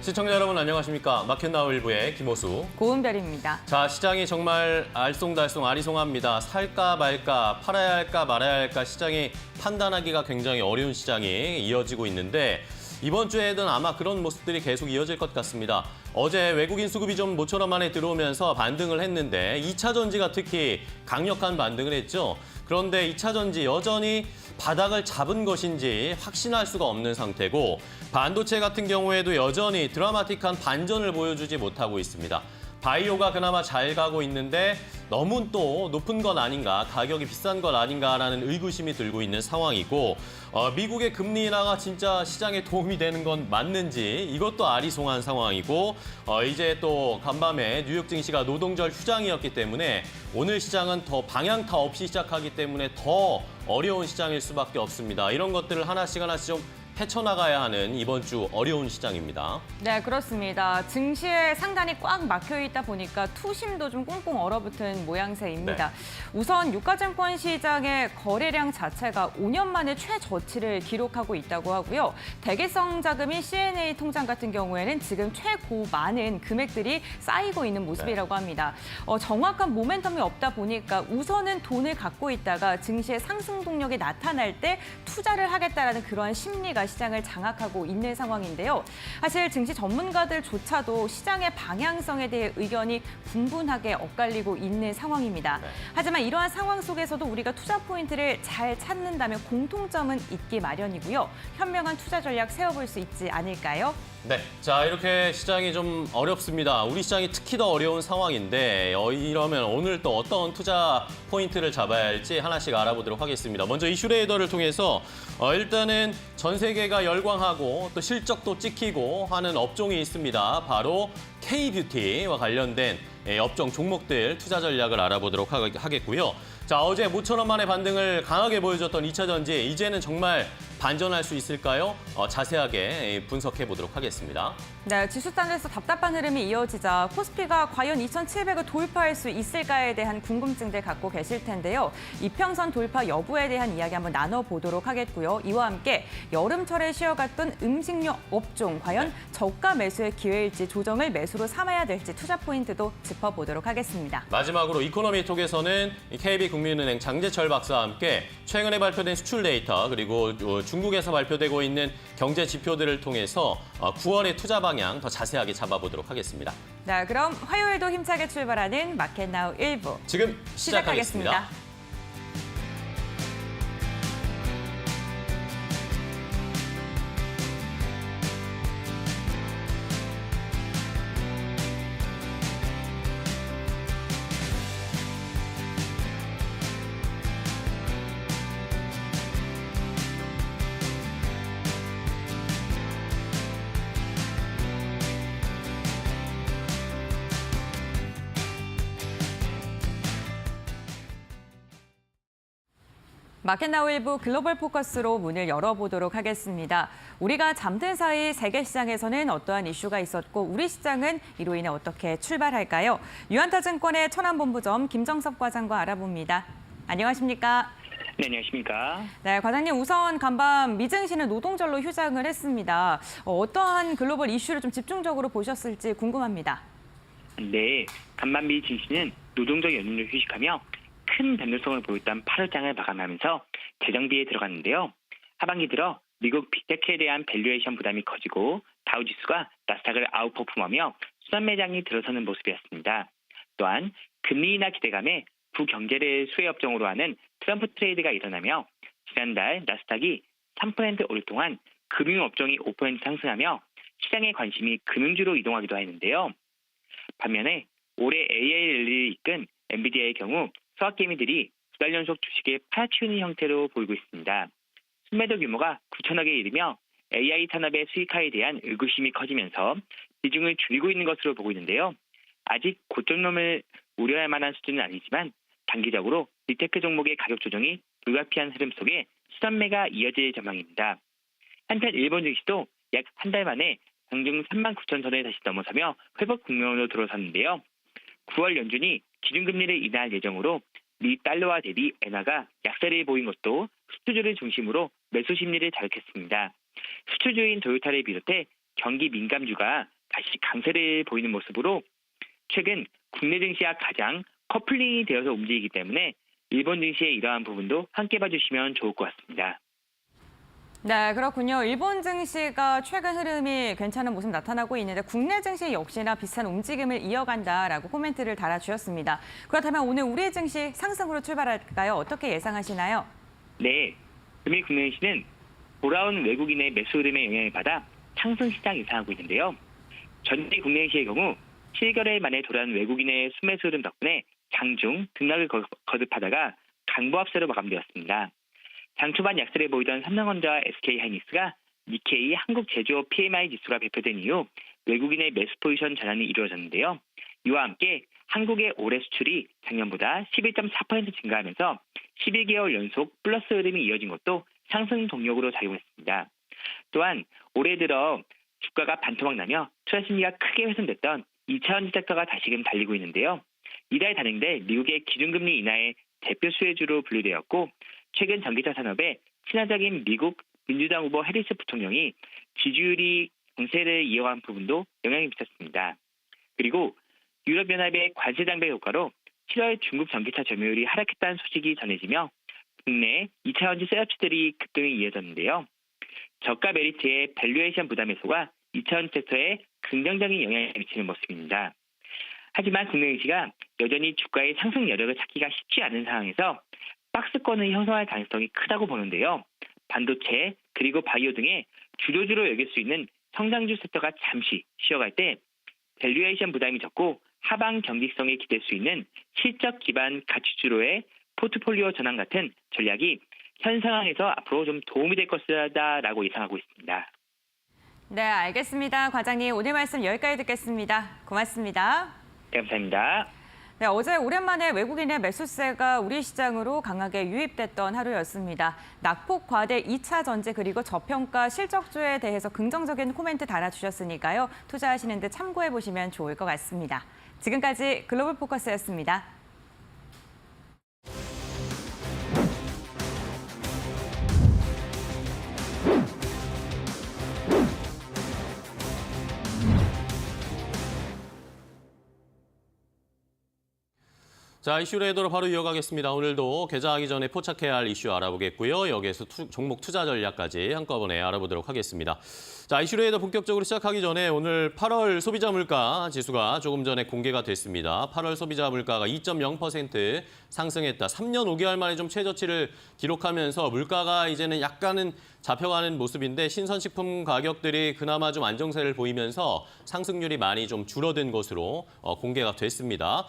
시청자 여러분 안녕하십니까. 마켓나우 일부의 김호수. 고은별입니다. 자, 시장이 정말 알쏭달쏭 아리송합니다. 살까 말까, 팔아야 할까 말아야 할까 시장이 판단하기가 굉장히 어려운 시장이 이어지고 있는데 이번 주에는 아마 그런 모습들이 계속 이어질 것 같습니다. 어제 외국인 수급이 좀 모처럼 만에 들어오면서 반등을 했는데 2차 전지가 특히 강력한 반등을 했죠. 그런데 2차 전지 여전히 바닥을 잡은 것인지 확신할 수가 없는 상태고 반도체 같은 경우에도 여전히 드라마틱한 반전을 보여주지 못하고 있습니다. 바이오가 그나마 잘 가고 있는데 너무 또 높은 건 아닌가, 가격이 비싼 건 아닌가라는 의구심이 들고 있는 상황이고 미국의 금리 인하가 진짜 시장에 도움이 되는 건 맞는지 이것도 아리송한 상황이고 이제 또 간밤에 뉴욕 증시가 노동절 휴장이었기 때문에 오늘 시장은 더 방향타 없이 시작하기 때문에 더 어려운 시장일 수밖에 없습니다. 이런 것들을 하나씩 좀 헤쳐나가야 하는 이번 주 어려운 시장입니다. 네, 그렇습니다. 증시에 상단이 꽉 막혀 있다 보니까 투심도 좀 꽁꽁 얼어붙은 모양새입니다. 네. 우선 유가증권 시장의 거래량 자체가 5년 만에 최저치를 기록하고 있다고 하고요. 대개성 자금인 CNA 통장 같은 경우에는 지금 최고 많은 금액들이 쌓이고 있는 모습이라고 합니다. 정확한 모멘텀이 없다 보니까 우선은 돈을 갖고 있다가 증시의 상승 동력이 나타날 때 투자를 하겠다라는 그러한 심리가 시장을 장악하고 있는 상황인데요. 사실 증시 전문가들조차도 시장의 방향성에 대해 의견이 분분하게 엇갈리고 있는 상황입니다. 네. 하지만 이러한 상황 속에서도 우리가 투자 포인트를 잘 찾는다면 공통점은 있기 마련이고요. 현명한 투자 전략 세워볼 수 있지 않을까요? 네, 자 이렇게 시장이 좀 어렵습니다. 우리 시장이 특히 더 어려운 상황인데 이러면 오늘 또 어떤 투자 포인트를 잡아야 할지 하나씩 알아보도록 하겠습니다. 먼저 이슈레이더를 통해서 일단은 전 세계가 열광하고 또 실적도 찍히고 하는 업종이 있습니다. 바로 K-뷰티와 관련된 업종 종목들 투자 전략을 알아보도록 하겠고요. 자, 어제 모처럼 만의 반등을 강하게 보여줬던 2차 전지 이제는 정말 반전할 수 있을까요? 자세하게 분석해 보도록 하겠습니다. 네, 지수단에서 답답한 흐름이 이어지자 코스피가 과연 2,700을 돌파할 수 있을까에 대한 궁금증들 갖고 계실 텐데요. 이평선 돌파 여부에 대한 이야기 한번 나눠보도록 하겠고요. 이와 함께 여름철에 쉬어갔던 음식료 업종 과연 저가 매수의 기회일지 조정을 매수로 삼아야 될지 투자 포인트도 짚어보도록 하겠습니다. 마지막으로 이코노미톡에서는 KB국민은행 장재철 박사와 함께 최근에 발표된 수출 데이터 그리고 중국에서 발표되고 있는 경제 지표들을 통해서 9월의 투자 방향 더 자세하게 잡아보도록 하겠습니다. 네, 그럼 화요일도 힘차게 출발하는 마켓나우 1부 지금 시작하겠습니다. 마켓나우 1부 글로벌 포커스로 문을 열어보도록 하겠습니다. 우리가 잠든 사이 세계 시장에서는 어떠한 이슈가 있었고 우리 시장은 이로 인해 어떻게 출발할까요? 유한타증권의 천안본부점 김정섭 과장과 알아봅니다. 안녕하십니까? 네, 안녕하십니까? 네, 과장님 우선 간밤 미증시는 노동절로 휴장을 했습니다. 어떠한 글로벌 이슈를 좀 집중적으로 보셨을지 궁금합니다. 네, 간밤미 증시는 노동절 연휴를 휴식하며 큰 변동성을 보였던 8월장을 마감하면서 재정비에 들어갔는데요. 하반기 들어 미국 빅테크에 대한 밸류에이션 부담이 커지고 다우지수가 나스닥을 아웃퍼폼하며 순환 매장이 들어서는 모습이었습니다. 또한 금리 인하 기대감에 부경제를 수혜 업종으로 하는 트럼프 트레이드가 일어나며 지난달 나스닥이 3% 오를 동안 금융업종이 5% 상승하며 시장의 관심이 금융주로 이동하기도 했는데요. 반면에 올해 AI 랠리를 이끈 엔비디아의 경우 소확개미들이 두 달 연속 주식에 팔아치우는 형태로 보이고 있습니다. 순매도 규모가 9천억에 이르며 AI 산업의 수익화에 대한 의구심이 커지면서 비중을 줄이고 있는 것으로 보고 있는데요. 아직 고점론을 우려할 만한 수준은 아니지만 단기적으로 빅테크 종목의 가격 조정이 불가피한 흐름 속에 수단매가 이어질 전망입니다. 한편 일본 증시도 약 한 달 만에 장중 39,000선을 다시 넘어서며 회복 국면으로 들어섰는데요. 9월 연준이 기준금리를 인하할 예정으로 미 달러화 대비 엔화가 약세를 보인 것도 수출주를 중심으로 매수 심리를 자극했습니다. 수출주인 도요타를 비롯해 경기 민감주가 다시 강세를 보이는 모습으로 최근 국내 증시와 가장 커플링이 되어서 움직이기 때문에 일본 증시의 이러한 부분도 함께 봐주시면 좋을 것 같습니다. 네, 그렇군요. 일본 증시가 최근 흐름이 괜찮은 모습 나타나고 있는데 국내 증시 역시나 비슷한 움직임을 이어간다라고 코멘트를 달아주셨습니다. 그렇다면 오늘 우리 증시 상승으로 출발할까요? 어떻게 예상하시나요? 네, 금일 국내 증시는 돌아온 외국인의 매수 흐름의 영향을 받아 상승 시장 예상하고 있는데요. 전일 국내 증시의 경우 7개월 만에 돌아온 외국인의 순매수 흐름 덕분에 장중 등락을 거듭하다가 강보합세로 마감되었습니다. 장 초반 약세를 보이던 삼성전자와 SK하이닉스가 니케이 한국 제조업 PMI 지수가 발표된 이후 외국인의 매수 포지션 전환이 이루어졌는데요. 이와 함께 한국의 올해 수출이 작년보다 11.4% 증가하면서 11개월 연속 플러스 흐름이 이어진 것도 상승 동력으로 작용했습니다. 또한 올해 들어 주가가 반토막 나며 투자 심리가 크게 훼손됐던 2차원지 섹터가 다시금 달리고 있는데요. 이달 단행된 미국의 기준금리 인하의 대표 수혜주로 분류되었고 최근 전기차 산업에 친화적인 미국 민주당 후보 해리스 부통령이 지지율이 강세를 이어간 부분도 영향을 미쳤습니다. 그리고 유럽연합의 관세 장벽 효과로 7월 중국 전기차 점유율이 하락했다는 소식이 전해지며 국내 2차원지 셋업체들이 급등이 이어졌는데요. 저가 메리트의 밸류에이션 부담 해소가 2차원지 섹터에 긍정적인 영향을 미치는 모습입니다. 하지만 국내 증시가 여전히 주가의 상승 여력을 찾기가 쉽지 않은 상황에서 박스권을 형성할 가능성이 크다고 보는데요. 반도체 그리고 바이오 등의 주도주로 여길 수 있는 성장주 섹터가 잠시 쉬어갈 때 밸류에이션 부담이 적고 하방 경직성에 기댈 수 있는 실적 기반 가치주로의 포트폴리오 전환 같은 전략이 현 상황에서 앞으로 좀 도움이 될 것이다라고 예상하고 있습니다. 네, 알겠습니다. 과장님, 오늘 말씀 여기까지 듣겠습니다. 고맙습니다. 네, 감사합니다. 네, 어제 오랜만에 외국인의 매수세가 우리 시장으로 강하게 유입됐던 하루였습니다. 낙폭 과대 2차 전지 그리고 저평가 실적주에 대해서 긍정적인 코멘트 달아주셨으니까요. 투자하시는 데 참고해보시면 좋을 것 같습니다. 지금까지 글로벌 포커스였습니다. 자, 이슈 레이더로 바로 이어가겠습니다. 오늘도 개장하기 전에 포착해야 할 이슈 알아보겠고요. 여기에서 종목 투자 전략까지 한꺼번에 알아보도록 하겠습니다. 자, 이슈 레이더 본격적으로 시작하기 전에 오늘 8월 소비자 물가 지수가 조금 전에 공개가 됐습니다. 8월 소비자 물가가 2.0% 상승했다. 3년 5개월 만에 좀 최저치를 기록하면서 물가가 이제는 약간은 잡혀가는 모습인데 신선식품 가격들이 그나마 좀 안정세를 보이면서 상승률이 많이 좀 줄어든 것으로 공개가 됐습니다.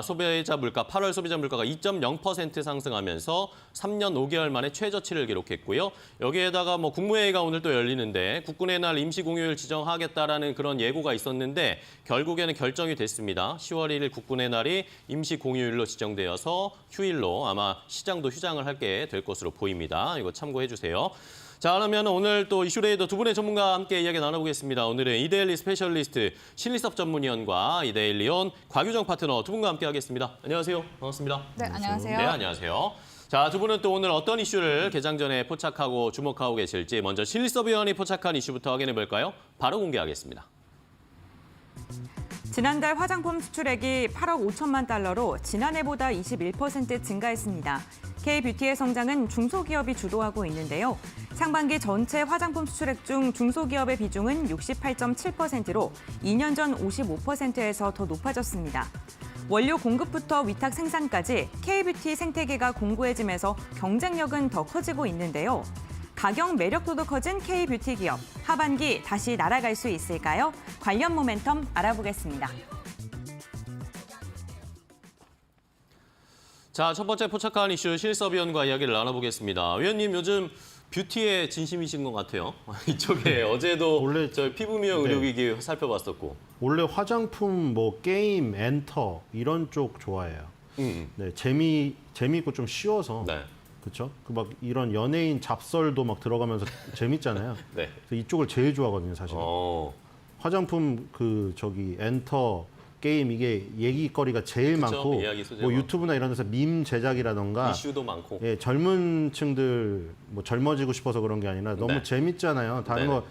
소비자 물가 8월 소비자 물가가 2.0% 상승하면서 3년 5개월 만에 최저치를 기록했고요. 여기에다가 뭐 국무회의가 오늘 또 열리는데 국군의 날 임시 공휴일 지정하겠다라는 그런 예고가 있었는데 결국에는 결정이 됐습니다. 10월 1일 국군의 날이 임시 공휴일로 지정되어서 휴일로 아마 시장도 휴장을 하게 될 것으로 보입니다. 이거 참고해 주세요. 자, 그러면 오늘 또 이슈레이더 두 분의 전문가와 함께 이야기 나눠보겠습니다. 오늘은 이데일리 스페셜리스트 신리섭 전문위원과 이데일리온 곽유정 파트너 두 분과 함께 하겠습니다. 안녕하세요. 반갑습니다. 네, 안녕하세요. 네, 안녕하세요. 자, 두 분은 또 오늘 어떤 이슈를 개장 전에 포착하고 주목하고 계실지 먼저 신리섭 위원이 포착한 이슈부터 확인해 볼까요? 바로 공개하겠습니다. 지난달 화장품 수출액이 8억 5천만 달러로 지난해보다 21% 증가했습니다. K-뷰티의 성장은 중소기업이 주도하고 있는데요. 상반기 전체 화장품 수출액 중 중소기업의 비중은 68.7%로 2년 전 55%에서 더 높아졌습니다. 원료 공급부터 위탁 생산까지 K-뷰티 생태계가 공고해지면서 경쟁력은 더 커지고 있는데요. 가격 매력도도 커진 K-뷰티 기업. 하반기 다시 날아갈 수 있을까요? 관련 모멘텀 알아보겠습니다. 자, 첫 번째 포착한 이슈 신리섭 위원과 이야기를 나눠보겠습니다. 위원님 요즘 뷰티에 진심이신 것 같아요. 이쪽에 어제도 원래 저 피부 미용 의료기기 살펴봤었고. 원래 화장품, 뭐 게임, 엔터 이런 쪽 좋아해요. 네, 재미있고 좀 쉬워서. 네. 그렇죠? 그 막 이런 연예인 잡설도 막 들어가면서 재밌잖아요. 네. 그래서 이쪽을 제일 좋아하거든요, 사실. 화장품 엔터 게임 이게 얘기거리가 제일 그쵸, 많고 이야기 소재가. 뭐 유튜브나 이런 데서 밈 제작이라던가 이슈도 많고. 예, 젊은 층들 뭐 젊어지고 싶어서 그런 게 아니라 너무 네. 재밌잖아요. 다른 네네. 거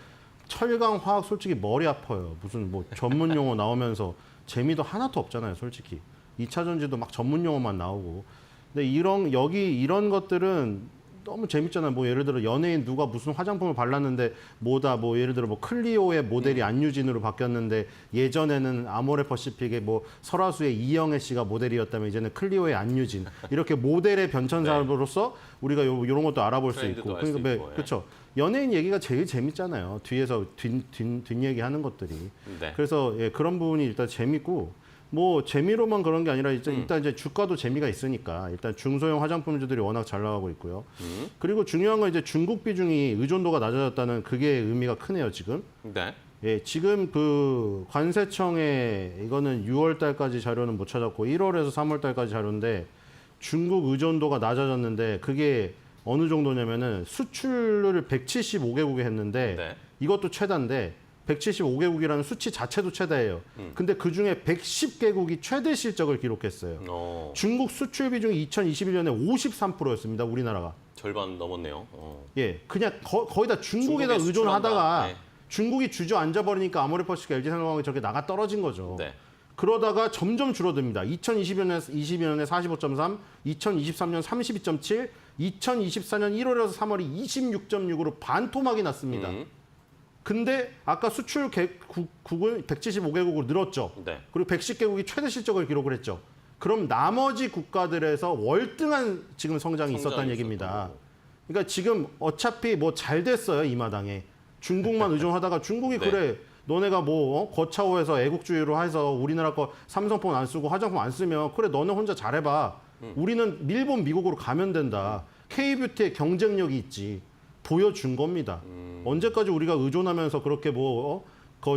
철강, 화학 솔직히 머리 아파요. 무슨 뭐 전문 용어 나오면서 재미도 하나도 없잖아요, 솔직히. 2차 전지도 막 전문 용어만 나오고. 근데 이런 것들은 너무 재밌잖아요. 뭐 예를 들어 연예인 누가 무슨 화장품을 발랐는데 뭐 예를 들어 뭐 클리오의 모델이 안유진으로 바뀌었는데 예전에는 아모레퍼시픽의 뭐 설화수의 이영애 씨가 모델이었다면 이제는 클리오의 안유진. 이렇게 모델의 변천사로서 우리가 이런 것도 알아볼 수 있고. 그러니까 그렇죠. 연예인 얘기가 제일 재밌잖아요. 뒤에서 뒷 얘기하는 것들이. 네. 그래서 그런 부분이 일단 재밌고. 뭐 재미로만 그런 게 아니라 일단 이제 주가도 재미가 있으니까 일단 중소형 화장품주들이 워낙 잘 나가고 있고요. 그리고 중요한 건 이제 중국 비중이 의존도가 낮아졌다는 그게 의미가 크네요, 지금. 네. 예, 지금 그 관세청에 이거는 6월 달까지 자료는 못 찾았고 1월에서 3월 달까지 자료인데 중국 의존도가 낮아졌는데 그게 어느 정도냐면은 수출을 175개국에 했는데 네. 이것도 최다인데 175개국이라는 수치 자체도 최다예요. 근데 그중에 110개국이 최대 실적을 기록했어요. 중국 수출 비중이 2021년에 53%였습니다. 우리나라가. 절반 넘었네요. 예, 그냥 거의 다 중국에다 의존하다가 네. 중국이 주저앉아버리니까 아모레퍼시픽, LG생명하고 저렇게 나가 떨어진 거죠. 네. 그러다가 점점 줄어듭니다. 2020년에 45.3, 2023년 32.7, 2024년 1월에서 3월이 26.6으로 반토막이 났습니다. 근데 아까 수출국은 175개국으로 늘었죠. 네. 그리고 110개국이 최대 실적을 기록을 했죠. 그럼 나머지 국가들에서 월등한 지금 성장이 있었다는 얘기입니다. 그러니까 지금 어차피 뭐 잘 됐어요, 이 마당에. 중국만 의존하다가 중국이 네. 그래 너네가 뭐 거차호에서 애국주의로 해서 우리나라 거 삼성폰 안 쓰고 화장품 안 쓰면 그래 너네 혼자 잘해봐. 우리는 일본, 미국으로 가면 된다. K뷰티의 경쟁력이 있지. 보여준 겁니다. 언제까지 우리가 의존하면서 그렇게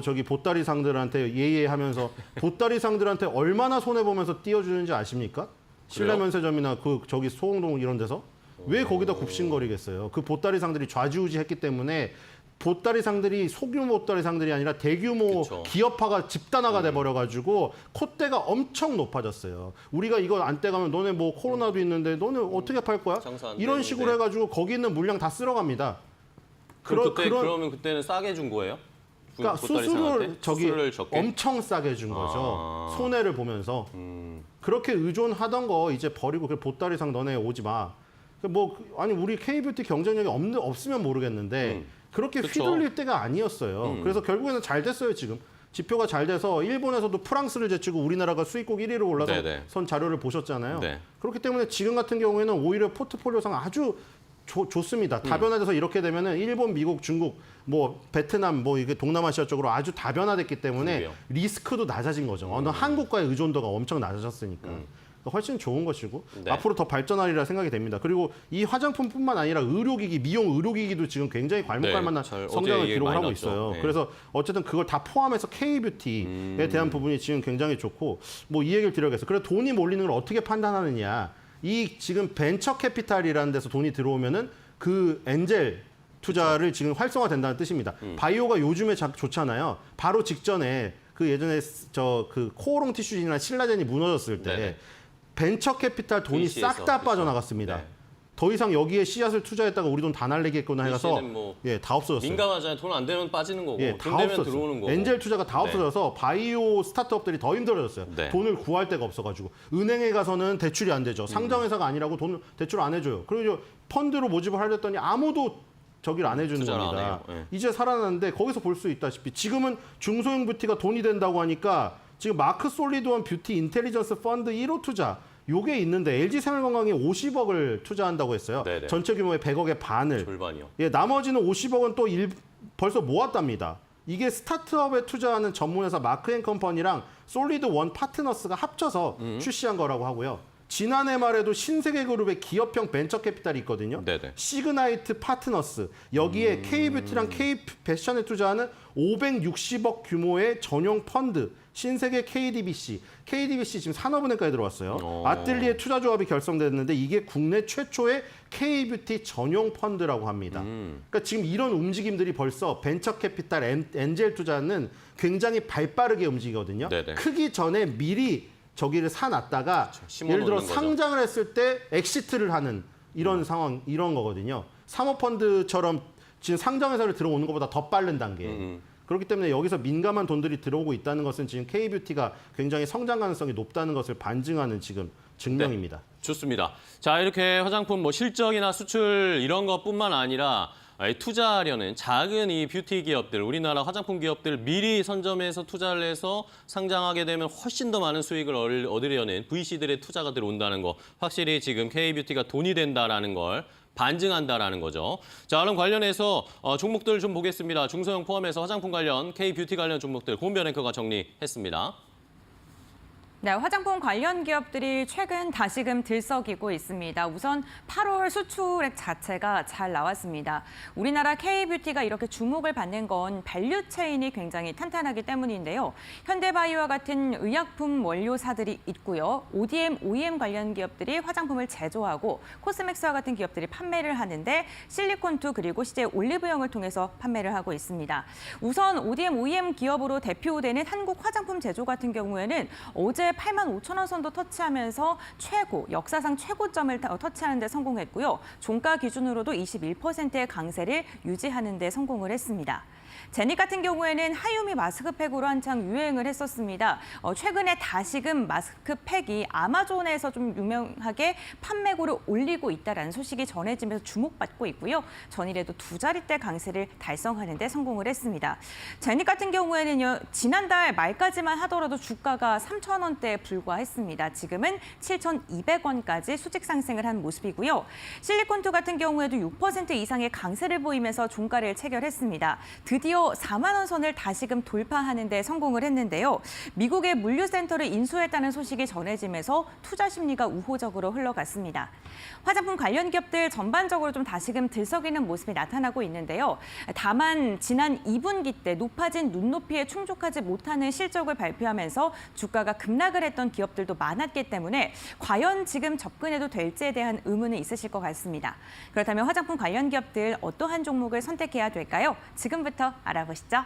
저기 보따리 상들한테 예예하면서 보따리 상들한테 얼마나 손해 보면서 띄워주는지 아십니까? 신라면세점이나 저기 소홍동 이런 데서 왜 거기다 굽신거리겠어요? 그 보따리 상들이 좌지우지했기 때문에 보따리 상들이 소규모 보따리 상들이 아니라 대규모 그쵸. 기업화가 집단화가 돼버려가지고 콧대가 엄청 높아졌어요. 우리가 이거 안 떼가면 너네 뭐 코로나도 있는데 너네 어떻게 팔 거야? 장사 안 이런 되는데. 식으로 해가지고 거기 있는 물량 다 쓸어갑니다. 그러면 그때는 싸게 준 거예요? 그러니까 보따리 상한테? 수수료를 적게? 엄청 싸게 준 거죠. 손해를 보면서 그렇게 의존하던 거 이제 버리고 그 보따리상 너네 오지 마. 아니 우리 K뷰티 경쟁력이 없으면 모르겠는데 그렇게 그쵸. 휘둘릴 때가 아니었어요. 그래서 결국에는 잘 됐어요 지금. 지표가 잘 돼서 일본에서도 프랑스를 제치고 우리나라가 수입국 1위로 올라서 네네. 선 자료를 보셨잖아요. 네. 그렇기 때문에 지금 같은 경우에는 오히려 포트폴리오상 아주 좋습니다. 다변화돼서 이렇게 되면은 일본, 미국, 중국, 뭐 베트남, 뭐 이게 동남아시아 쪽으로 아주 다변화됐기 때문에 그러게요. 리스크도 낮아진 거죠. 어느 한국과의 의존도가 엄청 낮아졌으니까. 훨씬 좋은 것이고 네. 앞으로 더 발전하리라 생각이 됩니다. 그리고 이 화장품뿐만 아니라 의료기기, 미용 의료기기도 지금 굉장히 괄목할만한 잘 성장을 어제 기록을 많이 하고 났죠. 있어요. 네. 그래서 어쨌든 그걸 다 포함해서 K뷰티에 대한 부분이 지금 굉장히 좋고 뭐 이 얘기를 드려야겠어요. 그래서 돈이 몰리는 걸 어떻게 판단하느냐. 이 지금 벤처 캐피탈이라는 데서 돈이 들어오면은 그 엔젤 투자를 지금 활성화된다는 뜻입니다. 바이오가 요즘에 좋잖아요. 바로 직전에 그 예전에 그 코오롱 티슈진이나 신라젠이 무너졌을 때 네네. 벤처 캐피탈 돈이 VC에서, 싹 다 그쵸. 빠져나갔습니다. 네. 더 이상 여기에 씨앗을 투자했다가 우리 돈 다 날리겠구나 해서 VC는 뭐 다 없어졌어요. 민감하잖아요. 돈 안 되면 빠지는 거고 다 돈 되면 없어졌어요. 들어오는 거고. 엔젤 투자가 다 네. 없어져서 바이오 스타트업들이 더 힘들어졌어요. 네. 돈을 구할 데가 없어가지고 은행에 가서는 대출이 안 되죠. 상장회사가 아니라고 돈 대출 안 해줘요. 그리고 펀드로 모집을 하려더니 아무도 저기를 안 해주는 투자를 겁니다. 안 해요. 네. 이제 살아났는데 거기서 볼 수 있다시피 지금은 중소형 뷰티가 돈이 된다고 하니까 지금 마크 솔리드원 뷰티 인텔리전스 펀드 1호 투자 요게 있는데 LG생활건강이 50억을 투자한다고 했어요. 네네. 전체 규모의 100억의 반을. 절반이요. 예, 나머지는 50억은 또 벌써 모았답니다. 이게 스타트업에 투자하는 전문회사 마크앤컴퍼니랑 솔리드원 파트너스가 합쳐서 출시한 거라고 하고요. 지난해 말에도 신세계그룹의 기업형 벤처 캐피탈이 있거든요. 네네. 시그나이트 파트너스 여기에 K뷰티랑 K패션에 투자하는 560억 규모의 전용 펀드 신세계 KDBC 지금 산업은행까지 들어왔어요. 아뜰리에 투자조합이 결성됐는데 이게 국내 최초의 K뷰티 전용 펀드라고 합니다. 그러니까 지금 이런 움직임들이 벌써 벤처 캐피탈 엔젤 투자는 굉장히 발빠르게 움직이거든요. 네네. 크기 전에 미리 저기를 사놨다가 심어놓는 예를 들어 거죠. 상장을 했을 때 엑시트를 하는 이런 상황, 이런 거거든요. 사모펀드처럼 지금 상장회사를 들어오는 것보다 더 빠른 단계. 그렇기 때문에 여기서 민감한 돈들이 들어오고 있다는 것은 지금 K뷰티가 굉장히 성장 가능성이 높다는 것을 반증하는 지금 증명입니다. 좋습니다. 자, 이렇게 화장품 뭐 실적이나 수출 이런 것뿐만 아니라 투자하려는 작은 이 뷰티 기업들, 우리나라 화장품 기업들 미리 선점해서 투자를 해서 상장하게 되면 훨씬 더 많은 수익을 얻으려는 VC들의 투자가 들어온다는 거, 확실히 지금 K뷰티가 돈이 된다라는 걸 반증한다라는 거죠. 자, 그럼 관련해서 종목들 좀 보겠습니다. 중소형 포함해서 화장품 관련, K뷰티 관련 종목들 고은별 앵커가 정리했습니다. 네, 화장품 관련 기업들이 최근 다시금 들썩이고 있습니다. 우선 8월 수출액 자체가 잘 나왔습니다. 우리나라 K뷰티가 이렇게 주목을 받는 건 밸류 체인이 굉장히 탄탄하기 때문인데요. 현대바이오와 같은 의약품 원료사들이 있고요. ODM, OEM 관련 기업들이 화장품을 제조하고 코스맥스와 같은 기업들이 판매를 하는데 실리콘2 그리고 CJ 올리브영을 통해서 판매를 하고 있습니다. 우선 ODM, OEM 기업으로 대표되는 한국 화장품 제조 같은 경우에는 어제 85,000원 선도 터치하면서 역사상 최고점을 터치하는 데 성공했고요. 종가 기준으로도 21%의 강세를 유지하는 데 성공을 했습니다. 제닉 같은 경우에는 하유미 마스크팩으로 한창 유행을 했었습니다. 최근에 다시금 마스크팩이 아마존에서 좀 유명하게 판매고를 올리고 있다는 소식이 전해지면서 주목받고 있고요. 전일에도 2자릿대 강세를 달성하는 데 성공을 했습니다. 제닉 같은 경우에는요, 지난달 말까지만 하더라도 주가가 3,000원대에 불과했습니다. 지금은 7,200원까지 수직 상승을 한 모습이고요. 실리콘2 같은 경우에도 6% 이상의 강세를 보이면서 종가를 체결했습니다. 드디어 4만 원 선을 다시금 돌파하는 데 성공을 했는데요. 미국의 물류센터를 인수했다는 소식이 전해지면서 투자 심리가 우호적으로 흘러갔습니다. 화장품 관련 기업들 전반적으로 좀 다시금 들썩이는 모습이 나타나고 있는데요. 다만 지난 2분기 때 높아진 눈높이에 충족하지 못하는 실적을 발표하면서 주가가 급락을 했던 기업들도 많았기 때문에 과연 지금 접근해도 될지에 대한 의문은 있으실 것 같습니다. 그렇다면 화장품 관련 기업들 어떠한 종목을 선택해야 될까요? 지금부터 알아보시죠.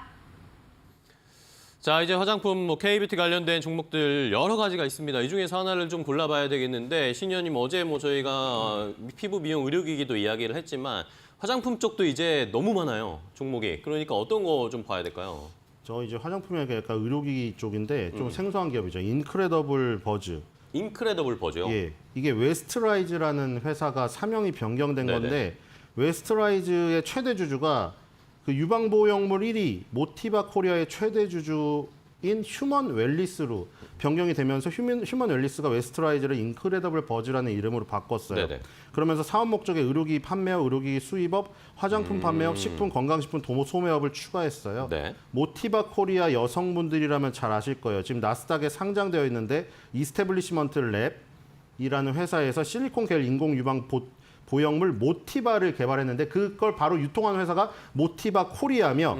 자, 이제 화장품, K뷰티 관련된 종목들 여러 가지가 있습니다. 이 중에서 하나를 좀 골라봐야 되겠는데, 신 의원님 어제 저희가 피부 미용 의료기기도 이야기를 했지만 화장품 쪽도 이제 너무 많아요, 종목이. 그러니까 어떤 거 좀 봐야 될까요? 저 이제 화장품이 약간 의료기기 쪽인데 좀 생소한 기업이죠. 인크레더블 버즈. 인크레더블 버즈요? 예, 이게 웨스트라이즈라는 회사가 사명이 변경된 네네. 건데 웨스트라이즈의 최대 주주가 그 유방보호약물 1위 모티바 코리아의 최대 주주인 휴먼 웰리스로 변경이 되면서 휴먼 웰리스가 웨스트라이즈를 인크레더블 버즈라는 이름으로 바꿨어요. 네네. 그러면서 사업 목적의 의료기기 판매업, 의료기기 수입업, 화장품 판매업, 식품, 건강식품, 소매업을 추가했어요. 네. 모티바 코리아 여성분들이라면 잘 아실 거예요. 지금 나스닥에 상장되어 있는데 이스태블리시먼트 랩이라는 회사에서 실리콘 겔 인공 유방 보형물 모티바를 개발했는데 그걸 바로 유통하는 회사가 모티바 코리아며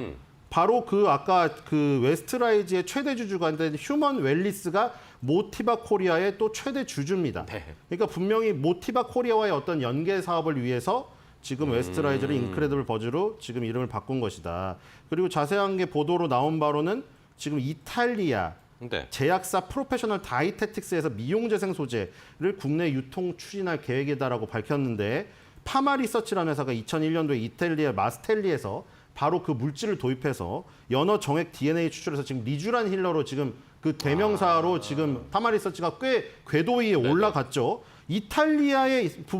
바로 그 아까 그 웨스트라이즈의 최대 주주가 된 휴먼 웰리스가 모티바 코리아의 또 최대 주주입니다. 네. 그러니까 분명히 모티바 코리아와의 어떤 연계 사업을 위해서 지금 웨스트라이즈를 인크레더블 버즈로 지금 이름을 바꾼 것이다. 그리고 자세한 게 보도로 나온 바로는 지금 이탈리아 네. 제약사 프로페셔널 다이테틱스에서 미용재생 소재를 국내 유통 추진할 계획이다라고 밝혔는데 파마리서치라는 회사가 2001년도에 이탈리아 마스텔리에서 바로 그 물질을 도입해서 연어 정액 DNA 추출해서 지금 리쥬란 힐러로 지금 그 대명사로 지금 파마리서치가 꽤 궤도 위에 올라갔죠.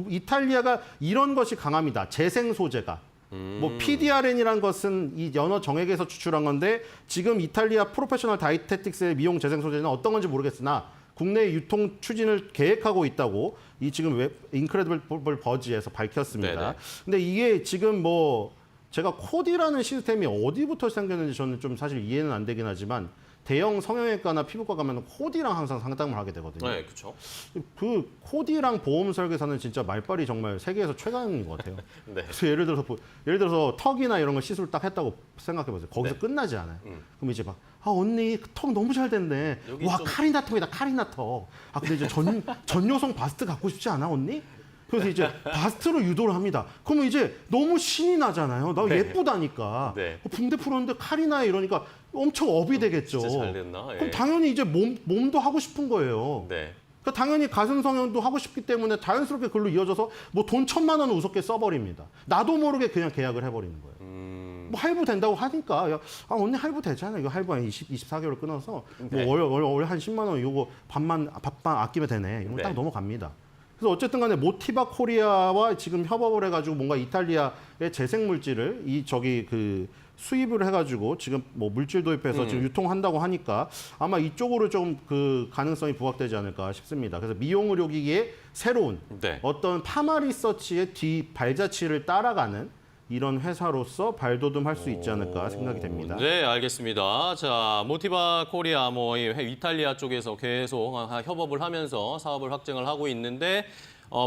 이탈리아가 이런 것이 강합니다. 재생 소재가. 뭐 PDRN이란 것은 이 연어 정액에서 추출한 건데 지금 이탈리아 프로페셔널 다이테틱스의 미용 재생 소재는 어떤 건지 모르겠으나 국내 유통 추진을 계획하고 있다고 이 지금 인크레디블 버즈에서 밝혔습니다. 네네. 근데 이게 지금 뭐 제가 코디라는 시스템이 어디부터 생겼는지 저는 좀 사실 이해는 안 되긴 하지만 대형 성형외과나 피부과 가면 코디랑 항상 상담을 하게 되거든요. 네, 그렇죠. 그 코디랑 보험 설계사는 진짜 말빨이 정말 세계에서 최강인 것 같아요. 네. 그래서 예를 들어서 턱이나 이런 거 시술 딱 했다고 생각해 보세요. 거기서 네. 끝나지 않아요. 그럼 이제 막 언니 턱 너무 잘 됐네. 여기 와 좀- 카리나 턱이다 카리나 턱. 근데 이제 전요성 바스트 갖고 싶지 않아 언니? 그래서 이제 바스트로 유도를 합니다. 그러면 이제 너무 신이 나잖아요. 나 네. 예쁘다니까. 네. 붕대 풀었는데 카리나 이러니까 엄청 업이 되겠죠. 진짜 잘 됐나? 예. 그럼 당연히 이제 몸도 하고 싶은 거예요. 네. 그러니까 당연히 가슴 성형도 하고 싶기 때문에 자연스럽게 그걸로 이어져서 뭐 돈 1,000만 원을 우습게 써버립니다. 나도 모르게 그냥 계약을 해버리는 거예요. 뭐 할부 된다고 하니까 언니 할부 되잖아. 이거 할부 한 24개월 끊어서 네. 뭐 월 한 10만 원 이거 밥만 아끼면 되네. 이거 네. 딱 넘어갑니다. 그래서 어쨌든 간에 모티바 코리아와 지금 협업을 해가지고 뭔가 이탈리아의 재생 물질을 수입을 해가지고 지금 뭐 물질 도입해서 지금 유통한다고 하니까 아마 이쪽으로 좀 그 가능성이 부각되지 않을까 싶습니다. 그래서 미용 의료기기의 새로운 네. 어떤 파마 리서치의 뒤 발자취를 따라가는 이런 회사로서 발돋움할 수 있지 않을까 생각이 됩니다. 네, 알겠습니다. 자, 모티바 코리아 이탈리아 쪽에서 계속 협업을 하면서 사업을 확장을 하고 있는데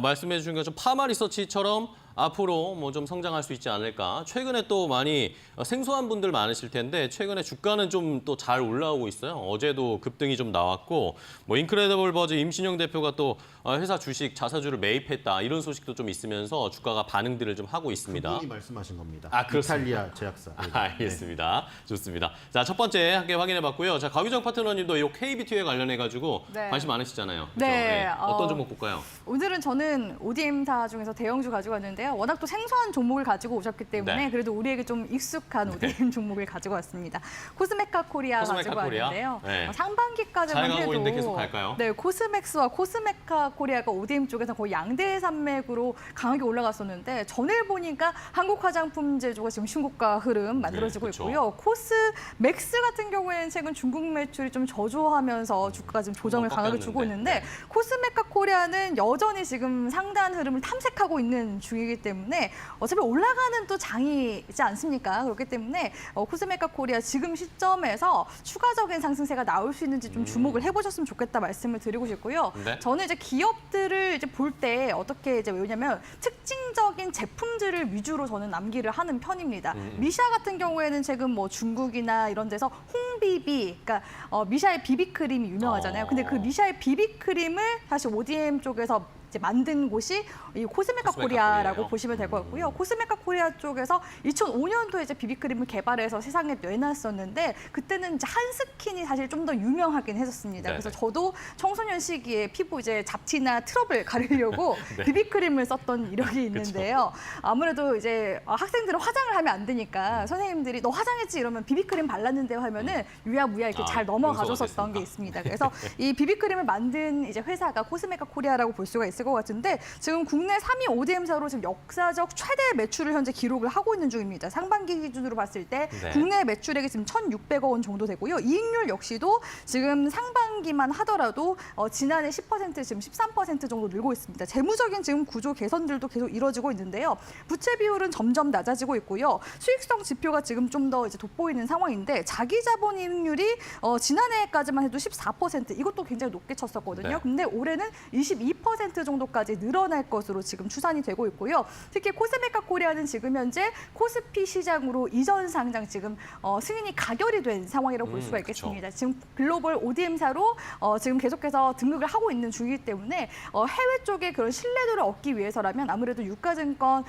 말씀해 주신 것처럼 파마 리서치처럼 앞으로 뭐 좀 성장할 수 있지 않을까. 최근에 또 많이 생소한 분들 많으실 텐데 최근에 주가는 좀 또 잘 올라오고 있어요. 어제도 급등이 좀 나왔고 뭐 인크레더블 버즈 임신영 대표가 또 회사 주식 자사주를 매입했다 이런 소식도 좀 있으면서 주가가 반응들을 좀 하고 있습니다. 그분이 말씀하신 겁니다. 그렇습니다. 이탈리아 제약사. 알겠습니다. 좋습니다. 자, 첫 번째 함께 확인해봤고요. 자, 가규정 파트너님도 이 KBT에 관련해가지고 네. 관심 많으시잖아요. 그죠? 네, 어떤 종목 볼까요? 오늘은 저는 ODM사 중에서 대형주 가지고 왔는데요. 워낙 또 생소한 종목을 가지고 오셨기 때문에 네. 그래도 우리에게 좀 익숙한 ODM 종목을 가지고 왔습니다. 코스메카 코리아 코스메카 가지고 코리아? 왔는데요. 네. 상반기까지만 잘 가고 해도 있는데 계속 갈까요? 네, 코스맥스와 코스메카 코리아가 ODM 쪽에서 거의 양대 산맥으로 강하게 올라갔었는데 전일 보니까 한국 화장품 제조가 지금 신고가 흐름 만들어지고 네, 그렇죠. 있고요. 코스맥스 같은 경우에는 최근 중국 매출이 좀 저조하면서 주가가 좀 조정을 강하게 주고 꺾였는데. 있는데 코스메카 코리아는 여전히 지금 상단 흐름을 탐색하고 있는 중이기 때문에 어차피 올라가는 또 장이지 않습니까? 그렇기 때문에 코스메카 코리아 지금 시점에서 추가적인 상승세가 나올 수 있는지 좀 주목을 해보셨으면 좋겠다 말씀을 드리고 싶고요. 네. 저는 이제 기업들을 이제 볼 때 어떻게 이제 왜냐면 특징적인 제품들을 위주로 저는 남기를 하는 편입니다. 미샤 같은 경우에는 최근 뭐 중국이나 이런 데서 홍비비, 그러니까 미샤의 비비크림이 유명하잖아요. 근데 그 미샤의 비비크림을 사실 ODM 쪽에서 이제 만든 곳이 이 코스메카 코리아라고 코리아예요. 보시면 될 것 같고요. 코스메카 코리아 쪽에서 2005년도에 이제 비비크림을 개발해서 세상에 내놨었는데 그때는 이제 한스킨이 사실 좀 더 유명하긴 했었습니다. 네네. 그래서 저도 청소년 시기에 피부 이제 잡티나 트러블 가리려고 네. 비비크림을 썼던 이력이 있는데요. 아무래도 이제 학생들은 화장을 하면 안 되니까 선생님들이 너 화장했지 이러면 비비크림 발랐는데요 하면은 유야무야 이렇게 잘 넘어가줬었던 게 있습니다. 그래서 이 비비크림을 만든 이제 회사가 코스메카 코리아라고 볼 수가 있을 것 같은데 지금 국내 3위 ODM사로 지금 역사적 최대 매출을 현재 기록을 하고 있는 중입니다. 상반기 기준으로 봤을 때 네. 국내 매출액이 지금 1,600억 원 정도 되고요. 이익률 역시도 지금 상반기만 하더라도 지난해 10% 지금 13% 정도 늘고 있습니다. 재무적인 지금 구조 개선들도 계속 이뤄지고 있는데요. 부채 비율은 점점 낮아지고 있고요. 수익성 지표가 지금 좀 더 이제 돋보이는 상황인데 자기 자본 이익률이 지난해까지만 해도 14% 이것도 굉장히 높게 쳤었거든요. 네. 근데 올해는 22% 정도까지 늘어날 것으로 지금 추산이 되고 있고요. 특히 코스메카 코리아는 지금 현재 코스피 시장으로 이전 상장 지금 승인이 가결이 된 상황이라고 볼 수가 있겠습니다. 지금 글로벌 ODM사로 지금 계속해서 등극을 하고 있는 중이기 때문에 해외 쪽에 그런 신뢰도를 얻기 위해서라면 아무래도 유가증권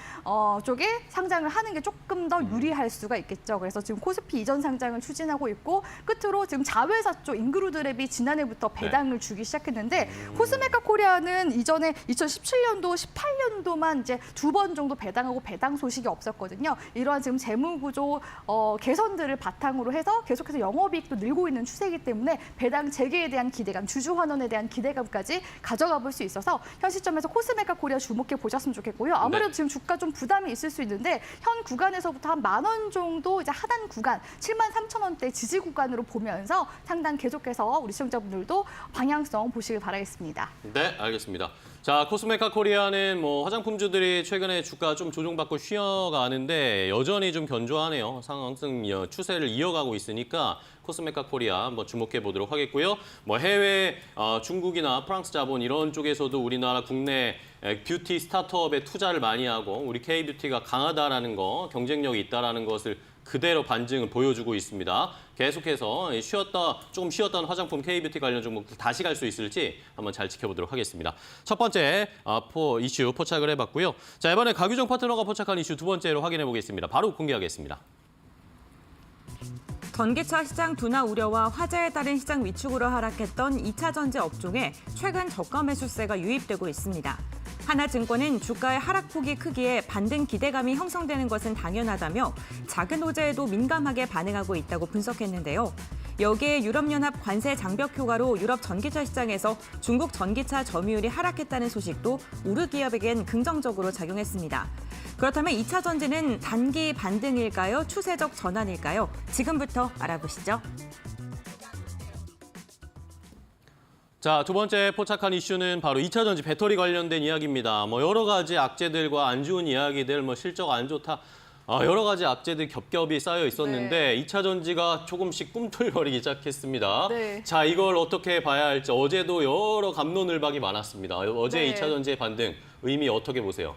쪽에 상장을 하는 게 조금 더 유리할 수가 있겠죠. 그래서 지금 코스피 이전 상장을 추진하고 있고 끝으로 지금 자회사 쪽 인그루드랩이 지난해부터 배당을 주기 시작했는데 코스메카 코리아는 이전에 2017년도, 18년도만 이제 2번 정도 배당하고 배당 소식이 없었거든요. 이러한 지금 재무 구조 개선들을 바탕으로 해서 계속해서 영업이익도 늘고 있는 추세이기 때문에 배당 재개에 대한 기대감, 주주 환원에 대한 기대감까지 가져가 볼 수 있어서 현 시점에서 코스메카 코리아 주목해 보셨으면 좋겠고요. 아무래도 네. 지금 주가 좀 부담이 있을 수 있는데 현 구간에서부터 한 10,000원 정도 이제 하단 구간 73,000원대 지지 구간으로 보면서 상당 계속해서 우리 시청자분들도 방향성 보시길 바라겠습니다. 네, 알겠습니다. 자, 코스메카 코리아는 뭐 화장품주들이 최근에 주가 좀 조정받고 쉬어가는데 여전히 좀 견조하네요. 상승 추세를 이어가고 있으니까 코스메카 코리아 한번 주목해 보도록 하겠고요. 뭐 해외 중국이나 프랑스 자본 이런 쪽에서도 우리나라 국내 뷰티 스타트업에 투자를 많이 하고 우리 K뷰티가 강하다라는 거, 경쟁력이 있다라는 것을 그대로 반증을 보여주고 있습니다. 계속해서 조금 쉬었던 화장품 K뷰티 관련 종목들 다시 갈 수 있을지 한번 잘 지켜보도록 하겠습니다. 첫 번째 이슈 포착을 해봤고요. 자, 이번에 가규정 파트너가 포착한 이슈 두 번째로 확인해 보겠습니다. 바로 공개하겠습니다. 전기차 시장 둔화 우려와 화재에 따른 시장 위축으로 하락했던 2차 전지 업종에 최근 저가 매수세가 유입되고 있습니다. 하나증권은 주가의 하락폭이 크기에 반등 기대감이 형성되는 것은 당연하다며 작은 호재에도 민감하게 반응하고 있다고 분석했는데요. 여기에 유럽연합 관세 장벽 효과로 유럽 전기차 시장에서 중국 전기차 점유율이 하락했다는 소식도 우르 기업에겐 긍정적으로 작용했습니다. 그렇다면 2차 전지는 단기 반등일까요? 추세적 전환일까요? 지금부터 알아보시죠. 자, 두 번째 포착한 이슈는 바로 2차 전지 배터리 관련된 이야기입니다. 여러 가지 악재들과 안 좋은 이야기들, 실적 안 좋다. 여러 가지 악재들 겹겹이 쌓여 있었는데 2차 전지가 조금씩 꿈틀거리기 시작했습니다. 네. 자, 이걸 어떻게 봐야 할지 어제도 여러 감론을박이 많았습니다. 어제 네. 2차 전지의 반등 의미 어떻게 보세요?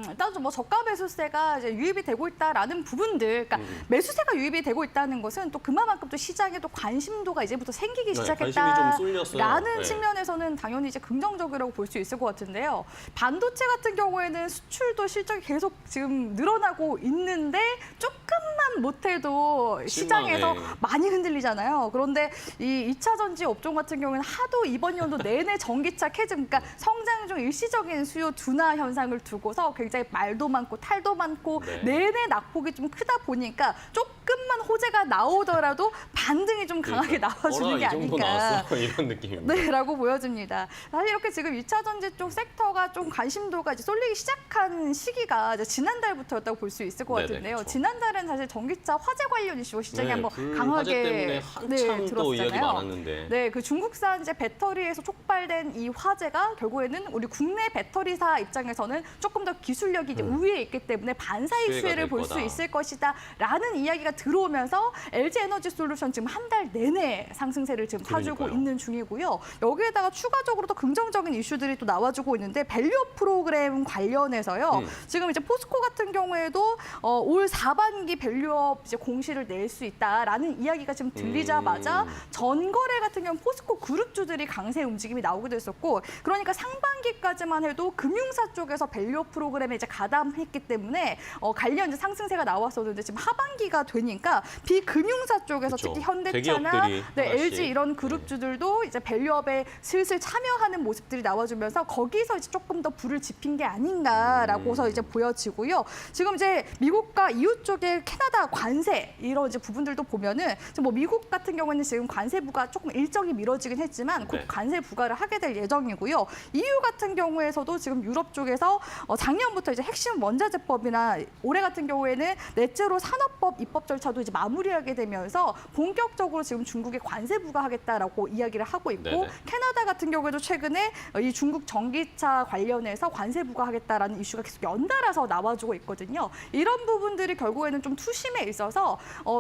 일단 좀 저가 매수세가 이제 유입이 되고 있다라는 부분들, 그러니까 매수세가 유입이 되고 있다는 것은 또 그만큼 또 시장에 또 관심도가 이제부터 생기기 관심이 좀 쏠렸어요. 시작했다라는 네. 측면에서는 당연히 이제 긍정적이라고 볼 수 있을 것 같은데요. 반도체 같은 경우에는 수출도 실적이 계속 지금 늘어나고 있는데 조금만 못해도 시장에서 실망해. 많이 흔들리잖아요. 그런데 이 2차 전지 업종 같은 경우에는 하도 이번 연도 내내 전기차 캐즘, 그러니까 성장 중 일시적인 수요 둔화 현상을 두고서 굉장히 말도 많고 탈도 많고 네. 내내 낙폭이 좀 크다 보니까 조금만 호재가 나오더라도 반등이 좀 강하게 나와주는 게 이 정도 아닐까. 나왔어? 이런 느낌입니다. 네, 라고 보여집니다. 사실 이렇게 지금 2차 전지 쪽 섹터가 좀 관심도가 이제 쏠리기 시작한 시기가 이제 지난달부터였다고 볼 수 있을 것 네네, 같은데요. 그렇죠. 지난달은 사실 전기차 화재 관련 이슈가 시장에 네, 한번 불 강하게 화재 때문에 한참 또 이야기 들었잖아요. 많았는데. 네, 그 중국산 이제 배터리에서 촉발된 이 화재가 결국에는 우리 국내 배터리사 입장에서는 조금 더 기술력이 이제 우위에 있기 때문에 반사익 수혜가 수혜를 될 볼 수 거다. 있을 것이다라는 이야기가 들어오면서 LG 에너지 솔루션 지금 한 달 내내 상승세를 지금 타주고 그러니까요. 있는 중이고요. 여기에다가 추가적으로 또 긍정적인 이슈들이 또 나와주고 있는데 밸류 프로그램 관련해서요. 지금 이제 포스코 같은 경우에도 올 4반기 밸류업 이제 공시를 낼 수 있다라는 이야기가 지금 들리자마자 전거래 같은 경우 포스코 그룹주들이 강세 움직임이 나오기도 했었고, 그러니까 상반기까지만 해도 금융사 쪽에서 밸류업 프로그램에 이제 가담했기 때문에 관련 이제 상승세가 나왔었는데 지금 하반기가 되니까 비금융사 쪽에서 그쵸. 특히 현대차나 대기업들이 네, 하나씩. LG 이런 그룹주들도 이제 밸류업에 슬슬 참여하는 모습들이 나와주면서 거기서 이제 조금 더 불을 지핀 게 아닌가라고서 이제 보여지고요. 지금 이제 미국과 EU 쪽의 캐나다 관세 이런 이제 부분들도 보면은 지금 뭐 미국 같은 경우는 지금 관세부가 조금 일정이 미뤄지긴 했지만 곧 네. 관세 부과를 하게 될 예정이고요. EU 같은 경우에서도 지금 유럽 쪽에서 작년부터 이제 핵심 원자재법이나 올해 같은 경우에는 넷제로 산업법 입법 절차도 이제 마무리하게 되면서 본격적으로 지금 중국에 관세 부과하겠다라고 이야기를 하고 있고, 네네. 캐나다 같은 경우에도 최근에 이 중국 전기차 관련해서 관세 부과하겠다라는 이슈가 계속 연달아서 나와주고 있거든요. 이런 부분들이 결국에는 좀 투심에 있어서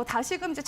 다시금 이제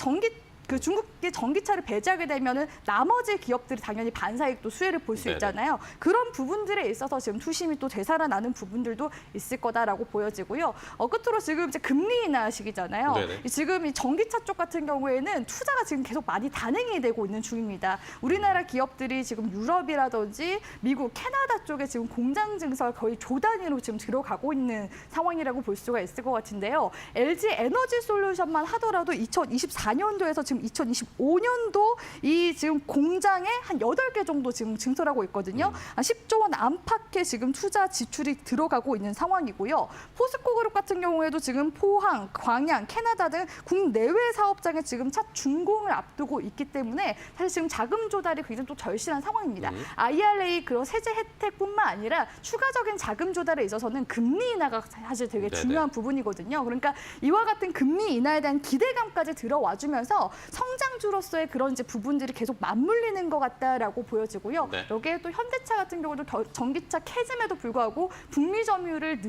그 중국의 전기차를 배제하게 되면은 나머지 기업들이 당연히 반사익도 수혜를 볼 수 네네. 있잖아요. 그런 부분들에 있어서 지금 투심이 또 되살아나는 부분들도 있을 거다라고 보여지고요. 끝으로 지금 이제 금리 인하 시기잖아요. 네네. 지금 이 전기차 쪽 같은 경우에는 투자가 지금 계속 많이 단행이 되고 있는 중입니다. 우리나라 기업들이 지금 유럽이라든지 미국, 캐나다 쪽에 지금 공장 증설 거의 조 단위로 지금 들어가고 있는 상황이라고 볼 수가 있을 것 같은데요. LG 에너지 솔루션만 하더라도 2024년도에서 지금 2025년도 이 지금 공장에 한 8개 정도 지금 증설하고 있거든요. 한 10조 원 안팎의 지금 투자 지출이 들어가고 있는 상황이고요. 포스코 그룹 같은 경우에도 지금 포항, 광양, 캐나다 등 국내외 사업장에 지금 차 준공을 앞두고 있기 때문에 사실 지금 자금 조달이 굉장히 또 절실한 상황입니다. IRA 그런 세제 혜택뿐만 아니라 추가적인 자금 조달에 있어서는 금리 인하가 사실 되게 네네. 중요한 부분이거든요. 그러니까 이와 같은 금리 인하에 대한 기대감까지 들어와주면서 성장주로서의 그런 이제 부분들이 계속 맞물리는 것 같다라고 보여지고요. 네. 여기에 또 현대차 같은 경우도 전기차 캐즘에도 불구하고 북미 점유율을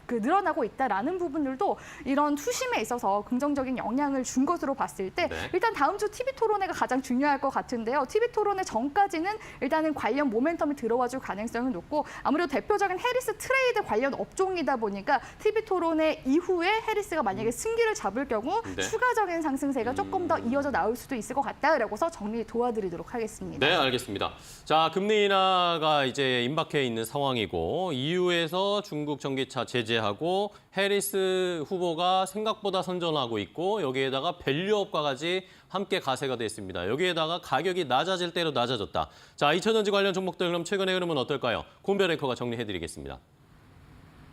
늘어나고 있다라는 부분들도 이런 투심에 있어서 긍정적인 영향을 준 것으로 봤을 때 네. 일단 다음 주 TV 토론회가 가장 중요할 것 같은데요. TV 토론회 전까지는 일단은 관련 모멘텀이 들어와줄 가능성이 높고, 아무래도 대표적인 해리스 트레이드 관련 업종이다 보니까 TV 토론회 이후에 해리스가 만약에 승기를 잡을 경우 네. 추가적인 상승세가 조금 더 이어져 나올 수도 있을 것 같다라고서 정리 도와드리도록 하겠습니다. 네, 알겠습니다. 자, 금리 인하가 이제 임박해 있는 상황이고 EU에서 중국 전기차 제재하고 해리스 후보가 생각보다 선전하고 있고 여기에다가 밸류업과까지 함께 가세가 됐습니다. 여기에다가 가격이 낮아질 대로 낮아졌다. 자, 2차 전지 관련 종목들 그럼 최근의 흐름은 어떨까요? 곤별 앵커가 정리해드리겠습니다.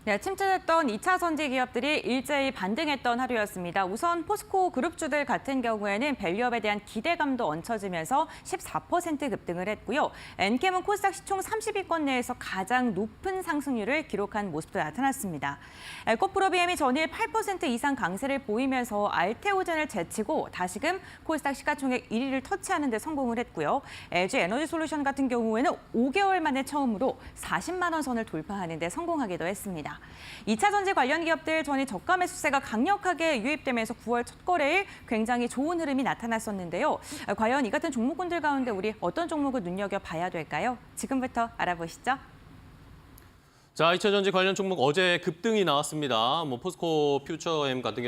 네, 침체됐던 2차 전지 기업들이 일제히 반등했던 하루였습니다. 우선 포스코 그룹주들 같은 경우에는 밸류업에 대한 기대감도 얹혀지면서 14% 급등을 했고요. 엔캠은 코스닥 시총 30위권 내에서 가장 높은 상승률을 기록한 모습도 나타났습니다. 에코프로비엠이 전일 8% 이상 강세를 보이면서 알테오젠을 제치고 다시금 코스닥 시가총액 1위를 터치하는 데 성공을 했고요. LG 에너지솔루션 같은 경우에는 5개월 만에 처음으로 40만 원 선을 돌파하는 데 성공하기도 했습니다. 2차 전지 관련 기업들 전이 저가 매수세가 강력하게 유입되면서 9월 첫 거래일 굉장히 좋은 흐름이 나타났었는데요. 과연 이 같은 종목군들 가운데 우리 어떤 종목을 눈여겨봐야 될까요? 지금부터 알아보시죠. 자, 2차 전지 관련 종목 어제 급등이 나왔습니다. 포스코 퓨처 M 같은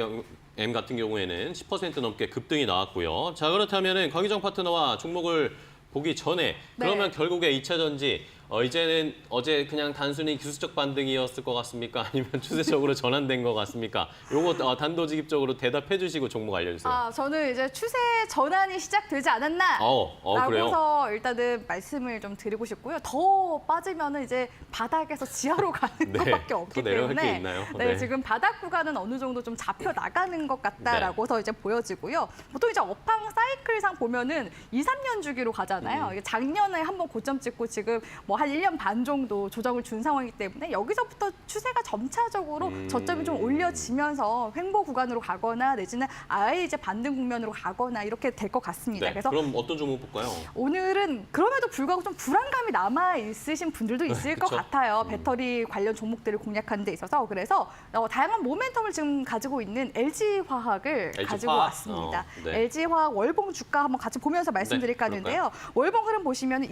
경우에는 10% 넘게 급등이 나왔고요. 자, 그렇다면은 강희정 파트너와 종목을 보기 전에 그러면 결국에 2차 전지 이제는 어제 그냥 단순히 기술적 반등이었을 것 같습니까? 아니면 추세적으로 전환된 것 같습니까? 요거 단도직입적으로 대답해 주시고 종목 알려주세요. 저는 이제 추세 전환이 시작되지 않았나? 그래요? 라고서 일단은 말씀을 좀 드리고 싶고요. 더 빠지면은 이제 바닥에서 지하로 가는 것밖에 없기 또 내려갈 게 때문에 있나요? 네, 지금 바닥 구간은 어느 정도 좀 잡혀 나가는 것 같다라고서 이제 보여지고요. 보통 이제 업황 사이클상 보면은 2, 3년 주기로 가잖아요. 이게 작년에 한번 고점 찍고 지금 뭐 한 1년 반 정도 조정을 준 상황이기 때문에 여기서부터 추세가 점차적으로 저점이 좀 올려지면서 횡보 구간으로 가거나 내지는 아예 이제 반등 국면으로 가거나 이렇게 될 것 같습니다. 네, 그래서 그럼 어떤 종목 볼까요? 오늘은 그럼에도 불구하고 좀 불안감이 남아 있으신 분들도 있을 것 그쵸? 같아요. 배터리 관련 종목들을 공략하는 데 있어서. 그래서 다양한 모멘텀을 지금 가지고 있는 LG화학을 가지고 화학? 왔습니다. 네. LG화학 월봉 주가 한번 같이 보면서 말씀드릴까 하는데요. 월봉 흐름 보시면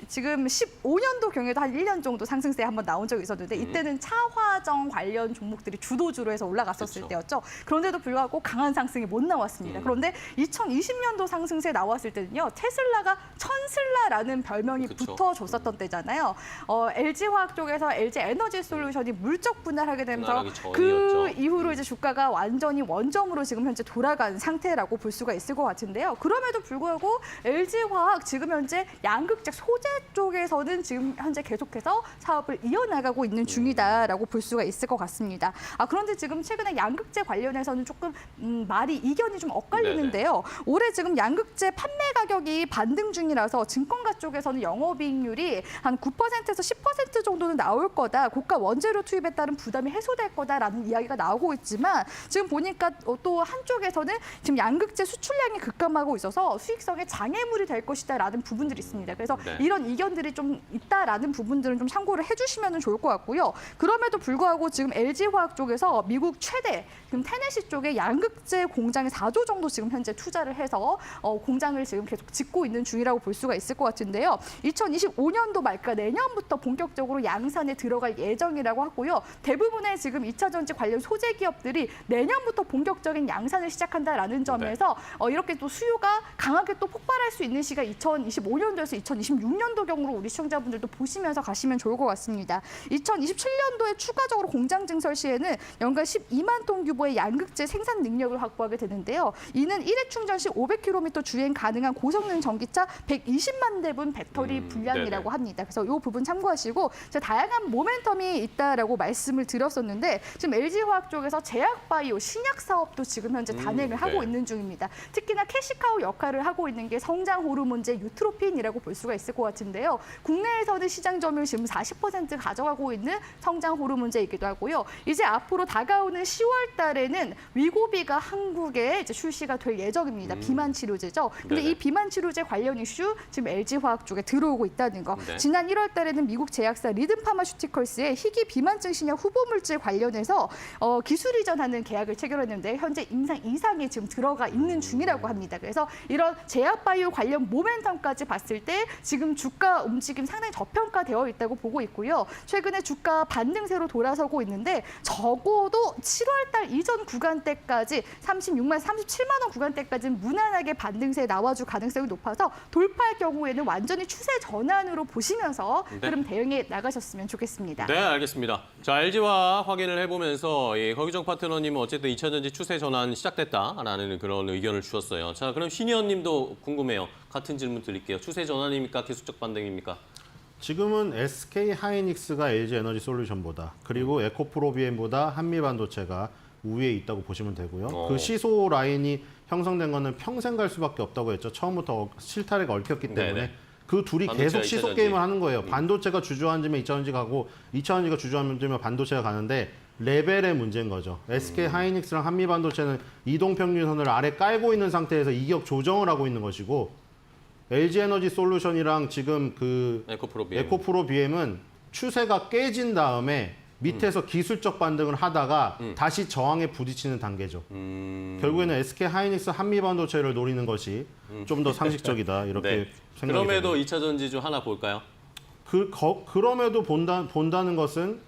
지금 15년도 경에도 한 1년 정도 상승세 한번 나온 적이 있었는데 이때는 차화정 관련 종목들이 주도주로 해서 올라갔었을 그쵸. 때였죠. 그런데도 불구하고 강한 상승이 못 나왔습니다. 그런데 2020년도 상승세 나왔을 때는요. 테슬라가 천슬라라는 별명이 그쵸. 붙어줬었던 때잖아요. LG화학 쪽에서 LG 에너지 솔루션이 물적 분할하게 되면서 분할하기 그 전이었죠. 이후로 이제 주가가 완전히 원점으로 지금 현재 돌아간 상태라고 볼 수가 있을 것 같은데요. 그럼에도 불구하고 LG화학 지금 현재 양극재 소재 쪽에서는 지금 현재 계속해서 사업을 이어나가고 있는 중이다라고 볼 수가 있을 것 같습니다. 그런데 지금 최근에 양극재 관련해서는 조금 말이 이견이 좀 엇갈리는데요. 올해 지금 양극재 판매 가격이 반등 중이라서 증권가 쪽에서는 영업이익률이 한 9%에서 10% 정도는 나올 거다. 고가 원재료 투입에 따른 부담이 해소될 거다라는 이야기가 나오고 있지만 지금 보니까 또 한쪽에서는 지금 양극재 수출량이 급감하고 있어서 수익성에 장애물이 될 것이다라는 부분들이 있습니다. 그래서 이런 이견들이 좀 있다라는 부분들은 좀 참고를 해주시면 좋을 것 같고요. 그럼에도 불구하고 지금 LG화학 쪽에서 미국 최대 지금 테네시 쪽에 양극재 공장에 4조 정도 지금 현재 투자를 해서 공장을 지금 계속 짓고 있는 중이라고 볼 수가 있을 것 같은데요. 2025년도 말까 내년부터 본격적으로 양산에 들어갈 예정이라고 하고요. 대부분의 지금 2차 전지 관련 소재 기업들이 내년부터 본격적인 양산을 시작한다라는 점에서 이렇게 또 수요가 강하게 또 폭발할 수 있는 시가 2025년도에서 2026년도경으로 우리 시청자분들도 보시면서 가시면 좋을 것 같습니다. 2027년도에 추가적으로 공장 증설 시에는 연간 12만 톤 규모의 양극재 생산 능력을 확보하게 되는데요. 이는 1회 충전 시 500km 주행 가능한 고성능 전기차 120만 대분 배터리 분량이라고 합니다. 그래서 이 부분 참고하시고 제가 다양한 모멘텀이 있다라고 말씀을 드렸었는데 지금 LG화학 쪽에서 제약바이오 신약 사업도 지금 현재 단행을 하고 있는 중입니다. 특히나 캐시카우 역할을 하고 있는 게 성장 호르몬제 유트로핀이라고 볼 수가 있을 것 같은데요. 국내에서는 시장 점유율 지금 40% 가져가고 있는 성장 호르몬제이기도 하고요. 이제 앞으로 다가오는 10월 달에는 위고비가 한국에 이제 출시가 될 예정입니다. 비만 치료제죠. 근데 이 비만 치료제 관련 이슈 지금 LG화학 쪽에 들어오고 있다는 거. 지난 1월 달에는 미국 제약사 리든 파마슈티컬스의 희귀 비만증 신약 후보 물질 관련해서 기술 이전하는 계약을 체결했는데 현재 임상 이상에 지금 들어가 있는 중이라고 합니다. 그래서 이런 제약바이오 관련 모멘텀까지 봤을 때 지금 주가 움직임 상당히 저평가되어 있다고 보고 있고요. 최근에 주가 반등세로 돌아서고 있는데 적어도 7월 달 이전 구간대까지 36만, 37만 원 구간대까지는 무난하게 반등세 나와줄 가능성이 높아서 돌파할 경우에는 완전히 추세 전환으로 보시면서 흐름 대응해 나가셨으면 좋겠습니다. 네, 알겠습니다. 자, LG화학 확인을 해보면서 허기정 파트너님은 어쨌든 2차 전지 추세 전환 시작됐다라는 그런 의견을 주셨어요. 자, 그럼 신의원 님도 궁금해요. 같은 질문 드릴게요. 추세 전환입니까? 기술적 반등입니까? 지금은 SK 하이닉스가 LG 에너지 솔루션보다 그리고 에코프로비엠보다 한미반도체가 우위에 있다고 보시면 되고요. 그 시소 라인이 형성된 거는 평생 갈 수밖에 없다고 했죠. 처음부터 실타래가 얽혔기 때문에. 네네. 그 둘이 반도체와 계속 시속 2차전지. 게임을 하는 거예요. 반도체가 주저앉으면 2차전지 가고 2차전지가 주저앉으면 반도체가 가는데 레벨의 문제인 거죠. SK 하이닉스랑 한미반도체는 이동평균선을 아래 깔고 있는 상태에서 이격 조정을 하고 있는 것이고 LG 에너지 솔루션이랑 지금 그 에코프로 BM은 추세가 깨진 다음에 밑에서 기술적 반등을 하다가 다시 저항에 부딪히는 단계죠. 결국에는 SK 하이닉스 한미반도체를 노리는 것이 좀 더 상식적이다 이렇게 네. 생각이 그럼에도 됩니다. 2차전지 중 하나 볼까요? 그럼에도 본다는 것은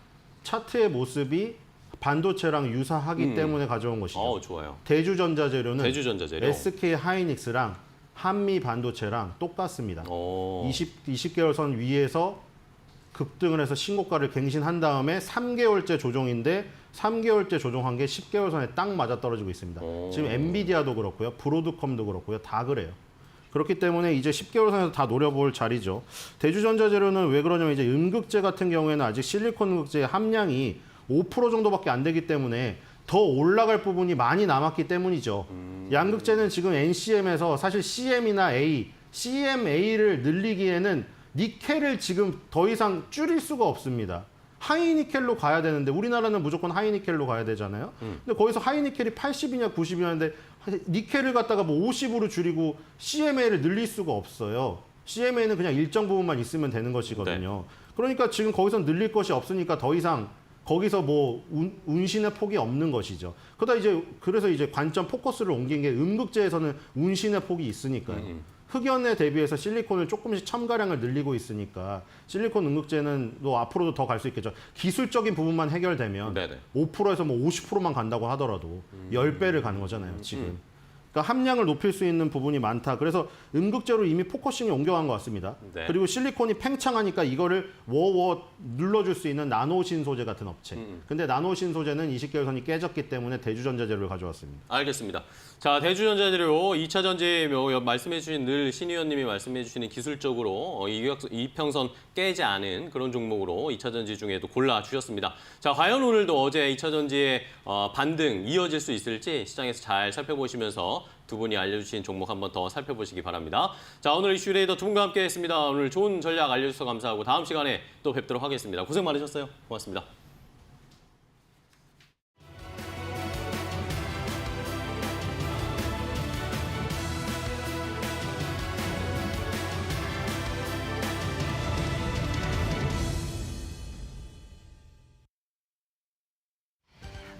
차트의 모습이 반도체랑 유사하기 때문에 가져온 것이죠. 좋아요. 대주전자재료는 대주전자재료. SK 하이닉스랑 한미 반도체랑 똑같습니다. 20개월 선 위에서 급등을 해서 신고가를 갱신한 다음에 3개월째 조정인데 3개월째 조정한 게 10개월 선에 딱 맞아떨어지고 있습니다. 지금 엔비디아도 그렇고요. 브로드컴도 그렇고요. 다 그래요. 그렇기 때문에 이제 10개월 선에서 다 노려볼 자리죠. 대주전자재료는 왜 그러냐면 이제 음극재 같은 경우에는 아직 실리콘 음극재의 함량이 5% 정도밖에 안 되기 때문에 더 올라갈 부분이 많이 남았기 때문이죠. 양극재는 지금 NCM에서 사실 CM이나 A, CMA를 늘리기에는 니켈을 지금 더 이상 줄일 수가 없습니다. 하이니켈로 가야 되는데 우리나라는 무조건 하이니켈로 가야 되잖아요. 근데 거기서 하이니켈이 80이냐 90이냐인데 니켈을 갖다가 뭐 50으로 줄이고 CMA를 늘릴 수가 없어요. CMA는 그냥 일정 부분만 있으면 되는 것이거든요. 그러니까 지금 거기서 늘릴 것이 없으니까 더 이상 거기서 뭐 운신의 폭이 없는 것이죠. 그래서 이제 관점 포커스를 옮긴 게 음극재에서는 운신의 폭이 있으니까요. 흑연에 대비해서 실리콘을 조금씩 첨가량을 늘리고 있으니까 실리콘 음극재는 또 앞으로도 더 갈 수 있겠죠. 기술적인 부분만 해결되면 네네. 5%에서 뭐 50%만 간다고 하더라도 10배를 가는 거잖아요, 지금. 그러니까 함량을 높일 수 있는 부분이 많다. 그래서 음극재로 이미 포커싱이 옮겨간 것 같습니다. 네. 그리고 실리콘이 팽창하니까 이거를 워워 눌러줄 수 있는 나노신 소재 같은 업체. 근데 나노신 소재는 20개월 선이 깨졌기 때문에 대주전자재료를 가져왔습니다. 알겠습니다. 자, 대주전자재료 2차전지 말씀해 주신 늘 신 의원님이 말씀해 주시는 기술적으로 이평선 깨지 않은 그런 종목으로 2차전지 중에도 골라 주셨습니다. 자, 과연 오늘도 어제 2차전지의 반등 이어질 수 있을지 시장에서 잘 살펴보시면서 두 분이 알려주신 종목 한번 더 살펴보시기 바랍니다. 자, 오늘 이슈 레이더 두 분과 함께 했습니다. 오늘 좋은 전략 알려주셔서 감사하고 다음 시간에 또 뵙도록 하겠습니다. 고생 많으셨어요. 고맙습니다.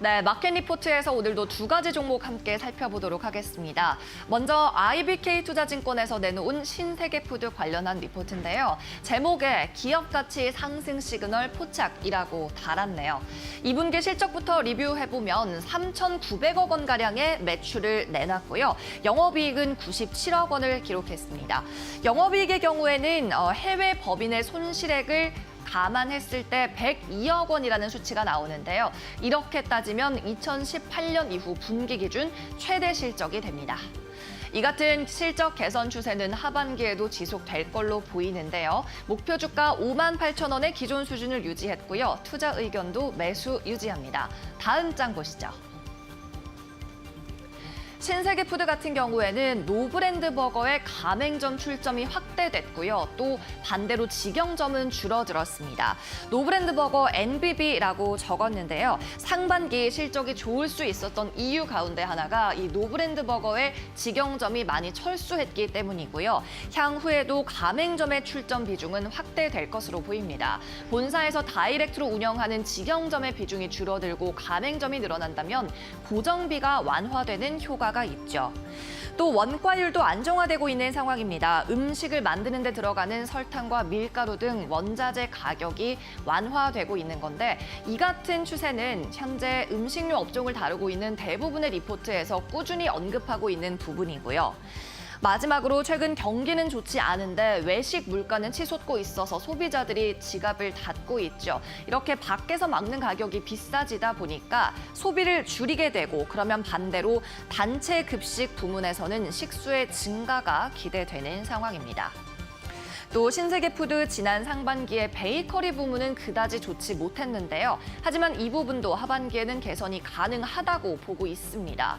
네, 마켓 리포트에서 오늘도 두 가지 종목 함께 살펴보도록 하겠습니다. 먼저 IBK투자증권에서 내놓은 신세계푸드 관련한 리포트인데요. 제목에 기업가치 상승 시그널 포착이라고 달았네요. 2분기 실적부터 리뷰해보면 3,900억 원가량의 매출을 내놨고요. 영업이익은 97억 원을 기록했습니다. 영업이익의 경우에는 해외 법인의 손실액을 감안했을 때 102억 원이라는 수치가 나오는데요. 이렇게 따지면 2018년 이후 분기 기준 최대 실적이 됩니다. 이 같은 실적 개선 추세는 하반기에도 지속될 걸로 보이는데요. 목표 주가 58,000원의 기존 수준을 유지했고요. 투자 의견도 매수 유지합니다. 다음 장 보시죠. 신세계푸드 같은 경우에는 노브랜드 버거의 가맹점 출점이 확대됐고요. 또 반대로 직영점은 줄어들었습니다. 노브랜드 버거 NBB라고 적었는데요. 상반기 실적이 좋을 수 있었던 이유 가운데 하나가 이 노브랜드 버거의 직영점이 많이 철수했기 때문이고요. 향후에도 가맹점의 출점 비중은 확대될 것으로 보입니다. 본사에서 다이렉트로 운영하는 직영점의 비중이 줄어들고 가맹점이 늘어난다면 고정비가 완화되는 효과가 있죠. 또 원가율도 안정화되고 있는 상황입니다. 음식을 만드는 데 들어가는 설탕과 밀가루 등 원자재 가격이 완화되고 있는 건데 이 같은 추세는 현재 음식료 업종을 다루고 있는 대부분의 리포트에서 꾸준히 언급하고 있는 부분이고요. 마지막으로 최근 경기는 좋지 않은데 외식 물가는 치솟고 있어서 소비자들이 지갑을 닫고 있죠. 이렇게 밖에서 먹는 가격이 비싸지다 보니까 소비를 줄이게 되고 그러면 반대로 단체 급식 부문에서는 식수의 증가가 기대되는 상황입니다. 또 신세계푸드 지난 상반기에 베이커리 부문은 그다지 좋지 못했는데요. 하지만 이 부분도 하반기에는 개선이 가능하다고 보고 있습니다.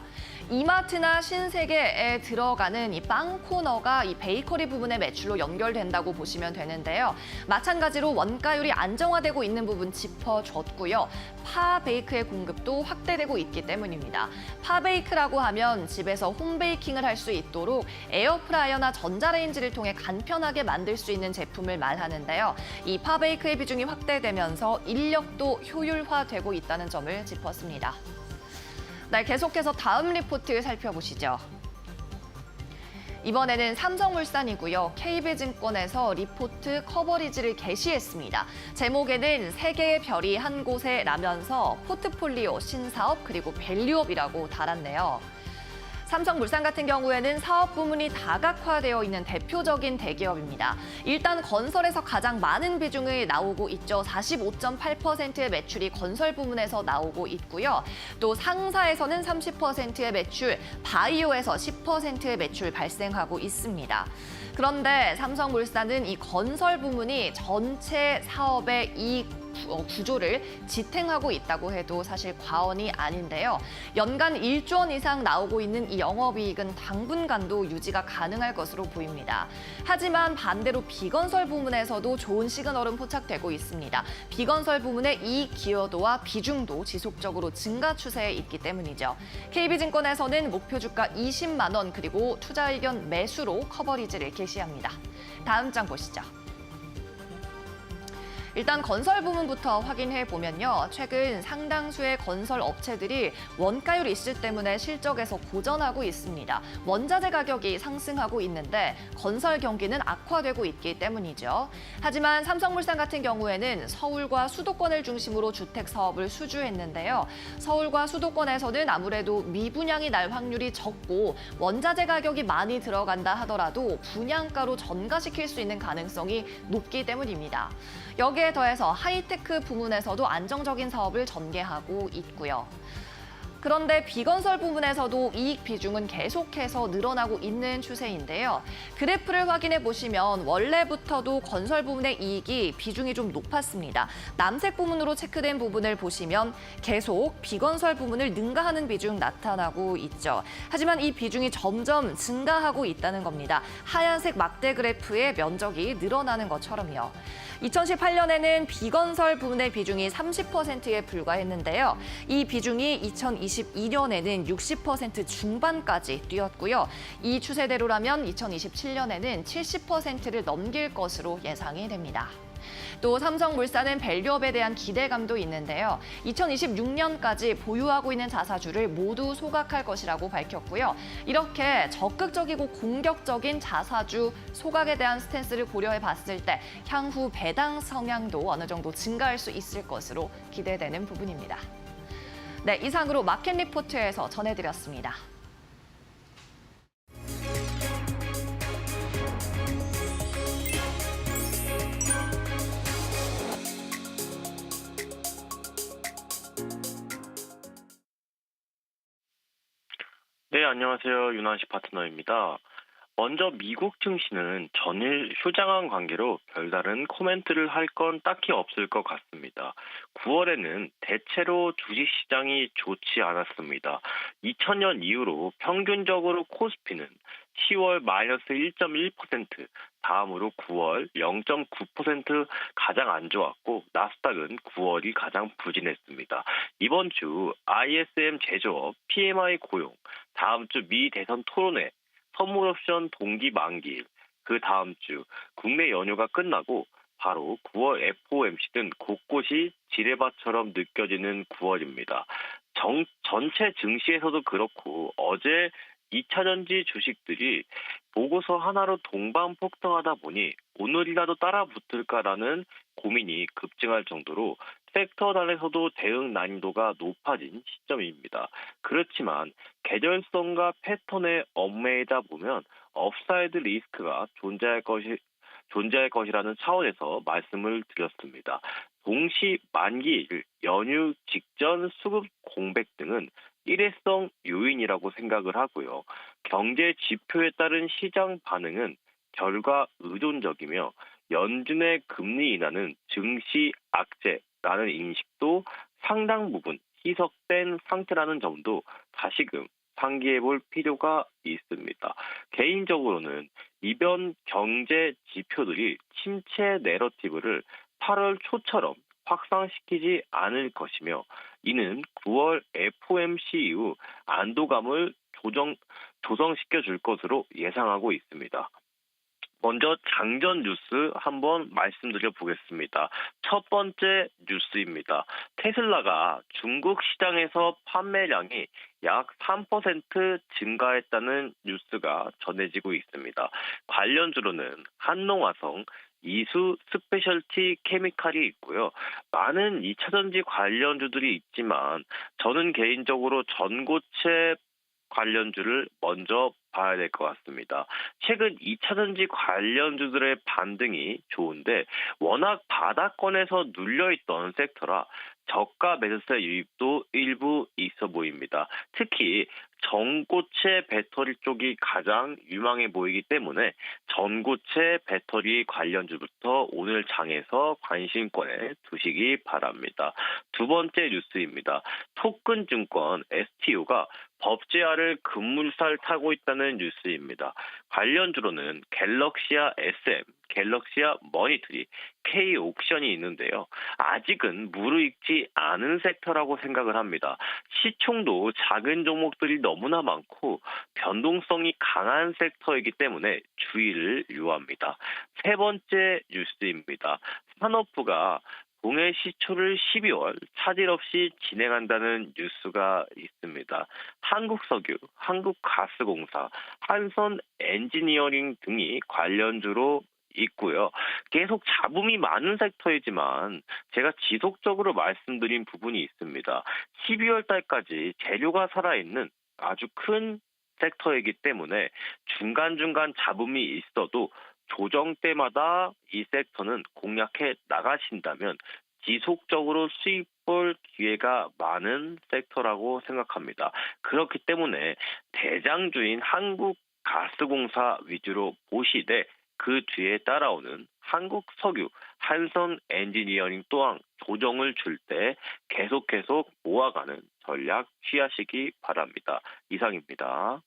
이마트나 신세계에 들어가는 이 빵 코너가 이 베이커리 부분의 매출로 연결된다고 보시면 되는데요. 마찬가지로 원가율이 안정화되고 있는 부분 짚어줬고요. 파 베이크의 공급도 확대되고 있기 때문입니다. 파 베이크라고 하면 집에서 홈베이킹을 할 수 있도록 에어프라이어나 전자레인지를 통해 간편하게 만들 수 있는 제품을 말하는데요. 이 파 베이크의 비중이 확대되면서 인력도 효율화되고 있다는 점을 짚었습니다. 네, 계속해서 다음 리포트 살펴보시죠. 이번에는 삼성물산이고요. KB증권에서 리포트 커버리지를 게시했습니다. 제목에는 세 개의 별이 한 곳에 나면서 포트폴리오, 신사업, 그리고 밸류업이라고 달았네요. 삼성물산 같은 경우에는 사업 부문이 다각화되어 있는 대표적인 대기업입니다. 일단 건설에서 가장 많은 비중이 나오고 있죠. 45.8%의 매출이 건설 부문에서 나오고 있고요. 또 상사에서는 30%의 매출, 바이오에서 10%의 매출 발생하고 있습니다. 그런데 삼성물산은 이 건설 부문이 전체 사업의 이익 구조를 지탱하고 있다고 해도 사실 과언이 아닌데요. 연간 1조 원 이상 나오고 있는 이 영업이익은 당분간도 유지가 가능할 것으로 보입니다. 하지만 반대로 비건설 부문에서도 좋은 시그널은 포착되고 있습니다. 비건설 부문의 이익 기여도와 비중도 지속적으로 증가 추세에 있기 때문이죠. KB증권에서는 목표 주가 20만 원 그리고 투자 의견 매수로 커버리지를 게시합니다. 다음 장 보시죠. 일단 건설 부문부터 확인해 보면요. 최근 상당수의 건설 업체들이 원가율 이슈 때문에 실적에서 고전하고 있습니다. 원자재 가격이 상승하고 있는데 건설 경기는 악화되고 있기 때문이죠. 하지만 삼성물산 같은 경우에는 서울과 수도권을 중심으로 주택 사업을 수주했는데요. 서울과 수도권에서는 아무래도 미분양이 날 확률이 적고 원자재 가격이 많이 들어간다 하더라도 분양가로 전가시킬 수 있는 가능성이 높기 때문입니다. 여기에 더해서 하이테크 부문에서도 안정적인 사업을 전개하고 있고요. 그런데 비건설 부문에서도 이익 비중은 계속해서 늘어나고 있는 추세인데요. 그래프를 확인해 보시면 원래부터도 건설 부문의 이익이 비중이 좀 높았습니다. 남색 부문으로 체크된 부분을 보시면 계속 비건설 부문을 능가하는 비중 나타나고 있죠. 하지만 이 비중이 점점 증가하고 있다는 겁니다. 하얀색 막대 그래프의 면적이 늘어나는 것처럼요. 2018년에는 비건설 부문의 비중이 30%에 불과했는데요. 이 비중이 2022년에는 60% 중반까지 뛰었고요. 이 추세대로라면 2027년에는 70%를 넘길 것으로 예상이 됩니다. 또 삼성물산은 밸류업에 대한 기대감도 있는데요. 2026년까지 보유하고 있는 자사주를 모두 소각할 것이라고 밝혔고요. 이렇게 적극적이고 공격적인 자사주 소각에 대한 스탠스를 고려해 봤을 때 향후 배당 성향도 어느 정도 증가할 수 있을 것으로 기대되는 부분입니다. 네, 이상으로 마켓 리포트에서 전해드렸습니다. 네, 안녕하세요. 윤환식 파트너입니다. 먼저 미국 증시는 전일 휴장한 관계로 별다른 코멘트를 할 건 딱히 없을 것 같습니다. 9월에는 대체로 주식시장이 좋지 않았습니다. 2000년 이후로 평균적으로 코스피는 10월 마이너스 1.1%, 다음으로 9월 0.9% 가장 안 좋았고 나스닥은 9월이 가장 부진했습니다. 이번 주 ISM 제조업, PMI 고용, 다음 주 미 대선 토론회, 선물 옵션 동기 만기일, 그 다음 주 국내 연휴가 끝나고 바로 9월 FOMC 등 곳곳이 지뢰밭처럼 느껴지는 9월입니다. 전체 증시에서도 그렇고 어제 2차전지 주식들이 보고서 하나로 동방폭등하다 보니 오늘이라도 따라붙을까라는 고민이 급증할 정도로 섹터 단에서도 대응 난이도가 높아진 시점입니다. 그렇지만 계절성과 패턴에 얽매이다 보면 업사이드 리스크가 존재할 것이라는 차원에서 말씀을 드렸습니다. 동시 만기일, 연휴 직전 수급 공백 등은 일회성 요인이라고 생각을 하고요. 경제 지표에 따른 시장 반응은 결과 의존적이며 연준의 금리 인하는 증시 악재라는 인식도 상당 부분 희석된 상태라는 점도 다시금 상기해 볼 필요가 있습니다. 개인적으로는 이번 경제 지표들이 침체 내러티브를 8월 초처럼 확산시키지 않을 것이며 이는 9월 FOMC 이후 안도감을 조성시켜 줄 것으로 예상하고 있습니다. 먼저 장전 뉴스 한번 말씀드려 보겠습니다. 첫 번째 뉴스입니다. 테슬라가 중국 시장에서 판매량이 약 3% 증가했다는 뉴스가 전해지고 있습니다. 관련주로는 한농화성, 이수 스페셜티 케미칼이 있고요. 많은 2차전지 관련주들이 있지만 저는 개인적으로 전고체 관련주를 먼저 봐야 될 것 같습니다. 최근 2차전지 관련주들의 반등이 좋은데 워낙 바닥권에서 눌려있던 섹터라 저가 매수세 유입도 일부 있어 보입니다. 특히 전고체 배터리 쪽이 가장 유망해 보이기 때문에 전고체 배터리 관련주부터 오늘 장에서 관심권에 두시기 바랍니다. 두 번째 뉴스입니다. 토큰증권 STU가 법제화를 급물살 타고 있다는 뉴스입니다. 관련주로는 갤럭시아 SM, 갤럭시아 머니터리, K옥션이 있는데요. 아직은 무르익지 않은 섹터라고 생각을 합니다. 시총도 작은 종목들이 너무나 많고 변동성이 강한 섹터이기 때문에 주의를 요합니다. 세 번째 뉴스입니다. 산업부가 공해 시초를 12월 차질 없이 진행한다는 뉴스가 있습니다. 한국석유, 한국가스공사, 한선엔지니어링 등이 관련주로 있고요. 계속 잡음이 많은 섹터이지만 제가 지속적으로 말씀드린 부분이 있습니다. 12월 달까지 재료가 살아있는 아주 큰 섹터이기 때문에 중간중간 잡음이 있어도 조정 때마다 이 섹터는 공략해 나가신다면 지속적으로 수익 볼 기회가 많은 섹터라고 생각합니다. 그렇기 때문에 대장주인 한국가스공사 위주로 보시되 그 뒤에 따라오는 한국석유, 한선엔지니어링 또한 조정을 줄 때 계속 모아가는 전략 취하시기 바랍니다. 이상입니다.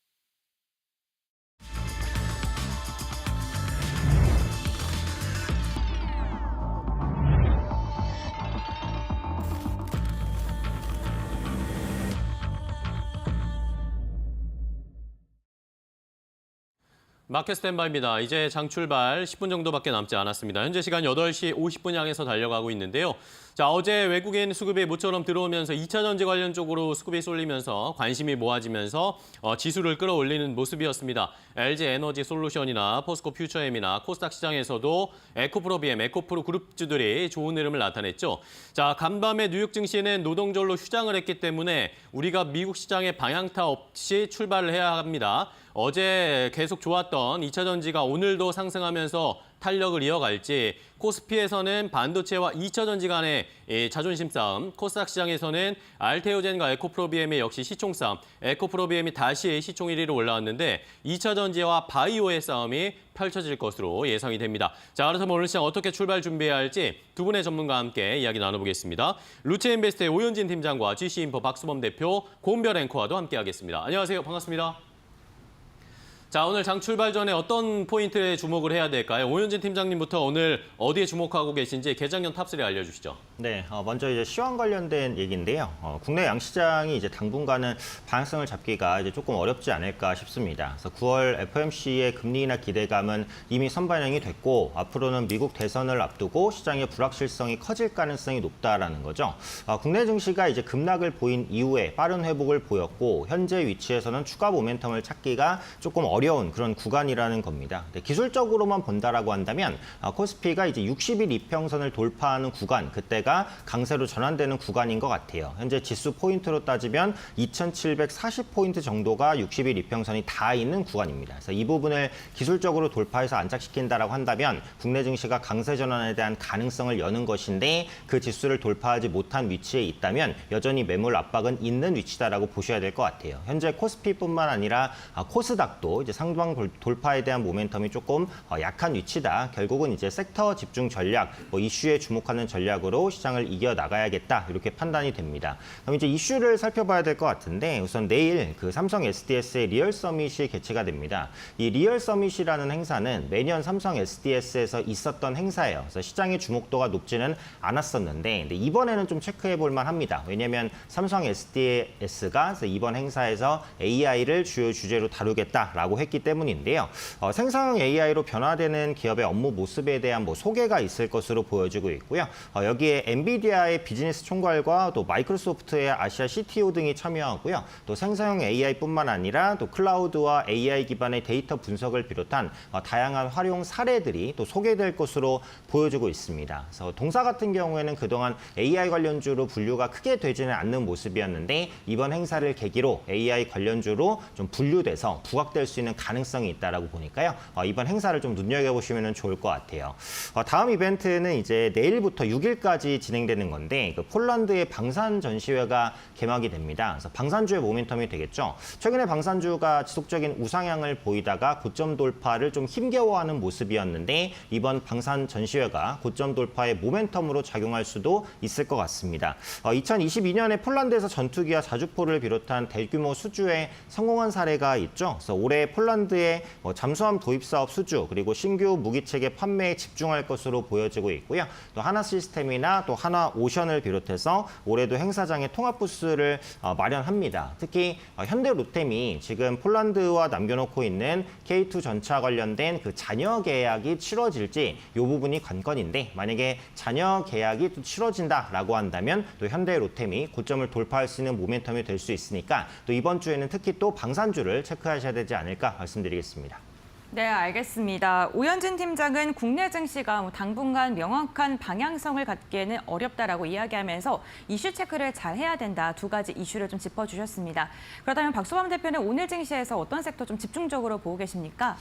마켓 스탠바입니다. 이제 장 출발 10분 정도밖에 남지 않았습니다. 현재 시간 8시 50분 향해서 달려가고 있는데요. 자, 어제 외국인 수급이 모처럼 들어오면서 2차 전지 관련 쪽으로 수급이 쏠리면서 관심이 모아지면서 지수를 끌어올리는 모습이었습니다. LG 에너지 솔루션이나 포스코 퓨처엠이나 코스닥 시장에서도 에코프로 BM, 에코프로 그룹주들이 좋은 흐름을 나타냈죠. 자, 간밤에 뉴욕 증시는 노동절로 휴장을 했기 때문에 우리가 미국 시장의 방향타 없이 출발을 해야 합니다. 어제 계속 좋았던 2차 전지가 오늘도 상승하면서 탄력을 이어갈지, 코스피에서는 반도체와 2차 전지 간의 자존심 싸움, 코스닥 시장에서는 알테오젠과 에코프로비엠의 역시 시총 싸움, 에코프로비엠이 다시 시총 1위로 올라왔는데 2차 전지와 바이오의 싸움이 펼쳐질 것으로 예상이 됩니다. 자, 그렇다면 오늘 시장 어떻게 출발 준비해야 할지 두 분의 전문가와 함께 이야기 나눠보겠습니다. 루체인베스트의 오현진 팀장과 GC인포 박수범 대표, 고은별 앵커와도 함께하겠습니다. 안녕하세요. 반갑습니다. 자, 오늘 장 출발 전에 어떤 포인트에 주목을 해야 될까요? 오현진 팀장님부터 오늘 어디에 주목하고 계신지 개장전 탑3 알려주시죠. 네, 먼저 이제 시황 관련된 얘기인데요. 국내 양시장이 이제 당분간은 방향성을 잡기가 이제 조금 어렵지 않을까 싶습니다. 그래서 9월 FOMC의 금리 인하 기대감은 이미 선반영이 됐고 앞으로는 미국 대선을 앞두고 시장의 불확실성이 커질 가능성이 높다라는 거죠. 국내 증시가 이제 급락을 보인 이후에 빠른 회복을 보였고 현재 위치에서는 추가 모멘텀을 찾기가 조금 어려운 그런 구간이라는 겁니다. 네, 기술적으로만 본다라고 한다면 코스피가 이제 60일 이평선을 돌파하는 구간, 그때가 지수가 강세로 전환되는 구간인 것 같아요. 현재 지수 포인트로 따지면 2,740포인트 정도가 60일 이평선이 다 있는 구간입니다. 그래서 이 부분을 기술적으로 돌파해서 안착시킨다라고 한다면 국내 증시가 강세 전환에 대한 가능성을 여는 것인데 그 지수를 돌파하지 못한 위치에 있다면 여전히 매물 압박은 있는 위치다라고 보셔야 될 것 같아요. 현재 코스피뿐만 아니라 코스닥도 이제 상방 돌파에 대한 모멘텀이 조금 약한 위치다. 결국은 이제 섹터 집중 전략, 이슈에 주목하는 전략으로 시장을 이겨 나가야겠다 이렇게 판단이 됩니다. 그럼 이제 이슈를 살펴봐야 될 것 같은데 우선 내일 그 삼성 SDS의 리얼 서밋이 개최가 됩니다. 이 리얼 서밋이라는 행사는 매년 삼성 SDS에서 있었던 행사예요. 그래서 시장의 주목도가 높지는 않았었는데 근데 이번에는 좀 체크해 볼 만합니다. 왜냐하면 삼성 SDS가 이번 행사에서 AI를 주요 주제로 다루겠다라고 했기 때문인데요. 생성형 AI로 변화되는 기업의 업무 모습에 대한 소개가 있을 것으로 보여지고 있고요. 여기에 엔비디아의 비즈니스 총괄과 또 마이크로소프트의 아시아 CTO 등이 참여하고요. 또 생성형 AI뿐만 아니라 또 클라우드와 AI 기반의 데이터 분석을 비롯한 다양한 활용 사례들이 또 소개될 것으로 보여지고 있습니다. 그래서 동사 같은 경우에는 그동안 AI 관련주로 분류가 크게 되지는 않는 모습이었는데 이번 행사를 계기로 AI 관련주로 좀 분류돼서 부각될 수 있는 가능성이 있다라고 보니까요. 이번 행사를 좀 눈여겨보시면 좋을 것 같아요. 다음 이벤트는 이제 내일부터 6일까지 진행되는 건데 그 폴란드의 방산 전시회가 개막이 됩니다. 그래서 방산주의 모멘텀이 되겠죠. 최근에 방산주가 지속적인 우상향을 보이다가 고점 돌파를 좀 힘겨워하는 모습이었는데 이번 방산 전시회가 고점 돌파의 모멘텀으로 작용할 수도 있을 것 같습니다. 2022년에 폴란드에서 전투기와 자주포를 비롯한 대규모 수주에 성공한 사례가 있죠. 그래서 올해 폴란드의 잠수함 도입 사업 수주 그리고 신규 무기체계 판매에 집중할 것으로 보여지고 있고요. 또 하나시스템이나 또 하나오션을 비롯해서 올해도 행사장에 통합 부스를 마련합니다. 특히 현대로템이 지금 폴란드와 남겨놓고 있는 K2 전차 관련된 그 잔여 계약이 치러질지 이 부분이 관건인데 만약에 잔여 계약이 또 치러진다라고 한다면 또 현대로템이 고점을 돌파할 수 있는 모멘텀이 될 수 있으니까 또 이번 주에는 특히 또 방산주를 체크하셔야 되지 않을까 말씀드리겠습니다. 네, 알겠습니다. 오현진 팀장은 국내 증시가 당분간 명확한 방향성을 갖기에는 어렵다라고 이야기하면서 이슈 체크를 잘 해야 된다. 두 가지 이슈를 좀 짚어주셨습니다. 그렇다면 박수범 대표는 오늘 증시에서 어떤 섹터 좀 집중적으로 보고 계십니까?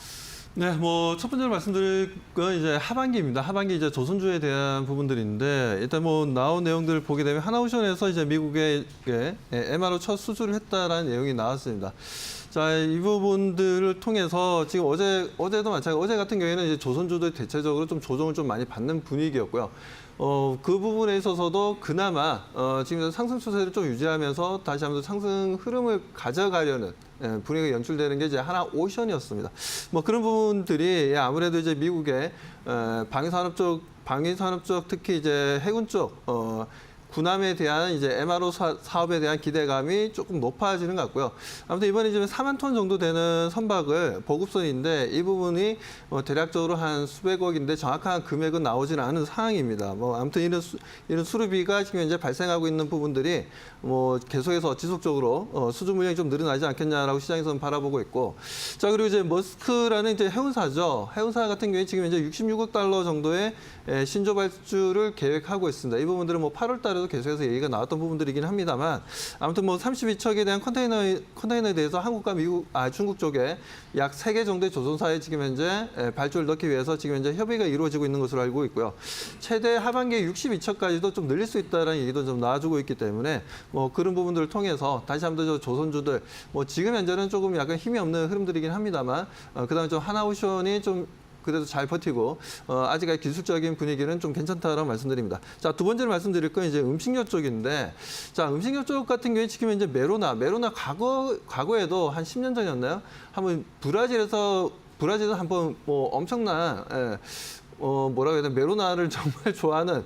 네, 첫 번째로 말씀드릴 건 이제 하반기입니다. 하반기 이제 조선주에 대한 부분들인데 일단 나온 내용들을 보게 되면 하나오션에서 이제 미국의 MRO 첫 수주를 했다라는 내용이 나왔습니다. 자, 이 부분들을 통해서 지금 어제도 마찬가지, 어제 같은 경우에는 이제 조선주도 대체적으로 좀 조정을 좀 많이 받는 분위기였고요. 그 부분에 있어서도 그나마 지금 상승 추세를 좀 유지하면서 다시 한번 상승 흐름을 가져가려는 분위기가 연출되는 게 이제 하나오션이었습니다. 그런 부분들이 아무래도 이제 미국의 방위산업 쪽 특히 이제 해군 쪽 군함에 대한 이제 MRO 사업에 대한 기대감이 조금 높아지는 것 같고요. 아무튼 이번에 지금 4만 톤 정도 되는 선박을 보급선인데 이 부분이 대략적으로 한 수백억인데 정확한 금액은 나오지는 않은 상황입니다. 아무튼 이런 수르비가 지금 현재 발생하고 있는 부분들이 계속해서 지속적으로 수주 물량이 좀 늘어나지 않겠냐라고 시장에서는 바라보고 있고, 자 그리고 이제 머스크라는 이제 해운사죠. 해운사 같은 경우에 지금 현재 66억 달러 정도의 신조 발주를 계획하고 있습니다. 이 부분들은 8월 달에도 계속해서 얘기가 나왔던 부분들이긴 합니다만 아무튼 32척에 대한 컨테이너에 대해서 한국과 중국 쪽에 약 3개 정도의 조선사에 지금 현재 발주를 넣기 위해서 지금 현재 협의가 이루어지고 있는 것으로 알고 있고요. 최대 하반기에 62척까지도 좀 늘릴 수 있다는 얘기도 좀 나와주고 있기 때문에 그런 부분들을 통해서 다시 한번 더 조선주들 지금 현재는 조금 약간 힘이 없는 흐름들이긴 합니다만 그다음에 좀 하나오션이 좀 그래도 잘 버티고 아직까지 기술적인 분위기는 좀 괜찮다라고 말씀드립니다. 자, 두 번째로 말씀드릴 건 이제 음식료 쪽인데, 자 음식료 쪽 같은 경우에 지금 이제 메로나 과거에도 한 10년 전이었나요? 한번 브라질에서 한번 엄청난 뭐라고 해야 되나 메로나를 정말 좋아하는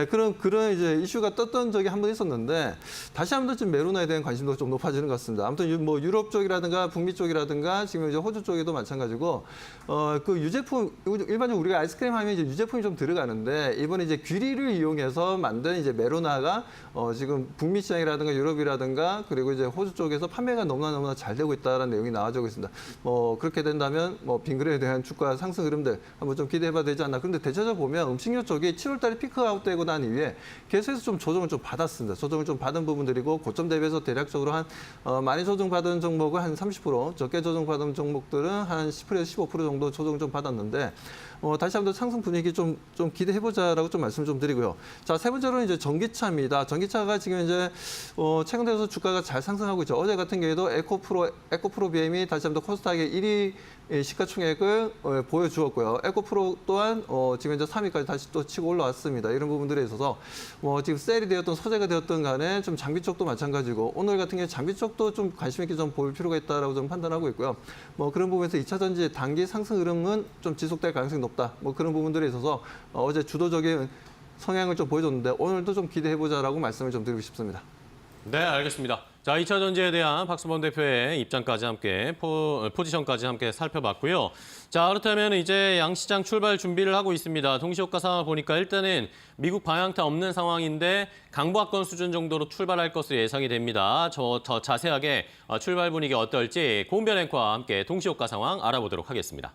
그런 이제 이슈가 떴던 적이 한 번 있었는데 다시 한번 좀 메로나에 대한 관심도가 좀 높아지는 것 같습니다. 아무튼 유럽 쪽이라든가 북미 쪽이라든가 지금 이제 호주 쪽에도 마찬가지고 그 유제품 일반적으로 우리가 아이스크림 하면 이제 유제품이 좀 들어가는데 이번에 이제 귀리를 이용해서 만든 이제 메로나가 지금 북미 시장이라든가 유럽이라든가 그리고 이제 호주 쪽에서 판매가 너무나 잘 되고 있다는 내용이 나와주고 있습니다. 그렇게 된다면 빙그레에 대한 주가 상승 흐름들 한번 좀 기대해봐야 되지 않나 않나. 그런데 대체적으로 보면 음식료 쪽이 7월 달에 피크아웃되고 난 이후에 계속해서 좀 조정을 좀 받았습니다. 조정을 좀 받은 부분들이고 고점 대비해서 대략적으로 한 많이 조정받은 종목은 한 30%, 적게 조정받은 종목들은 한 10%에서 15% 정도 조정 좀 받았는데 다시 한번 상승 분위기 좀 기대해보자라고 좀 말씀 좀 드리고요. 자, 세 번째로는 이제 전기차입니다. 전기차가 지금 이제 최근 들어서 주가가 잘 상승하고 있죠. 어제 같은 경우에도 에코프로 BM이 다시 한번 코스닥의 1위 시가총액을 보여주었고요. 에코프로 또한 지금 이제 3위까지 다시 또 치고 올라왔습니다. 이런 부분들에 있어서 지금 셀이 되었던 소재가 되었던 간에 좀 장비 쪽도 마찬가지고 오늘 같은 경우에 장비 쪽도 좀 관심 있게 좀 볼 필요가 있다라고 좀 판단하고 있고요. 그런 부분에서 2차 전지 단기 상승 흐름은 좀 지속될 가능성이 높다. 그런 부분들에 있어서 어제 주도적인 성향을 좀 보여줬는데 오늘도 좀 기대해보자라고 말씀을 좀 드리고 싶습니다. 네, 알겠습니다. 자, 2차 전지에 대한 박수범 대표의 입장까지 함께 포지션까지 함께 살펴봤고요. 자, 그렇다면 이제 양시장 출발 준비를 하고 있습니다. 동시효과 상황을 보니까 일단은 미국 방향타 없는 상황인데 강보합권 수준 정도로 출발할 것으로 예상이 됩니다. 더 자세하게 출발 분위기 어떨지 고은별 앵커와 함께 동시효과 상황 알아보도록 하겠습니다.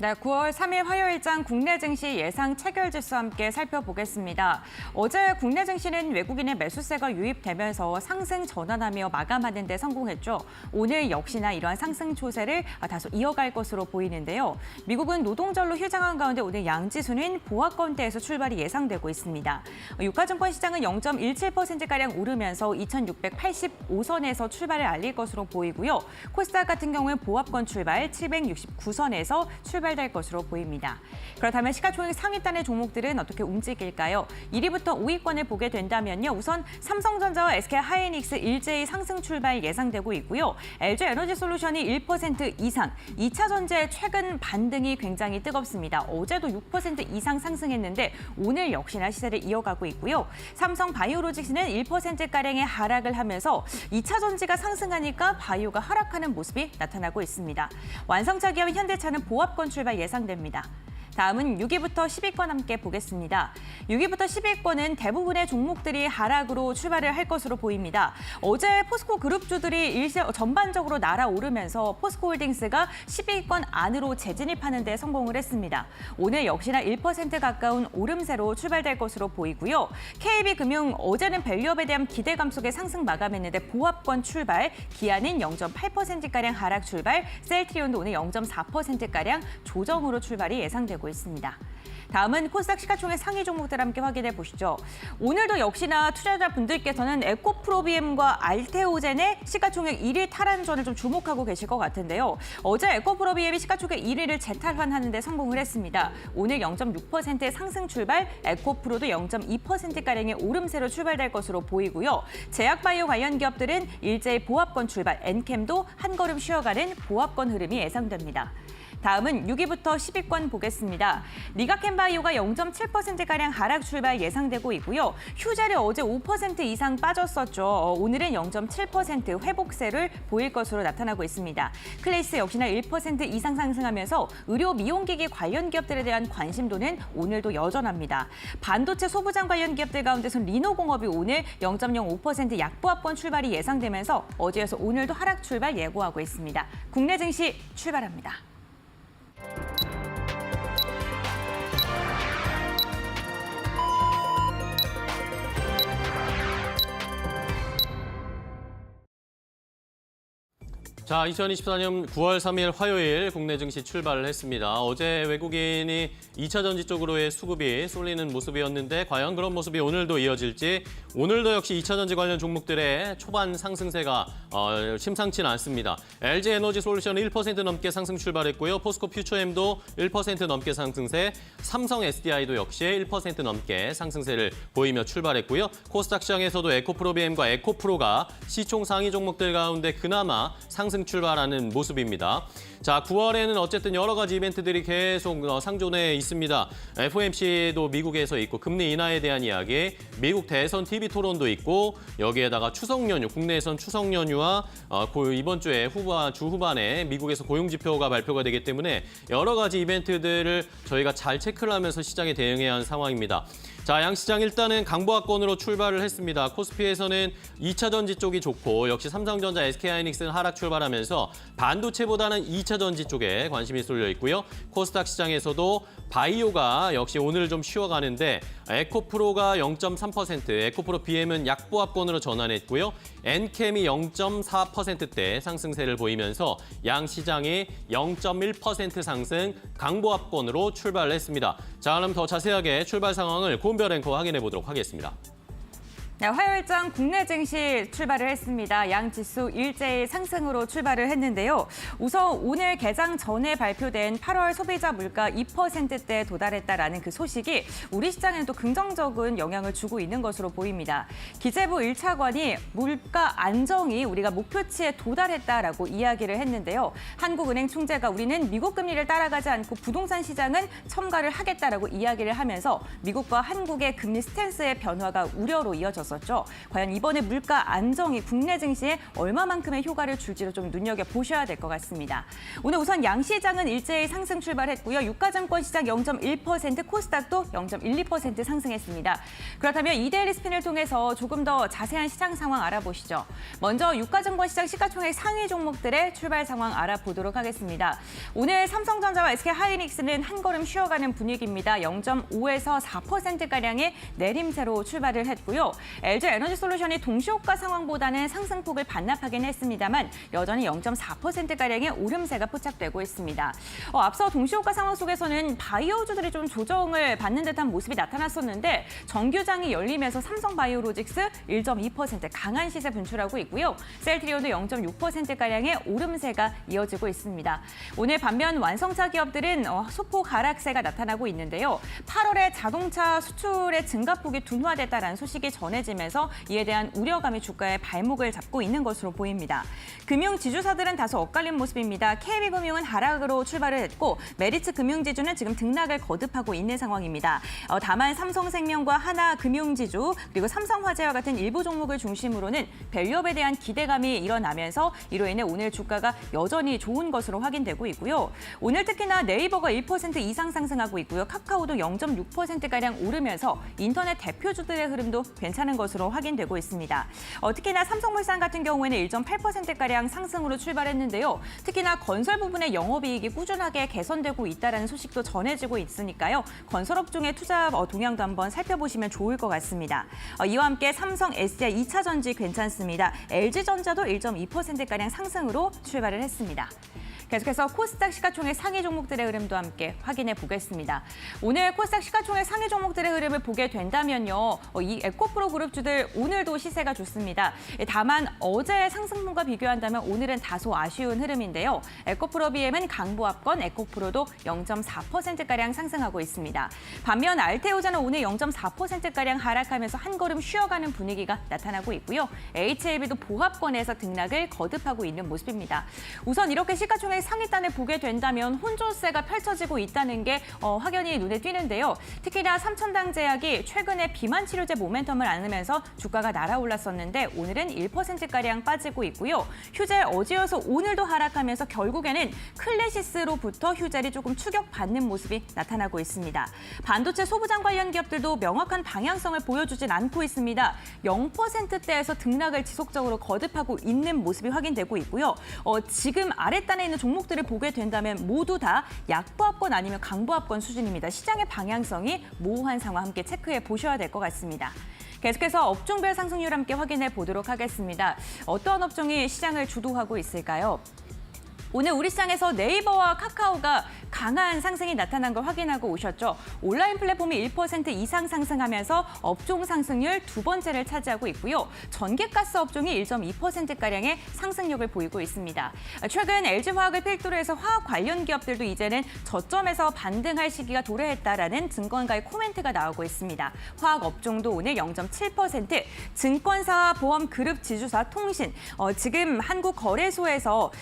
네, 9월 3일 화요일장 국내 증시 예상 체결 지수 함께 살펴보겠습니다. 어제 국내 증시는 외국인의 매수세가 유입되면서 상승 전환하며 마감하는 데 성공했죠. 오늘 역시나 이러한 상승 추세를 다소 이어갈 것으로 보이는데요. 미국은 노동절로 휴장한 가운데 오늘 양지수는 보합권대에서 출발이 예상되고 있습니다. 유가증권 시장은 0.17%가량 오르면서 2685선에서 출발을 알릴 것으로 보이고요. 코스닥 같은 경우는 보합권 출발 769선에서 출발될 것으로 보입니다. 그렇다면 시가총액 상위단의 종목들은 어떻게 움직일까요? 1위부터 5위권을 보게 된다면요. 우선 삼성전자와 SK하이닉스 일제히 상승 출발 예상되고 있고요. LG에너지솔루션이 1% 이상, 2차 전지의 최근 반등이 굉장히 뜨겁습니다. 어제도 6% 이상 상승했는데 오늘 역시나 시세를 이어가고 있고요. 삼성바이오로직스는 1%가량의 하락을 하면서 2차 전지가 상승하니까 바이오가 하락하는 모습이 나타나고 있습니다. 완성차 기업 현대차는 보합권 출발 예상됩니다. 다음은 6위부터 10위권 함께 보겠습니다. 6위부터 10위권은 대부분의 종목들이 하락으로 출발을 할 것으로 보입니다. 어제 포스코 그룹주들이 전반적으로 날아오르면서 포스코홀딩스가 10위권 안으로 재진입하는 데 성공을 했습니다. 오늘 역시나 1% 가까운 오름세로 출발될 것으로 보이고요. KB금융 어제는 밸류업에 대한 기대감 속에 상승 마감했는데 보합권 출발, 기아는 0.8%가량 하락 출발, 셀트리온도 오늘 0.4%가량 조정으로 출발이 예상되고 있습니다. 다음은 코스닥 시가총액 상위 종목들 함께 확인해 보시죠. 오늘도 역시나 투자자분들께서는 에코프로비엠과 알테오젠의 시가총액 1위 탈환전을 좀 주목하고 계실 것 같은데요. 어제 에코프로비엠이 시가총액 1위를 재탈환하는 데 성공을 했습니다. 오늘 0.6%의 상승 출발, 에코프로도 0.2%가량의 오름세로 출발될 것으로 보이고요. 제약바이오 관련 기업들은 일제히 보합권 출발, 엔캠도 한 걸음 쉬어가는 보합권 흐름이 예상됩니다. 다음은 6위부터 10위권 보겠습니다. 리가켄바이오가 0.7%가량 하락 출발 예상되고 있고요. 휴젤이 어제 5% 이상 빠졌었죠. 오늘은 0.7% 회복세를 보일 것으로 나타나고 있습니다. 클래스 역시나 1% 이상 상승하면서 의료 미용기기 관련 기업들에 대한 관심도는 오늘도 여전합니다. 반도체 소부장 관련 기업들 가운데서 리노공업이 오늘 0.05% 약보합권 출발이 예상되면서 어제에서 오늘도 하락 출발 예고하고 있습니다. 국내 증시 출발합니다. 자, 2024년 9월 3일 화요일 국내 증시 출발을 했습니다. 어제 외국인이 2차 전지 쪽으로의 수급이 쏠리는 모습이었는데 과연 그런 모습이 오늘도 이어질지, 오늘도 역시 2차 전지 관련 종목들의 초반 상승세가 심상치는 않습니다. LG에너지솔루션은 1% 넘게 상승 출발했고요. 포스코 퓨처엠도 1% 넘게 상승세, 삼성 SDI도 역시 1% 넘게 상승세를 보이며 출발했고요. 코스닥 시장에서도 에코프로비엠과 에코프로가 시총 상위 종목들 가운데 그나마 상승 출발하는 모습입니다. 자, 9월에는 어쨌든 여러 가지 이벤트들이 계속 상존해 있습니다. FOMC도 미국에서 있고 금리 인하에 대한 이야기, 미국 대선 TV 토론도 있고 여기에다가 추석 연휴, 국내에선 추석 연휴와 이번 주에 주 후반에 미국에서 고용지표가 발표가 되기 때문에 여러 가지 이벤트들을 저희가 잘 체크를 하면서 시장에 대응해야 하는 상황입니다. 자, 양시장 일단은 강보합권으로 출발을 했습니다. 코스피에서는 2차 전지 쪽이 좋고 역시 삼성전자, SK하이닉스는 하락 출발합니다. 나타나면서 반도체보다는 2차 전지 쪽에 관심이 쏠려 있고요. 코스닥 시장에서도 바이오가 역시 오늘 좀 쉬어가는데 에코프로가 0.3%, 에코프로 BM은 약보합권으로 전환했고요. 엔캠이 0.4%대 상승세를 보이면서 양 시장이 0.1% 상승 강보합권으로 출발을 했습니다. 자, 그럼 더 자세하게 출발 상황을 고은별 앵커 확인해 보도록 하겠습니다. 네, 화요일장 국내 증시 출발을 했습니다. 양 지수 일제히 상승으로 출발을 했는데요. 우선 오늘 개장 전에 발표된 8월 소비자 물가 2%대에 도달했다라는 그 소식이 우리 시장에는 또 긍정적인 영향을 주고 있는 것으로 보입니다. 기재부 1차관이 물가 안정이 우리가 목표치에 도달했다라고 이야기를 했는데요. 한국은행 총재가 우리는 미국 금리를 따라가지 않고 부동산 시장은 첨가를 하겠다라고 이야기를 하면서 미국과 한국의 금리 스탠스의 변화가 우려로 이어졌습니다. 과연 이번에 물가 안정이 국내 증시에 얼마만큼의 효과를 줄지를 좀 눈여겨보셔야 될 것 같습니다. 오늘 우선 양시장은 일제히 상승 출발했고요. 유가증권 시장 0.1%, 코스닥도 0.12% 상승했습니다. 그렇다면 이데일리 스핀을 통해서 조금 더 자세한 시장 상황 알아보시죠. 먼저 유가증권 시장 시가총액 상위 종목들의 출발 상황 알아보도록 하겠습니다. 오늘 삼성전자와 SK하이닉스는 한 걸음 쉬어가는 분위기입니다. 0.5에서 4%가량의 내림세로 출발을 했고요. LG에너지솔루션이 동시호가 상황보다는 상승폭을 반납하긴 했습니다만 여전히 0.4%가량의 오름세가 포착되고 있습니다. 앞서 동시호가 상황 속에서는 바이오주들이 좀 조정을 받는 듯한 모습이 나타났었는데 정규장이 열리면서 삼성바이오로직스 1.2% 강한 시세 분출하고 있고요. 셀트리온도 0.6%가량의 오름세가 이어지고 있습니다. 오늘 반면 완성차 기업들은 소폭 하락세가 나타나고 있는데요. 8월에 자동차 수출의 증가폭이 둔화됐다는 소식이 전해지면서 이에 대한 우려감이 주가의 발목을 잡고 있는 것으로 보입니다. 금융 지주사들은 다소 엇갈린 모습입니다. KB금융은 하락으로 출발을 했고 메리츠 금융지주는 지금 등락을 거듭하고 있는 상황입니다. 다만 삼성생명과 하나금융지주 그리고 삼성화재와 같은 일부 종목을 중심으로는 밸류업에 대한 기대감이 일어나면서 이로 인해 오늘 주가가 여전히 좋은 것으로 확인되고 있고요. 오늘 특히나 네이버가 1% 이상 상승하고 있고요. 카카오도 0.6%가량 오르면서 인터넷 대표주들의 흐름도 괜찮은 것으로 확인되고 있습니다. 특히나 삼성물산 같은 경우에는 1.8%가량 상승으로 출발했는데요. 특히나 건설 부분의 영업이익이 꾸준하게 개선되고 있다는 소식도 전해지고 있으니까요. 건설업종의 투자 동향도 한번 살펴보시면 좋을 것 같습니다. 이와 함께 삼성, SDI 2차 전지 괜찮습니다. LG전자도 1.2%가량 상승으로 출발을 했습니다. 계속해서 코스닥 시가총액 상위 종목들의 흐름도 함께 확인해 보겠습니다. 오늘 코스닥 시가총액 상위 종목들의 흐름을 보게 된다면요. 이 에코프로 그룹주들 오늘도 시세가 좋습니다. 다만 어제의 상승분과 비교한다면 오늘은 다소 아쉬운 흐름인데요. 에코프로 BM은 강보합권, 에코프로도 0.4%가량 상승하고 있습니다. 반면 알테오자는 오늘 0.4%가량 하락하면서 한 걸음 쉬어가는 분위기가 나타나고 있고요. HLB도 보합권에서 등락을 거듭하고 있는 모습입니다. 우선 이렇게 시가총액 상위단을 보게 된다면 혼조세가 펼쳐지고 있다는 게 확연히 눈에 띄는데요. 특히나 삼천당제약이 최근에 비만 치료제 모멘텀을 안으면서 주가가 날아올랐었는데 오늘은 1%가량 빠지고 있고요. 휴젤 어제여서 오늘도 하락하면서 결국에는 클래시스로부터 휴젤이 조금 추격받는 모습이 나타나고 있습니다. 반도체 소부장 관련 기업들도 명확한 방향성을 보여주진 않고 있습니다. 0%대에서 등락을 지속적으로 거듭하고 있는 모습이 확인되고 있고요. 지금 아랫단에 있는 종목들을 보게 된다면 모두 다 약보합권 아니면 강보합권 수준입니다. 시장의 방향성이 모호한 상황 함께 체크해 보셔야 될 것 같습니다. 계속해서 업종별 상승률 함께 확인해 보도록 하겠습니다. 어떠한 업종이 시장을 주도하고 있을까요? 오늘 우리 시장에서 네이버와 카카오가 강한 상승이 나타난 걸 확인하고 오셨죠. 온라인 플랫폼이 1% 이상 상승하면서 업종 상승률 두 번째를 차지하고 있고요. 전기가스 업종이 1.2%가량의 상승력을 보이고 있습니다. 최근 LG화학을 필두로 해서 화학 관련 기업들도 이제는 저점에서 반등할 시기가 도래했다라는 증권가의 코멘트가 나오고 있습니다. 화학 업종도 오늘 0.7%, 증권사, 보험, 그룹, 지주사, 통신, 지금 한국거래소에서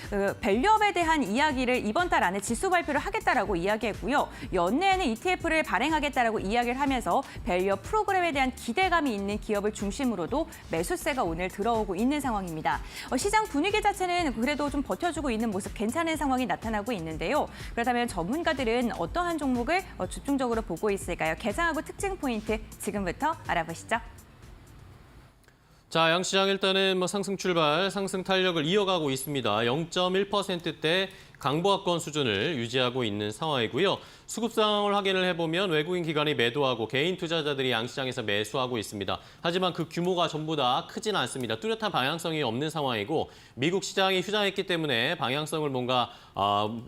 밸류업에 대한 이야기를 이번 달 안에 지수 발표를 하겠다라고 이야기했고요. 연내에는 ETF를 발행하겠다라고 이야기를 하면서 밸류업 프로그램에 대한 기대감이 있는 기업을 중심으로도 매수세가 오늘 들어오고 있는 상황입니다. 시장 분위기 자체는 그래도 좀 버텨주고 있는 모습 괜찮은 상황이 나타나고 있는데요. 그렇다면 전문가들은 어떠한 종목을 집중적으로 보고 있을까요? 개장하고 특징 포인트 지금부터 알아보시죠. 자, 양시장 일단은 뭐 상승 출발, 상승 탄력을 이어가고 있습니다. 0.1%대 강보합권 수준을 유지하고 있는 상황이고요. 수급 상황을 확인을 해보면 외국인 기관이 매도하고 개인 투자자들이 양시장에서 매수하고 있습니다. 하지만 그 규모가 전부 다 크지는 않습니다. 뚜렷한 방향성이 없는 상황이고 미국 시장이 휴장했기 때문에 방향성을 뭔가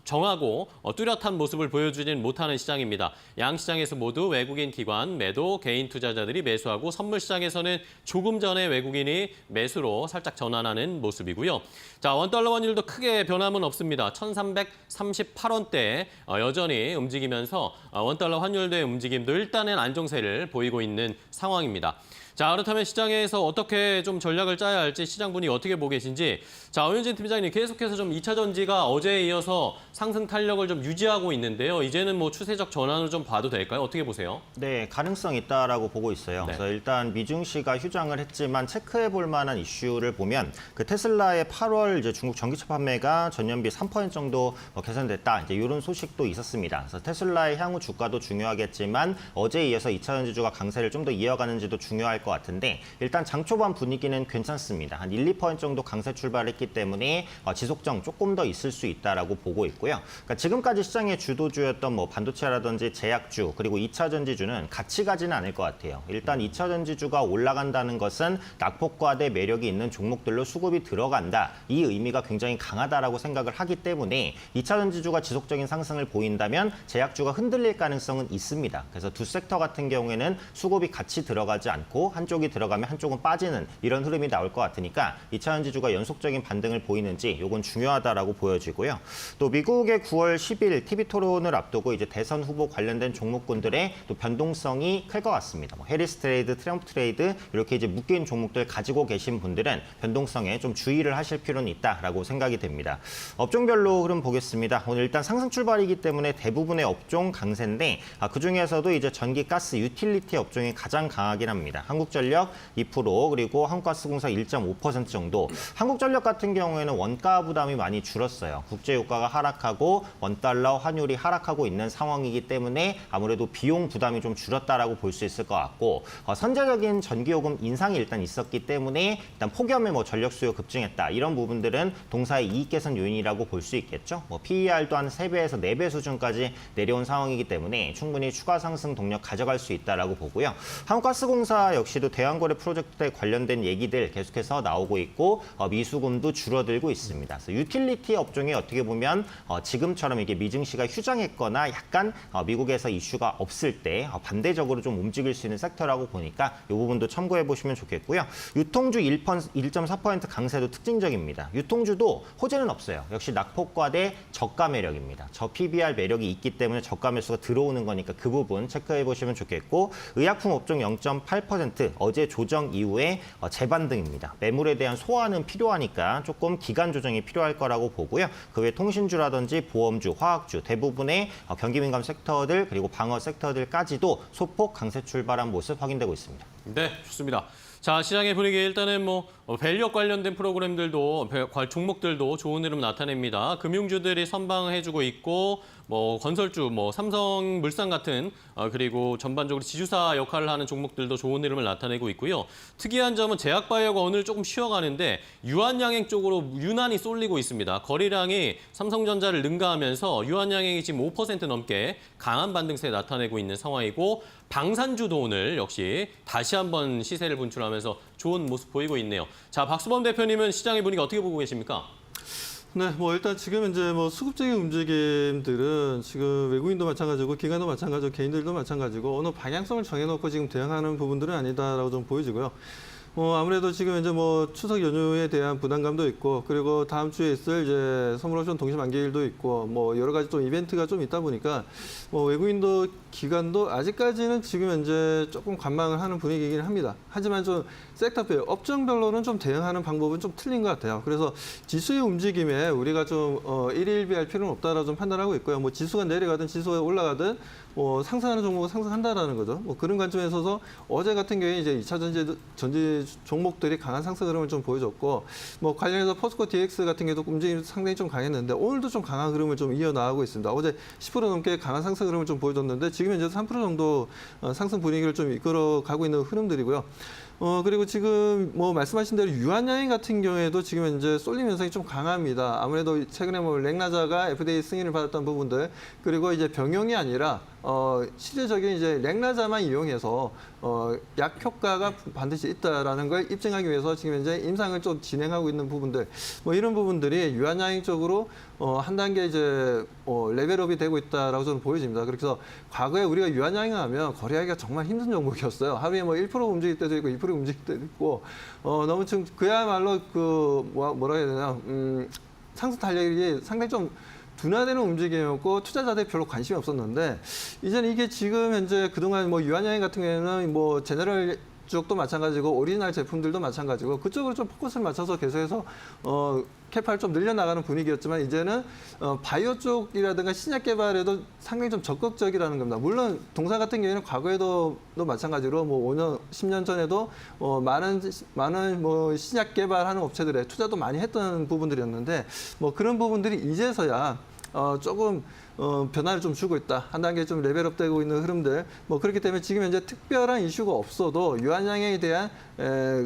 정하고 뚜렷한 모습을 보여주지는 못하는 시장입니다. 양시장에서 모두 외국인 기관 매도, 개인 투자자들이 매수하고 선물 시장에서는 조금 전에 외국인이 매수로 살짝 전환하는 모습이고요. 자, 원달러 환율도 크게 변함은 없습니다. 1,338원대 여전히 움직이면서 원달러 환율대의 움직임도 일단은 안정세를 보이고 있는 상황입니다. 자, 그렇다면 시장에서 어떻게 좀 전략을 짜야 할지 시장 분위기 어떻게 보고 계신지. 자, 오윤진 팀장님 계속해서 좀 2차 전지가 어제에 이어서 상승 탄력을 좀 유지하고 있는데요. 이제는 뭐 추세적 전환으로 좀 봐도 될까요? 어떻게 보세요? 네, 가능성 있다라고 보고 있어요. 네. 그래서 일단 미증시가 휴장을 했지만 체크해 볼 만한 이슈를 보면 그 테슬라의 8월 이제 중국 전기차 판매가 전년비 3% 정도 개선됐다. 이제 이런 소식도 있었습니다. 그래서 테슬라의 향후 주가도 중요하겠지만 어제에 이어서 2차 전지주가 강세를 좀 더 이어가는지도 중요할 것 같은데 일단 장 초반 분위기는 괜찮습니다. 한 1, 2% 정도 강세 출발했기 때문에 지속정 조금 더 있을 수 있다라고 보고 있고요. 그러니까 지금까지 시장의 주도주였던 뭐 반도체라든지 제약주 그리고 2차 전지주는 같이 가지는 않을 것 같아요. 일단 2차 전지주가 올라간다는 것은 낙폭과대 매력이 있는 종목들로 수급이 들어간다. 이 의미가 굉장히 강하다라고 생각을 하기 때문에 2차 전지주가 지속적인 상승을 보인다면 제약주가 흔들릴 가능성은 있습니다. 그래서 두 섹터 같은 경우에는 수급이 같이 들어가지 않고 한쪽이 들어가면 한쪽은 빠지는 이런 흐름이 나올 것 같으니까 2차 전지주가 연속적인 반등을 보이는지 이건 중요하다라고 보여지고요. 또 미국의 9월 10일 TV 토론을 앞두고 이제 대선 후보 관련된 종목군들의 또 변동성이 클 것 같습니다. 뭐 해리스 트레이드, 트럼프 트레이드 이렇게 이제 묶인 종목들 가지고 계신 분들은 변동성에 좀 주의를 하실 필요는 있다라고 생각이 됩니다. 업종별로 흐름 보겠습니다. 오늘 일단 상승 출발이기 때문에 대부분의 업종 강세인데 그중에서도 이제 전기, 가스, 유틸리티 업종이 가장 강하긴 합니다. 한국전력 2% 그리고 한국가스공사 1.5% 정도. 한국전력 같은 경우에는 원가 부담이 많이 줄었어요. 국제유가가 하락하고 원달러 환율이 하락하고 있는 상황이기 때문에 아무래도 비용 부담이 좀 줄었다라고 볼 수 있을 것 같고 선제적인 전기요금 인상이 일단 있었기 때문에 일단 폭염에 뭐 전력 수요 급증했다. 이런 부분들은 동사의 이익 개선 요인이라고 볼 수 있겠죠. 뭐 PER도 한 3배에서 4배 수준까지 내려온 상황이기 때문에 충분히 추가 상승 동력 가져갈 수 있다라고 보고요. 한국가스공사 역시도 대왕거래 프로젝트에 관련된 얘기들 계속해서 나오고 있고 미수금도 줄어들고 있습니다. 그래서 유틸리티 업종이 어떻게 보면 지금처럼 이게 미증시가 휴장했거나 약간 미국에서 이슈가 없을 때 반대적으로 좀 움직일 수 있는 섹터라고 보니까 이 부분도 참고해 보시면 좋겠고요. 유통주 1.4% 강세도 특징적입니다. 유통주도 호재는 없어요. 역시 낙폭과대 저가 매력입니다. 저 PBR 매력이 있기 때문에 저가 매수가 들어오는 거니까 그 부분 체크해 보시면 좋겠고 의약품 업종 0.8% 어제 조정 이후에 재반등입니다. 매물에 대한 소화는 필요하니까 조금 기간 조정이 필요할 거라고 보고요. 그 외 통신주라든지 보험주, 화학주 대부분의 경기 민감 섹터들 그리고 방어 섹터들까지도 소폭 강세 출발한 모습 확인되고 있습니다. 네, 좋습니다. 자, 시장의 분위기 일단은 뭐 밸류업 관련된 프로그램들도 종목들도 좋은 흐름 나타냅니다. 금융주들이 선방해주고 있고 뭐 건설주, 뭐 삼성물산 같은 그리고 전반적으로 지주사 역할을 하는 종목들도 좋은 흐름을 나타내고 있고요. 특이한 점은 제약바이오가 오늘 조금 쉬어가는데 유한양행 쪽으로 유난히 쏠리고 있습니다. 거래량이 삼성전자를 능가하면서 유한양행이 지금 5% 넘게 강한 반등세 나타내고 있는 상황이고 방산주도 오늘 역시 다시 한번 시세를 분출하면서 좋은 모습 보이고 있네요. 자, 박수범 대표님은 시장의 분위기 어떻게 보고 계십니까? 네, 뭐 일단 지금 이제 뭐 수급적인 움직임들은 지금 외국인도 마찬가지고 기관도 마찬가지고 개인들도 마찬가지고 어느 방향성을 정해놓고 지금 대응하는 부분들은 아니다라고 좀 보여지고요. 아무래도 지금 이제 뭐 추석 연휴에 대한 부담감도 있고 그리고 다음 주에 있을 이제 선물옵션 동시 만기일도 있고 뭐 여러 가지 좀 이벤트가 좀 있다 보니까 뭐 외국인도 기관도 아직까지는 지금 현재 조금 관망을 하는 분위기이긴 합니다. 하지만 좀 섹터별, 업종별로는 좀 대응하는 방법은 좀 틀린 것 같아요. 그래서 지수의 움직임에 우리가 좀 일일비할 필요는 없다라고 좀 판단하고 있고요. 뭐 지수가 내려가든 지수가 올라가든 상승하는 종목은 상승한다라는 거죠. 뭐 그런 관점에 있어서 어제 같은 경우에 이제 2차 전지 나머지 종목들이 강한 상승 흐름을 좀 보여줬고 뭐 관련해서 포스코 DX 같은 경우도 움직임이 상당히 좀 강했는데 오늘도 좀 강한 흐름을 좀 이어나가고 있습니다. 어제 10% 넘게 강한 상승 흐름을 좀 보여줬는데 지금 현재 3% 정도 상승 분위기를 좀 이끌어가고 있는 흐름들이고요. 그리고 지금 뭐 말씀하신 대로 유한양행 같은 경우에도 지금 현재 쏠림 현상이 좀 강합니다. 아무래도 최근에 뭐 렉나자가 FDA 승인을 받았던 부분들 그리고 이제 병용이 아니라 실질적인 이제 렉나자만 이용해서 약 효과가 반드시 있다라는 걸 입증하기 위해서 지금 현재 임상을 좀 진행하고 있는 부분들 뭐 이런 부분들이 유한양행 쪽으로 한 단계 이제 레벨업이 되고 있다라고 저는 보여집니다. 그래서 과거에 우리가 유한양행하면 거래하기가 정말 힘든 종목이었어요. 하루에 뭐 1% 움직일 때도 있고 2% 움직일 때도 있고 너무 좀 그야말로 뭐라 해야 되나 상승 탄력이 상당히 좀 둔화되는 움직임이었고 투자자들이 별로 관심이 없었는데 이제는 이게 지금 현재 그동안 뭐 유한양행 같은 경우에는 뭐 제너럴 쪽도 마찬가지고 오리지널 제품들도 마찬가지고 그쪽으로 좀 포커스를 맞춰서 계속해서 캐파를 좀 늘려나가는 분위기였지만 이제는 바이오 쪽이라든가 신약 개발에도 상당히 좀 적극적이라는 겁니다. 물론 동사 같은 경우에는 과거에도 마찬가지로 뭐 5년, 10년 전에도 많은 뭐 신약 개발하는 업체들에 투자도 많이 했던 부분들이었는데 뭐 그런 부분들이 이제서야 조금 변화를 좀 주고 있다. 한 단계 좀 레벨업되고 있는 흐름들. 뭐 그렇기 때문에 지금 현재 특별한 이슈가 없어도 유한양행에 대한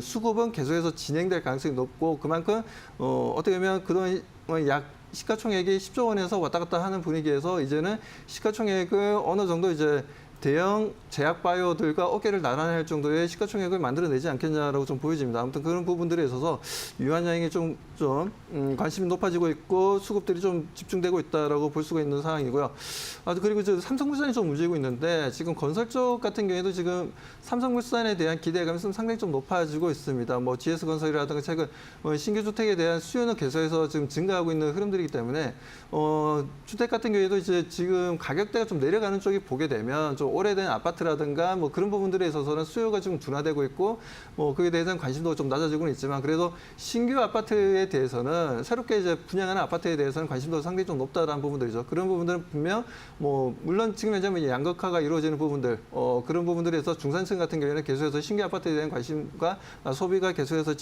수급은 계속해서 진행될 가능성이 높고 그만큼 어떻게 보면 그동안 약 시가총액이 10조 원에서 왔다 갔다 하는 분위기에서 이제는 시가총액을 어느 정도 이제 대형 제약 바이오들과 어깨를 나란할 정도의 시가총액을 만들어내지 않겠냐라고 좀 보여집니다. 아무튼 그런 부분들에 있어서 유한양행이 좀 관심이 높아지고 있고 수급들이 좀 집중되고 있다라고 볼 수가 있는 상황이고요. 그리고 이제 삼성물산이 좀 움직이고 있는데 지금 건설 쪽 같은 경우에도 지금 삼성물산에 대한 기대감이 상당히 좀 높아지고 있습니다. 뭐 GS건설이라든가 최근 신규 주택에 대한 수요는 계속해서 지금 증가하고 있는 흐름들이기 때문에 주택 같은 경우에도 이제 지금 가격대가 좀 내려가는 쪽이 보게 되면 좀 오래된 아파트라든가 뭐 그런 부분들에 있어서는 수요가 좀 둔화되고 있고 뭐 그에 대해서는 관심도가 좀 낮아지고는 있지만 그래도 신규 아파트에 대해서는 새롭게 이제 분양하는 아파트에 대해서는 관심도가 상당히 좀 높다라는 부분들이죠. 그런 부분들은 분명 뭐 물론 지금 현재 뭐 양극화가 이루어지는 부분들 그런 부분들에서 중산층 같은 경우에는 계속해서 신규 아파트에 대한 관심과 소비가 계속해서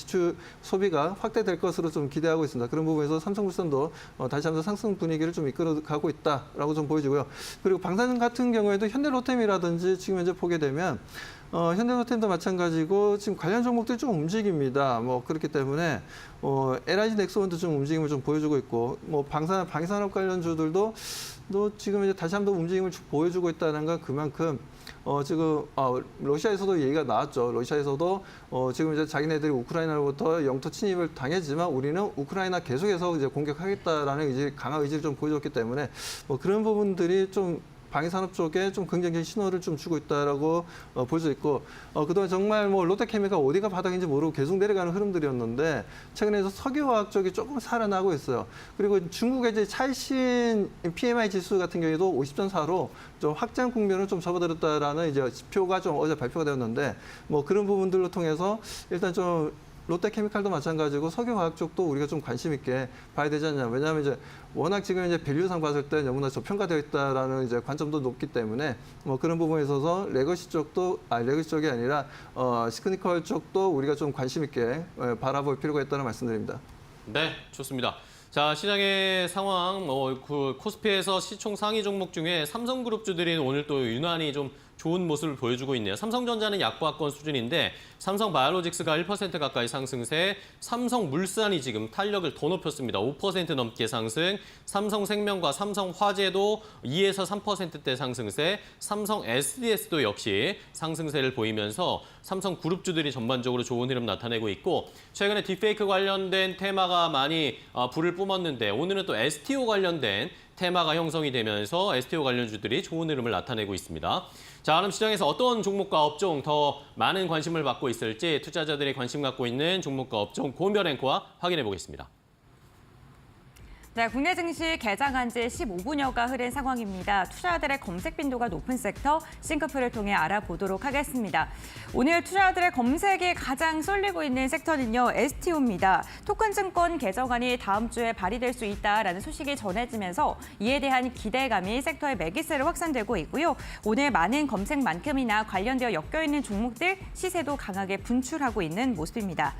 소비가 확대될 것으로 좀 기대하고 있습니다. 그런 부분에서 삼성물산도 다시 한번 상승 분위기를 좀 이끌어가고 있다라고 좀 보여지고요. 그리고 방산 같은 경우에도 현대로템이라든지 지금 현재 보게 되면 현대로템도 마찬가지고 지금 관련 종목들이 좀 움직입니다. 뭐 그렇기 때문에 LIG 넥스원도 좀 움직임을 좀 보여주고 있고 뭐 방산업 관련주들도 지금 이제 다시 한번 움직임을 보여주고 있다는 건 그만큼 지금 러시아에서도 얘기가 나왔죠. 러시아에서도 지금 이제 자기네들이 우크라이나로부터 영토 침입을 당했지만 우리는 우크라이나 계속해서 이제 공격하겠다라는 강한 의지를 좀 보여줬기 때문에 뭐 그런 부분들이 좀 방위산업 쪽에 좀 긍정적인 신호를 좀 주고 있다라고 볼 수 있고 그동안 정말 뭐 롯데케미가 어디가 바닥인지 모르고 계속 내려가는 흐름들이었는데 최근에 석유화학 쪽이 조금 살아나고 있어요. 그리고 중국의 이제 차이신 PMI 지수 같은 경우에도 50.4로 좀 확장 국면을 좀 접어들었다라는 이제 지표가 좀 어제 발표가 되었는데 뭐 그런 부분들로 통해서 일단 좀 롯데케미칼도 마찬가지고 석유화학 쪽도 우리가 좀 관심 있게 봐야 되지 않냐. 왜냐하면 이제 워낙 지금 이제 밸류상 봤을 때 너무나 저평가되어 있다라는 이제 관점도 높기 때문에 뭐 그런 부분에 있어서 레거시 쪽이 아니라 시크니컬 쪽도 우리가 좀 관심 있게 바라볼 필요가 있다는 말씀드립니다. 네, 좋습니다. 자, 시장의 상황, 그 코스피에서 시총 상위 종목 중에 삼성그룹주들이 오늘 또 유난히 좀 좋은 모습을 보여주고 있네요. 삼성전자는 약보합권 수준인데 삼성바이오로직스가 1% 가까이 상승세, 삼성물산이 지금 탄력을 더 높였습니다. 5% 넘게 상승, 삼성생명과 삼성화재도 2에서 3%대 상승세, 삼성 SDS도 역시 상승세를 보이면서 삼성그룹주들이 전반적으로 좋은 흐름 나타내고 있고 최근에 딥페이크 관련된 테마가 많이 불을 뿜었는데 오늘은 또 STO 관련된 테마가 형성이 되면서 STO 관련주들이 좋은 흐름을 나타내고 있습니다. 자, 그럼 시장에서 어떤 종목과 업종 더 많은 관심을 받고 있을지 투자자들이 관심 갖고 있는 종목과 업종 고은별 앵커와 확인해 보겠습니다. 네, 국내 증시 개장한 지 15분여가 흐른 상황입니다. 투자자들의 검색 빈도가 높은 섹터 싱크풀을 통해 알아보도록 하겠습니다. 오늘 투자자들의 검색이 가장 쏠리고 있는 섹터는요, STO입니다. 토큰증권 개정안이 다음 주에 발의될 수 있다라는 소식이 전해지면서 이에 대한 기대감이 섹터의 매기세로 확산되고 있고요. 오늘 많은 검색만큼이나 관련되어 엮여있는 종목들 시세도 강하게 분출하고 있는 모습입니다.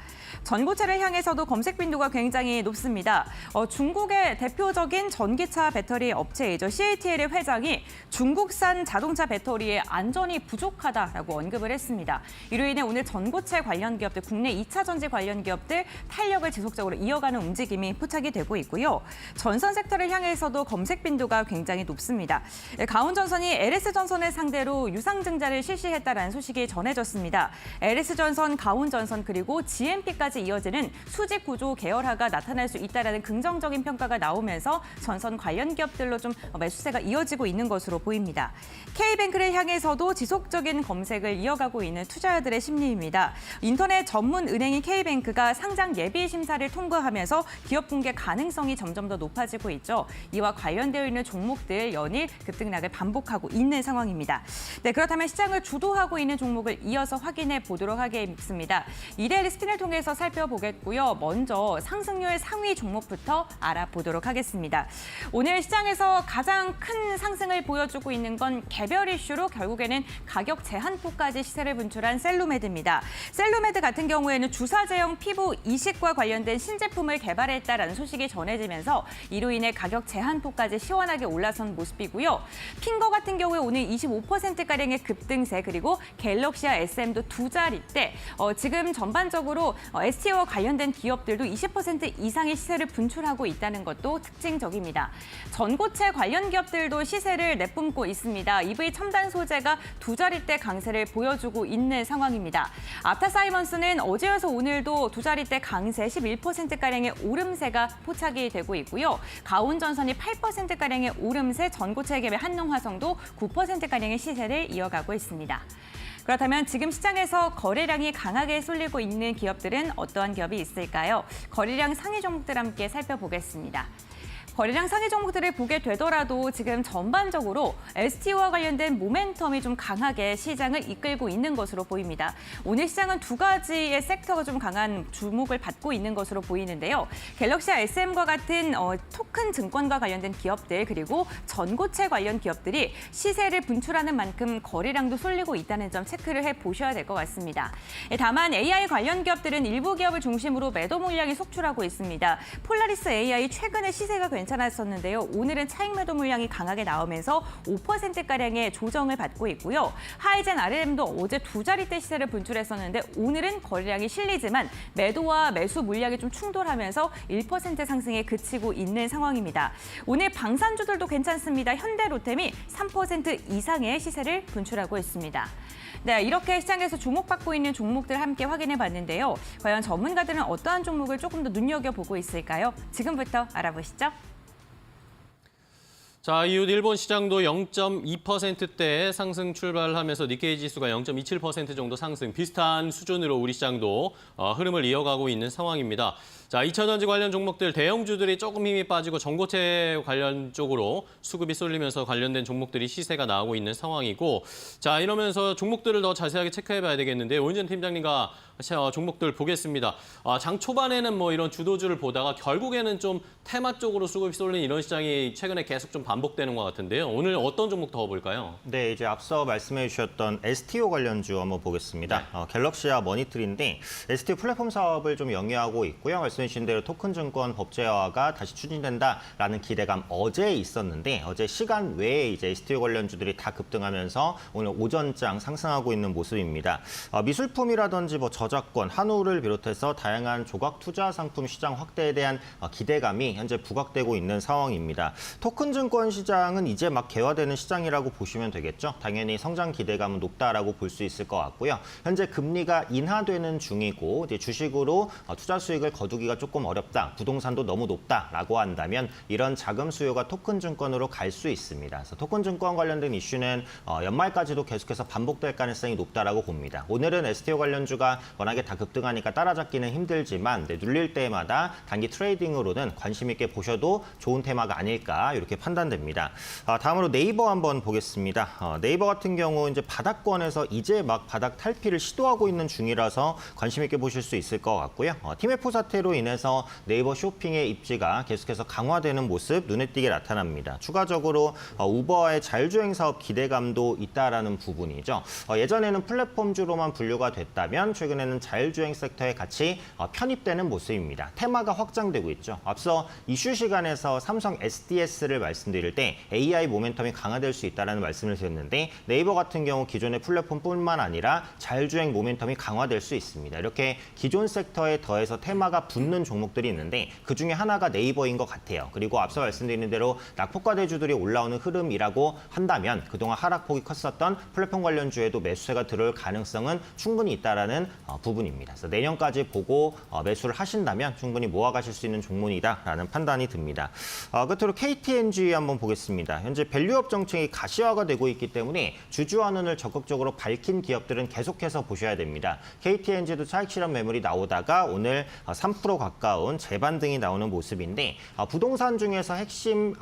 전고체를 향해서도 검색 빈도가 굉장히 높습니다. 중국의 대표적인 전기차 배터리 업체이죠. CATL의 회장이 중국산 자동차 배터리의 안전이 부족하다라고 언급을 했습니다. 이로 인해 오늘 전고체 관련 기업들, 국내 2차 전지 관련 기업들 탄력을 지속적으로 이어가는 움직임이 포착이 되고 있고요. 전선 섹터를 향해서도 검색 빈도가 굉장히 높습니다. 가온전선이 LS전선을 상대로 유상증자를 실시했다라는 소식이 전해졌습니다. LS전선, 가온전선 그리고 GMP까지 이어지는 수직 구조 계열화가 나타날 수 있다라는 긍정적인 평가가 나오면서 전선 관련 기업들로 좀 매수세가 이어지고 있는 것으로 보입니다. K뱅크를 향해서도 지속적인 검색을 이어가고 있는 투자자들의 심리입니다. 인터넷 전문 은행인 K뱅크가 상장 예비 심사를 통과하면서 기업 공개 가능성이 점점 더 높아지고 있죠. 이와 관련되어 있는 종목들 연일 급등락을 반복하고 있는 상황입니다. 네, 그렇다면 시장을 주도하고 있는 종목을 이어서 확인해 보도록 하겠습니다. 이데일리 스핀을 통해서 살펴보겠고요. 먼저 상승률 상위 종목부터 알아보도록 하겠습니다. 오늘 시장에서 가장 큰 상승을 보여주고 있는 건 개별 이슈로 결국에는 가격 제한폭까지 시세를 분출한 셀루메드입니다. 셀루메드 같은 경우에는 주사제형 피부 이식과 관련된 신제품을 개발했다라는 소식이 전해지면서 이로 인해 가격 제한폭까지 시원하게 올라선 모습이고요. 핑거 같은 경우에 오늘 25%가량의 급등세 그리고 갤럭시와 SM도 두 자리대 지금 전반적으로 STO와 관련된 기업들도 20% 이상의 시세를 분출하고 있다는 것도 특징적입니다. 전고체 관련 기업들도 시세를 내뿜고 있습니다. EV 첨단 소재가 두 자릿대 강세를 보여주고 있는 상황입니다. 아타사이먼스는 어제여서 오늘도 두 자릿대 강세 11%가량의 오름세가 포착이 되고 있고요. 가온전선이 8%가량의 오름세, 전고체 기업의 한농화성도 9%가량의 시세를 이어가고 있습니다. 그렇다면 지금 시장에서 거래량이 강하게 쏠리고 있는 기업들은 어떠한 기업이 있을까요? 거래량 상위 종목들 함께 살펴보겠습니다. 거래량 상위 종목들을 보게 되더라도 지금 전반적으로 STO와 관련된 모멘텀이 좀 강하게 시장을 이끌고 있는 것으로 보입니다. 오늘 시장은 두 가지의 섹터가 좀 강한 주목을 받고 있는 것으로 보이는데요. 갤럭시와 SM과 같은 토큰 증권과 관련된 기업들 그리고 전고체 관련 기업들이 시세를 분출하는 만큼 거래량도 쏠리고 있다는 점 체크를 해보셔야 될 것 같습니다. 다만 AI 관련 기업들은 일부 기업을 중심으로 매도 물량이 속출하고 있습니다. 폴라리스 AI 최근에 시세가 괜찮았었는데요. 오늘은 차익 매도 물량이 강하게 나오면서 5%가량의 조정을 받고 있고요. 하이젠 RM도 어제 두 자릿대 시세를 분출했었는데 오늘은 거래량이 실리지만 매도와 매수 물량이 좀 충돌하면서 1% 상승에 그치고 있는 상황입니다. 오늘 방산주들도 괜찮습니다. 현대로템이 3% 이상의 시세를 분출하고 있습니다. 네, 이렇게 시장에서 주목받고 있는 종목들 함께 확인해 봤는데요. 과연 전문가들은 어떠한 종목을 조금 더 눈여겨보고 있을까요? 지금부터 알아보시죠. 자, 이후 일본 시장도 0.2%대 상승 출발하면서 니케이 지수가 0.27% 정도 상승, 비슷한 수준으로 우리 시장도 흐름을 이어가고 있는 상황입니다. 자, 2차 전지 관련 종목들 대형주들이 조금 힘이 빠지고 전고체 관련 쪽으로 수급이 쏠리면서 관련된 종목들이 시세가 나오고 있는 상황이고, 자, 이러면서 종목들을 더 자세하게 체크해봐야 되겠는데 오윤전 팀장님과 종목들 보겠습니다. 장 초반에는 뭐 이런 주도주를 보다가 결국에는 좀 테마 쪽으로 수급이 쏠린 이런 시장이 최근에 계속 좀 반복되는 것 같은데요. 오늘 어떤 종목 더 볼까요? 네, 이제 앞서 말씀해 주셨던 STO 관련주 한번 보겠습니다. 네. 갤럭시와 머니트리인데 STO 플랫폼 사업을 좀 영위하고 있고요. 말씀해 주신 대로 토큰 증권 법제화가 다시 추진된다라는 기대감 어제 있었는데 어제 시간 외에 이제 STO 관련주들이 다 급등하면서 오늘 오전장 상승하고 있는 모습입니다. 미술품이라든지 뭐 저작권, 한우를 비롯해서 다양한 조각 투자 상품 시장 확대에 대한 기대감이 현재 부각되고 있는 상황입니다. 토큰 증권 시장은 이제 막 개화되는 시장이라고 보시면 되겠죠. 당연히 성장 기대감은 높다라고 볼 수 있을 것 같고요. 현재 금리가 인하되는 중이고 이제 주식으로 투자 수익을 거두기가 조금 어렵다, 부동산도 너무 높다라고 한다면 이런 자금 수요가 토큰 증권으로 갈 수 있습니다. 그래서 토큰 증권 관련된 이슈는 연말까지도 계속해서 반복될 가능성이 높다라고 봅니다. 오늘은 STO 관련주가 워낙에 다 급등하니까 따라잡기는 힘들지만 눌릴 때마다 단기 트레이딩으로는 관심 있게 보셔도 좋은 테마가 아닐까 이렇게 판단됩니다. 다음으로 네이버 한번 보겠습니다. 네이버 같은 경우 이제 바닥권에서 이제 막 바닥 탈피를 시도하고 있는 중이라서 관심 있게 보실 수 있을 것 같고요. 티메포 사태로 인해서 네이버 쇼핑의 입지가 계속해서 강화되는 모습 눈에 띄게 나타납니다. 추가적으로 우버의 자율주행 사업 기대감도 있다라는 부분이죠. 예전에는 플랫폼주로만 분류가 됐다면 최근에는 자율주행 섹터에 같이 편입되는 모습입니다. 테마가 확장되고 있죠. 앞서 이슈 시간에서 삼성 SDS를 말씀드릴 때 AI 모멘텀이 강화될 수 있다는 말씀을 드렸는데 네이버 같은 경우 기존의 플랫폼뿐만 아니라 자율주행 모멘텀이 강화될 수 있습니다. 이렇게 기존 섹터에 더해서 테마가 붙는 종목들이 있는데 그중에 하나가 네이버인 것 같아요. 그리고 앞서 말씀드린 대로 낙폭과대주들이 올라오는 흐름이라고 한다면 그동안 하락폭이 컸었던 플랫폼 관련주에도 매수세가 들어올 가능성은 충분히 있다라는 부분입니다. 그래서 내년까지 보고 매수를 하신다면 충분히 모아가실 수 있는 종목이다라는 판단이 듭니다. 끝으로 KTNG 한번 보겠습니다. 현재 밸류업 정책이 가시화가 되고 있기 때문에 주주환원을 적극적으로 밝힌 기업들은 계속해서 보셔야 됩니다. KTNG도 차익 실현 매물이 나오다가 오늘 3% 가까운 재반등이 나오는 모습인데 부동산 중에서 핵심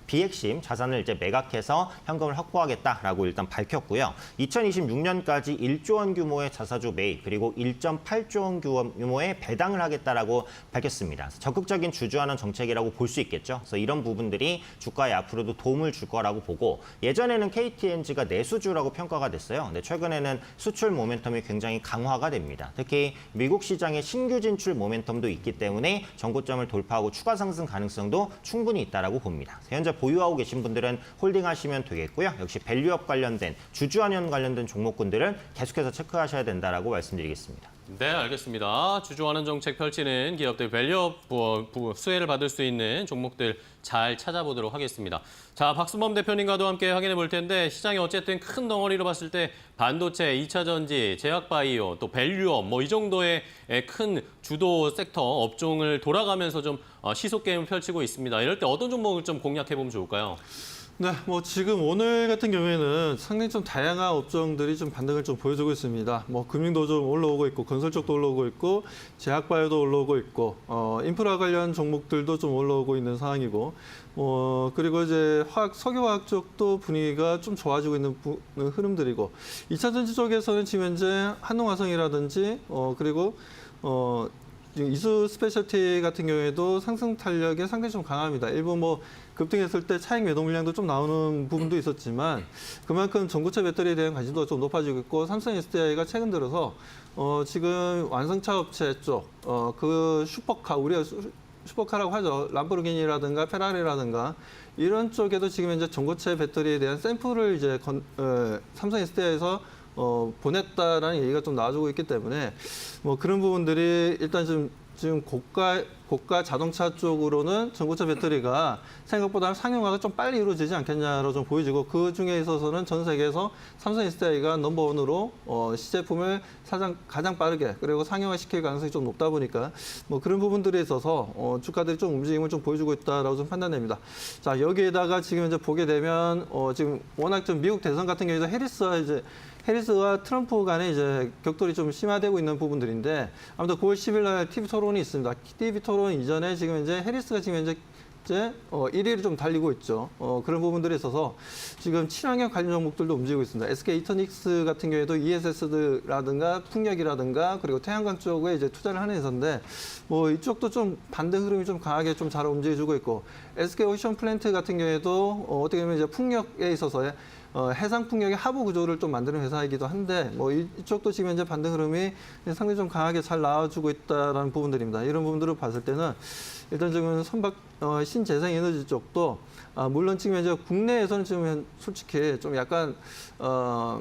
비핵심 자산을 이제 매각해서 현금을 확보하겠다라고 일단 밝혔고요. 2026년까지 1조 원 규모의 자사주 매입 그리고 1.8조 원 규모의 배당을 하겠다라고 밝혔습니다. 적극적인 주주환원 정책이라고 볼 수 있겠죠. 그래서 이런 부분들이 주가에 앞으로도 도움을 줄 거라고 보고 예전에는 KTNG가 내수주라고 평가가 됐어요. 근데 최근에는 수출 모멘텀이 굉장히 강화가 됩니다. 특히 미국 시장의 신규 진출 모멘텀도 있기 때문에 전고점을 돌파하고 추가 상승 가능성도 충분히 있다라고 봅니다. 현재 보유하고 계신 분들은 홀딩하시면 되겠고요. 역시 밸류업 관련된 주주환원 관련된 종목군들은 계속해서 체크하셔야 된다라고 말씀드리겠습니다. 네, 알겠습니다. 주주환원 정책 펼치는 기업들 밸류업 수혜를 받을 수 있는 종목들 잘 찾아보도록 하겠습니다. 자, 박수범 대표님과도 함께 확인해 볼 텐데 시장이 어쨌든 큰 덩어리로 봤을 때 반도체, 2차 전지, 제약바이오, 또 밸류업 이 정도의 큰 주도 섹터 업종을 돌아가면서 좀 시속 게임을 펼치고 있습니다. 이럴 때 어떤 종목을 좀 공략해 보면 좋을까요? 네, 지금 오늘 같은 경우에는 상당히 좀 다양한 업종들이 좀 반등을 좀 보여주고 있습니다. 금융도 좀 올라오고 있고, 건설 쪽도 올라오고 있고, 제약바이오도 올라오고 있고, 인프라 관련 종목들도 좀 올라오고 있는 상황이고, 그리고 이제 석유화학 쪽도 분위기가 좀 좋아지고 있는 흐름들이고, 2차 전지 쪽에서는 지금 현재 한농화성이라든지, 그리고 이수 스페셜티 같은 경우에도 상승 탄력이 상당히 좀 강합니다. 일부 급등했을 때 차익 매도 물량도 좀 나오는 부분도 있었지만 그만큼 전고체 배터리에 대한 관심도가 좀 높아지고 있고 삼성 SDI가 최근 들어서 지금 완성차 업체 쪽 그 슈퍼카 우리가 슈퍼카라고 하죠. 람보르기니라든가 페라리라든가 이런 쪽에도 지금 현재 전고체 배터리에 대한 샘플을 이제 삼성 SDI에서 보냈다라는 얘기가 좀 나와주고 있기 때문에 그런 부분들이 일단 지금 고가 자동차 쪽으로는 전고체 배터리가 생각보다 상용화가 좀 빨리 이루어지지 않겠냐로 좀 보여지고 그 중에 있어서는 전 세계에서 삼성 SDI가 넘버원으로 시제품을 가장 빠르게 그리고 상용화 시킬 가능성이 좀 높다 보니까 그런 부분들에 있어서 주가들이 좀 움직임을 좀 보여주고 있다라고 좀 판단됩니다. 자, 여기에다가 지금 이제 보게 되면 지금 워낙 좀 미국 대선 같은 경우에도 해리스와 트럼프 간에 이제 격돌이 좀 심화되고 있는 부분들인데 아무튼 9월 10일 날 TV 토론이 있습니다. TV 토론 이전에 지금 현재 해리스가 지금 현재 1위를 좀 달리고 있죠. 그런 부분들이 있어서 지금 친환경 관련 종목들도 움직이고 있습니다. SK 이터닉스 같은 경우에도 ESS라든가 풍력이라든가 그리고 태양광 쪽에 이제 투자를 하는 회사인데 이쪽도 좀 반대 흐름이 좀 강하게 좀 잘 움직여주고 있고 SK 오션 플랜트 같은 경우에도 어떻게 보면 이제 풍력에 있어서 해상 풍력의 하부 구조를 좀 만드는 회사이기도 한데 이쪽도 지금 현재 반등 흐름이 상당히 좀 강하게 잘 나와주고 있다는 부분들입니다. 이런 부분들을 봤을 때는 일단 지금 신재생에너지 쪽도 물론 지금 현재 국내에서는 지금 솔직히 좀 약간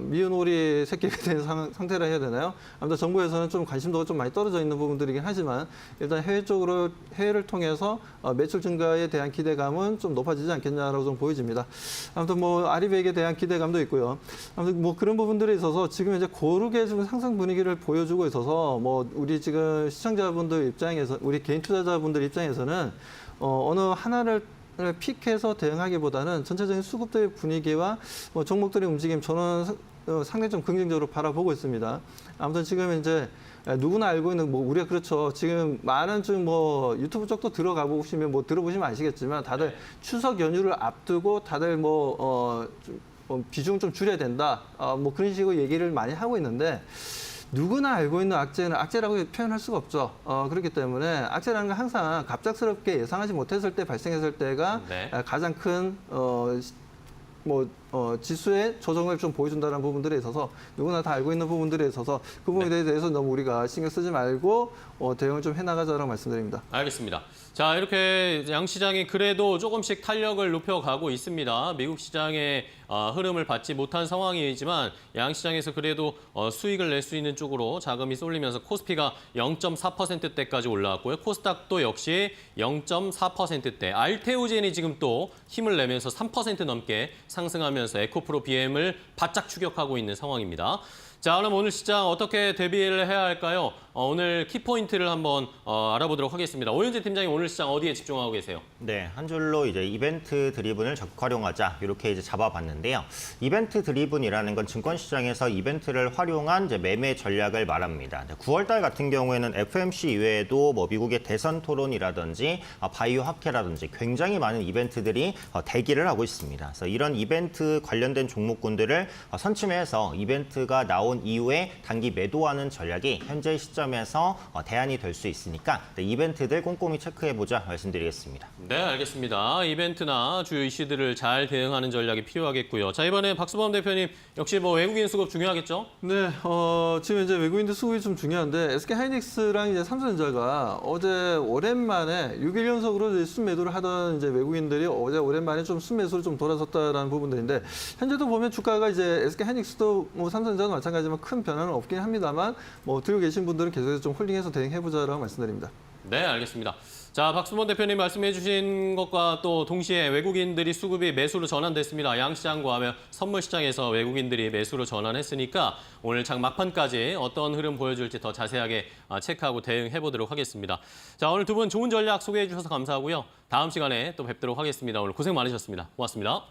미운오리 새끼가 된 상태라 해야 되나요? 아무튼 정부에서는 좀 관심도가 좀 많이 떨어져 있는 부분들이긴 하지만 일단 해외를 통해서 매출 증가에 대한 기대감은 좀 높아지지 않겠냐라고 좀 보여집니다. 아무튼 아리백에 대한 기대감도 있고요. 아무튼 그런 부분들에 있어서 지금 이제 고르게 좀 상승 분위기를 보여주고 있어서 우리 지금 시청자분들 입장에서 우리 개인 투자자분들 입장에서는 어느 하나를 픽해서 대응하기보다는 전체적인 수급들의 분위기와 뭐 종목들의 움직임 저는 상당히 좀 긍정적으로 바라보고 있습니다. 아무튼 지금 이제 누구나 알고 있는 뭐 우리가 그렇죠. 지금 많은 좀 뭐 유튜브 쪽도 들어가 보시면 뭐 들어보시면 아시겠지만 다들 추석 연휴를 앞두고 다들 비중 좀 줄여야 된다. 뭐 그런 식으로 얘기를 많이 하고 있는데 누구나 알고 있는 악재는 악재라고 표현할 수가 없죠. 그렇기 때문에 악재라는 건 항상 갑작스럽게 예상하지 못했을 때 발생했을 때가 네. 가장 큰 지수의 조정을 좀 보여준다는 부분들에 있어서 누구나 다 알고 있는 부분들에 있어서 그 부분에 대해서 너무 우리가 신경 쓰지 말고 대응을 좀 해나가자라고 말씀드립니다. 알겠습니다. 자, 이렇게 양시장이 그래도 조금씩 탄력을 높여가고 있습니다. 미국 시장의 흐름을 받지 못한 상황이지만 양시장에서 그래도 수익을 낼 수 있는 쪽으로 자금이 쏠리면서 코스피가 0.4%대까지 올라왔고요. 코스닥도 역시 0.4%대. 알테오젠이 지금 또 힘을 내면서 3% 넘게 상승하면서 에코프로 BM을 바짝 추격하고 있는 상황입니다. 자, 그럼 오늘 시장 어떻게 대비를 해야 할까요? 오늘 키포인트를 한번 알아보도록 하겠습니다. 오윤재 팀장님 오늘 시장 어디에 집중하고 계세요? 네, 한 줄로 이제 이벤트 드리븐을 적극 활용하자 이렇게 이제 잡아봤는데요. 이벤트 드리븐이라는 건 증권시장에서 이벤트를 활용한 이제 매매 전략을 말합니다. 9월달 같은 경우에는 FMC 이외에도 뭐 미국의 대선 토론이라든지 바이오 학회라든지 굉장히 많은 이벤트들이 대기를 하고 있습니다. 그래서 이런 이벤트 관련된 종목군들을 선침해서 이벤트가 나온 이후에 단기 매도하는 전략이 현재 시점에서 대안이 될 수 있으니까 이벤트들 꼼꼼히 체크해보자 말씀드리겠습니다. 네, 알겠습니다. 이벤트나 주요 이슈들을 잘 대응하는 전략이 필요하겠고요. 자, 이번에 박수범 대표님 역시 뭐 외국인 수급 중요하겠죠? 네, 지금 이제 외국인들 수급이 좀 중요한데 SK 하이닉스랑 이제 삼성전자가 어제 오랜만에 6일 연속으로 이제 순매도를 하던 이제 외국인들이 어제 오랜만에 좀 순매수로 좀 돌아섰다라는 부분들인데 현재도 보면 주가가 이제 SK 하이닉스도 뭐 삼성전자도 마찬가지지만 큰 변화는 없긴 합니다만 뭐 들고 계신 분들은 계속해서 좀 홀딩해서 대응해보자라고 말씀드립니다. 네, 알겠습니다. 자, 박수범 대표님 말씀해 주신 것과 또 동시에 외국인들이 수급이 매수로 전환됐습니다. 양시장과 하면 선물시장에서 외국인들이 매수로 전환했으니까 오늘 장 막판까지 어떤 흐름 보여줄지 더 자세하게 체크하고 대응해 보도록 하겠습니다. 자, 오늘 두 분 좋은 전략 소개해 주셔서 감사하고요. 다음 시간에 또 뵙도록 하겠습니다. 오늘 고생 많으셨습니다. 고맙습니다.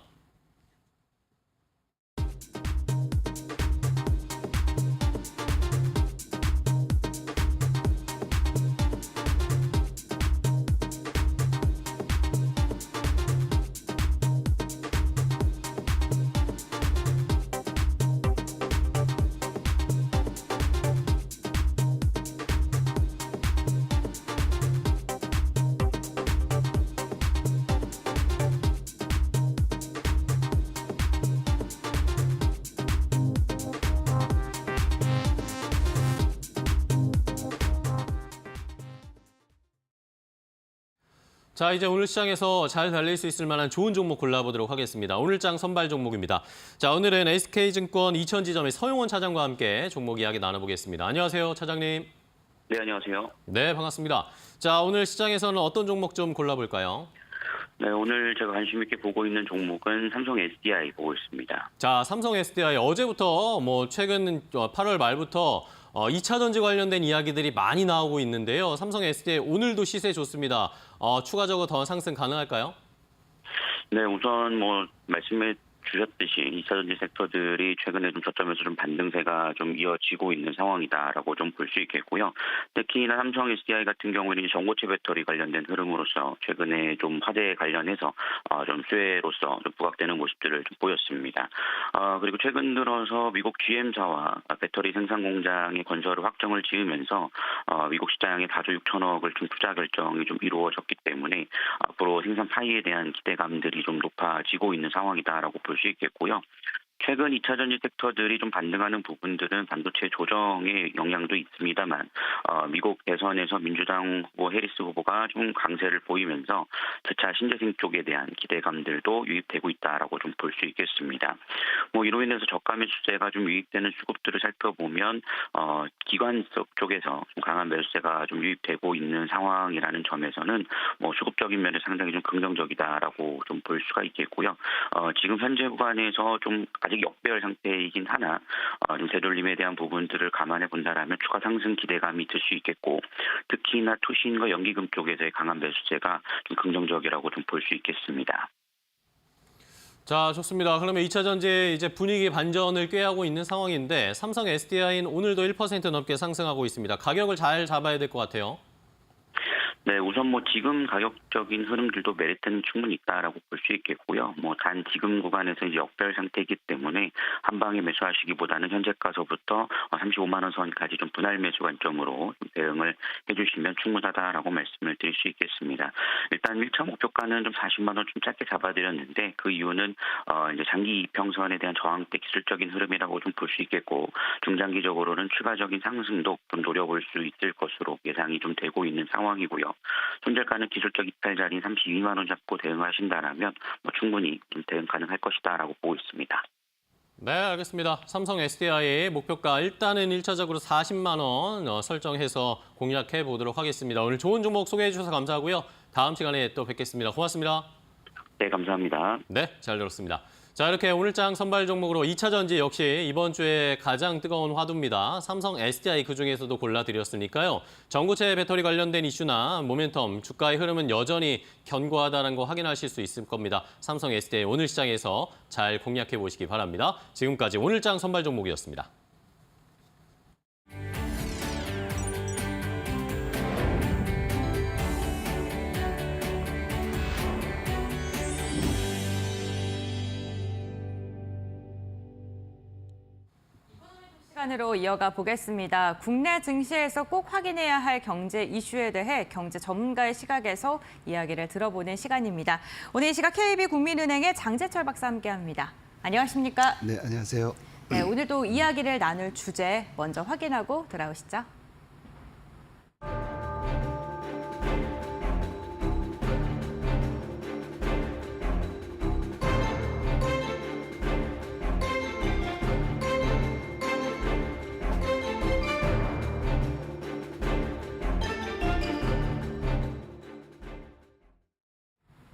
자, 이제 오늘 시장에서 잘 달릴 수 있을 만한 좋은 종목 골라보도록 하겠습니다. 오늘 장 선발 종목입니다. 자, 오늘은 SK증권 이천지점의 서용원 차장과 함께 종목 이야기 나눠보겠습니다. 안녕하세요, 차장님. 네, 안녕하세요. 네, 반갑습니다. 자, 오늘 시장에서는 어떤 종목 좀 골라볼까요? 네, 오늘 제가 관심 있게 보고 있는 종목은 삼성 SDI 보고 있습니다. 자, 삼성 SDI 어제부터 최근 8월 말부터 2차 전지 관련된 이야기들이 많이 나오고 있는데요. 삼성 SDI 오늘도 시세 좋습니다. 추가적으로 더 상승 가능할까요? 네, 우선 말씀해 주셨듯이 2차 전지 섹터들이 최근에 좀 저점에서 좀 반등세가 좀 이어지고 있는 상황이다라고 좀 볼 수 있겠고요. 특히나 삼성 SDI 같은 경우에는 전고체 배터리 관련된 흐름으로서 최근에 좀 화재 관련해서 좀 수혜로서 좀 부각되는 모습들을 좀 보였습니다. 그리고 최근 들어서 미국 GM사와 배터리 생산 공장의 건설을 확정을 지으면서 미국 시장에 4조 6천억을 좀 투자 결정이 좀 이루어졌기 때문에 앞으로 생산 파이에 대한 기대감들이 좀 높아지고 있는 상황이다라고 볼 수 있겠고요. 최근 2차 전지 섹터들이 좀 반등하는 부분들은 반도체 조정의 영향도 있습니다만 미국 대선에서 민주당 후보 해리스 후보가 좀 강세를 보이면서 재차 신재생 쪽에 대한 기대감들도 유입되고 있다라고 좀 볼 수 있겠습니다. 이로 인해서 저가 매수세가 좀 유입되는 수급들을 살펴보면 기관 쪽에서 좀 강한 매수세가 좀 유입되고 있는 상황이라는 점에서는 수급적인 면에 상당히 좀 긍정적이다라고 좀 볼 수가 있겠고요. 지금 현재 구간에서 좀 아직 아직 역배열 상태이긴 하나 좀 되돌림에 대한 부분들을 감안해 본다라면 추가 상승 기대감이 들 수 있겠고 특히나 투신과 연기금 쪽에서의 강한 매수세가 좀 긍정적이라고 좀 볼 수 있겠습니다. 자, 좋습니다. 그러면 2차 전지 이제 분위기 반전을 꾀하고 있는 상황인데 삼성 SDI는 오늘도 1% 넘게 상승하고 있습니다. 가격을 잘 잡아야 될 것 같아요. 네, 우선 지금 가격적인 흐름들도 메리트는 충분히 있다라고 볼 수 있겠고요. 단 지금 구간에서 이제 역별 상태이기 때문에 한 방에 매수하시기보다는 현재가서부터 35만 원 선까지 좀 분할 매수 관점으로 대응을 해주시면 충분하다라고 말씀을 드릴 수 있겠습니다. 일단 1차 목표가는 좀 40만 원 좀 짧게 잡아드렸는데 그 이유는 이제 장기 이평선에 대한 저항대 기술적인 흐름이라고 좀 볼 수 있겠고 중장기적으로는 추가적인 상승도 좀 노려볼 수 있을 것으로 예상이 좀 되고 있는 상황이고요. 손절가는 기술적 이탈 자리인 32만 원 잡고 대응하신다라면 충분히 좀 대응 가능할 것이다라고 보고 있습니다. 네, 알겠습니다. 삼성 SDI 목표가 일단은 1차적으로 40만 원 설정해서 공략해 보도록 하겠습니다. 오늘 좋은 종목 소개해 주셔서 감사하고요. 다음 시간에 또 뵙겠습니다. 고맙습니다. 네, 감사합니다. 네, 잘 들었습니다. 자, 이렇게 오늘장 선발 종목으로 2차 전지 역시 이번 주에 가장 뜨거운 화두입니다. 삼성 SDI 그중에서도 골라드렸으니까요. 전고체 배터리 관련된 이슈나 모멘텀, 주가의 흐름은 여전히 견고하다는 거 확인하실 수 있을 겁니다. 삼성 SDI 오늘 시장에서 잘 공략해 보시기 바랍니다. 지금까지 오늘장 선발 종목이었습니다. 시간으로 이어가 보겠습니다. 국내 증시에서 꼭 확인해야 할 경제 이슈에 대해 경제 전문가의 시각에서 이야기를 들어보는 시간입니다. 오늘 이 시각 KB국민은행의 장재철 박사 함께합니다. 안녕하십니까? 네, 안녕하세요. 네, 오늘도 이야기를 나눌 주제 먼저 확인하고 돌아오시죠.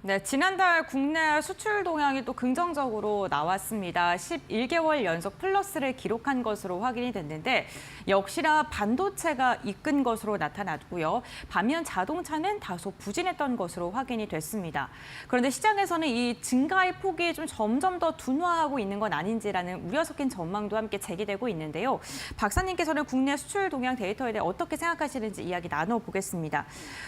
네, 지난달 국내 수출 동향이 또 긍정적으로 나왔습니다. 11개월 연속 플러스를 기록한 것으로 확인이 됐는데 역시나 반도체가 이끈 것으로 나타났고요. 반면 자동차는 다소 부진했던 것으로 확인이 됐습니다. 그런데 시장에서는 이 증가의 폭이 좀 점점 더 둔화하고 있는 건 아닌지라는 우려 섞인 전망도 함께 제기되고 있는데요. 박사님께서는 국내 수출 동향 데이터에 대해 어떻게 생각하시는지 이야기 나눠보겠습니다.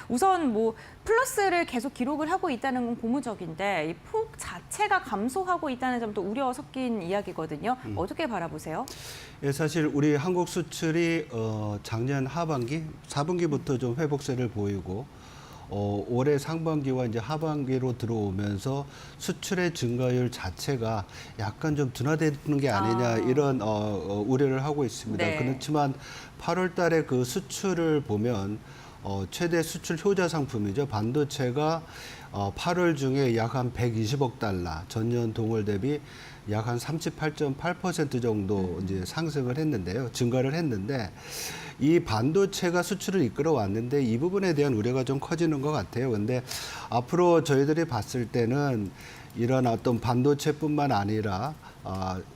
우선 플러스를 계속 기록을 하고 있다는 건 고무적인데 이 폭 자체가 감소하고 있다는 점도 우려 섞인 이야기거든요. 어떻게 바라보세요? 예, 사실 우리 한국 수출이 작년 하반기, 4분기부터 좀 회복세를 보이고 올해 상반기와 이제 하반기로 들어오면서 수출의 증가율 자체가 약간 좀 둔화되는 게 아니냐 이런 우려를 하고 있습니다. 네. 그렇지만 8월 달에 그 수출을 보면 최대 수출 효자 상품이죠. 반도체가 8월 중에 약 한 120억 달러, 전년 동월 대비 약 한 38.8% 정도 이제 상승을 했는데요. 증가를 했는데 이 반도체가 수출을 이끌어 왔는데 이 부분에 대한 우려가 좀 커지는 것 같아요. 근데 앞으로 저희들이 봤을 때는 이런 어떤 반도체뿐만 아니라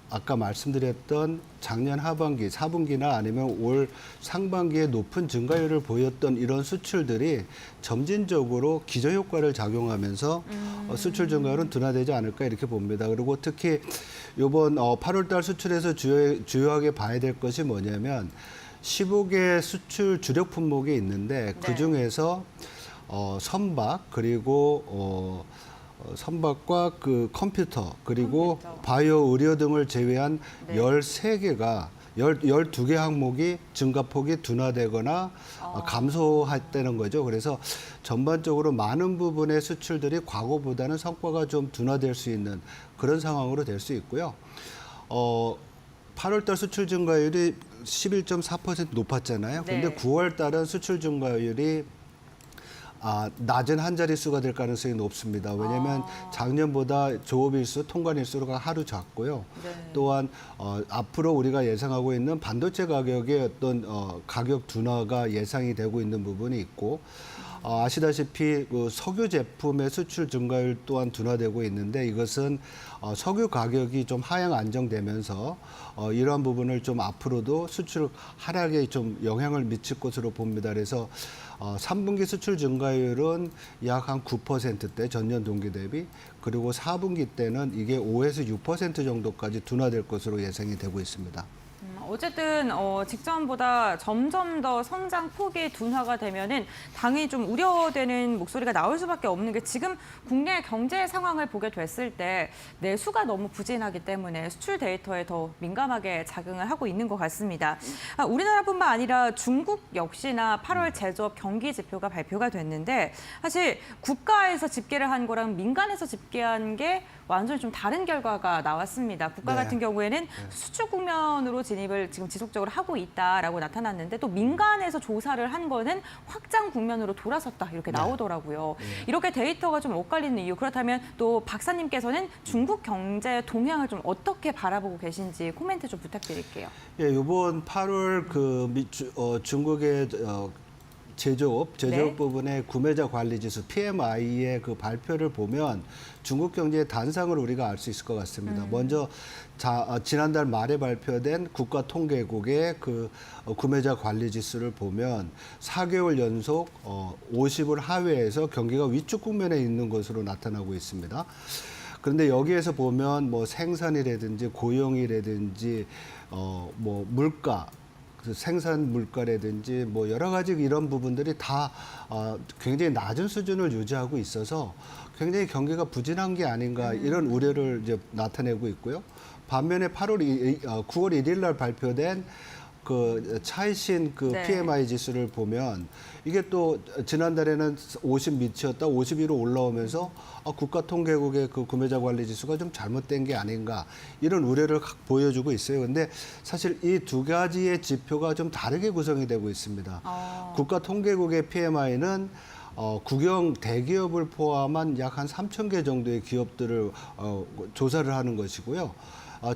아까 말씀드렸던 작년 하반기, 4분기나 아니면 올 상반기에 높은 증가율을 보였던 이런 수출들이 점진적으로 기저효과를 작용하면서 수출 증가율은 둔화되지 않을까 이렇게 봅니다. 그리고 특히 이번 8월 달 수출에서 주요하게 봐야 될 것이 뭐냐면 15개 수출 주력 품목이 있는데 그중에서 선박 그리고 선박과 그 컴퓨터 그리고 바이오 의료 등을 제외한 13개가 12개 항목이 증가폭이 둔화되거나 감소했다는 거죠. 그래서 전반적으로 많은 부분의 수출들이 과거보다는 성과가 좀 둔화될 수 있는 그런 상황으로 될 수 있고요. 8월 달 수출 증가율이 11.4% 높았잖아요. 근데 9월 달은 수출 증가율이 낮은 한 자릿수가 될 가능성이 높습니다. 왜냐하면 작년보다 조업일수, 통관일수가 하루 작고요. 또한 앞으로 우리가 예상하고 있는 반도체 가격의 어떤 가격 둔화가 예상이 되고 있는 부분이 있고 아시다시피 그 석유 제품의 수출 증가율 또한 둔화되고 있는데 이것은 석유 가격이 좀 하향 안정되면서 이러한 부분을 좀 앞으로도 수출 하락에 좀 영향을 미칠 것으로 봅니다. 그래서 3분기 수출 증가율은 약 한 9%대 전년 동기 대비, 그리고 4분기 때는 이게 5에서 6% 정도까지 둔화될 것으로 예상이 되고 있습니다. 어쨌든 직전보다 점점 더 성장 폭이 둔화가 되면은 당연히 좀 우려되는 목소리가 나올 수밖에 없는 게 지금 국내 경제 상황을 보게 됐을 때 내수가 너무 부진하기 때문에 수출 데이터에 더 민감하게 작용을 하고 있는 것 같습니다. 우리나라뿐만 아니라 중국 역시나 8월 제조업 경기 지표가 발표가 됐는데 사실 국가에서 집계를 한 거랑 민간에서 집계한 게 완전히 좀 다른 결과가 나왔습니다. 국가 네. 같은 경우에는 수출 국면으로 진입을 지금 지속적으로 하고 있다라고 나타났는데 또 민간에서 조사를 한 거는 확장 국면으로 돌아섰다 이렇게 나오더라고요. 이렇게 데이터가 좀 엇갈리는 이유, 그렇다면 또 박사님께서는 중국 경제 동향을 좀 어떻게 바라보고 계신지 코멘트 좀 부탁드릴게요. 예, 이번 8월 중국의 제조업 네. 부분의 구매자 관리 지수 PMI의 그 발표를 보면 중국 경제의 단상을 우리가 알 수 있을 것 같습니다. 먼저 지난달 말에 발표된 국가통계국의 그 구매자 관리 지수를 보면 4개월 연속 50을 하회해서 경기가 위축 국면에 있는 것으로 나타나고 있습니다. 그런데 여기에서 보면 뭐 생산이라든지 고용이라든지 뭐 물가, 생산 물가라든지 뭐 여러 가지 이런 부분들이 다 굉장히 낮은 수준을 유지하고 있어서 굉장히 경기가 부진한 게 아닌가 이런 우려를 이제 나타내고 있고요. 반면에 9월 1일 날 발표된 그 차이신 그 네. PMI 지수를 보면 이게 또 지난달에는 50 밑이었다 51로 올라오면서 국가통계국의 그 구매자 관리 지수가 좀 잘못된 게 아닌가 이런 우려를 보여주고 있어요. 근데 사실 이 두 가지의 지표가 좀 다르게 구성이 되고 있습니다. 국가통계국의 PMI는 국영 대기업을 포함한 약 한 3,000개 정도의 기업들을 조사를 하는 것이고요.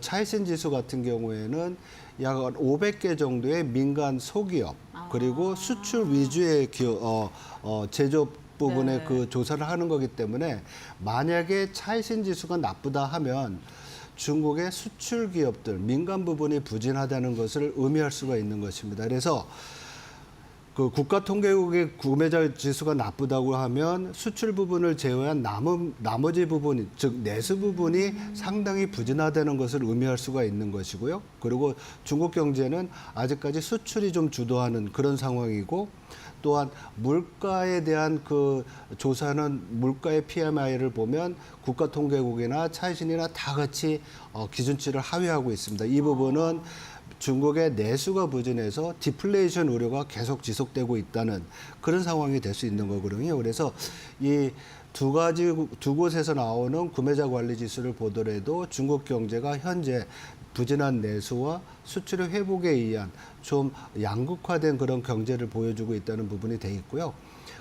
차이신 지수 같은 경우에는 약 500개 정도의 민간 소기업 그리고 수출 위주의 기업, 제조업 부분에 네. 그 조사를 하는 거기 때문에 만약에 차이신 지수가 나쁘다 하면 중국의 수출 기업들, 민간 부분이 부진하다는 것을 의미할 수가 있는 것입니다. 그래서 그 국가통계국의 구매자 지수가 나쁘다고 하면 수출 부분을 제외한 나머지 부분, 즉 내수 부분이 상당히 부진하다는 것을 의미할 수가 있는 것이고요. 그리고 중국 경제는 아직까지 수출이 좀 주도하는 그런 상황이고 또한 물가에 대한 그 조사는 물가의 PMI를 보면 국가통계국이나 차이신이나 다 같이 기준치를 하회하고 있습니다. 이 부분은 중국의 내수가 부진해서 디플레이션 우려가 계속 지속되고 있다는 그런 상황이 될 수 있는 거거든요. 그래서 이 두 곳에서 나오는 구매자 관리 지수를 보더라도 중국 경제가 현재 부진한 내수와 수출의 회복에 의한 좀 양극화된 그런 경제를 보여주고 있다는 부분이 돼 있고요.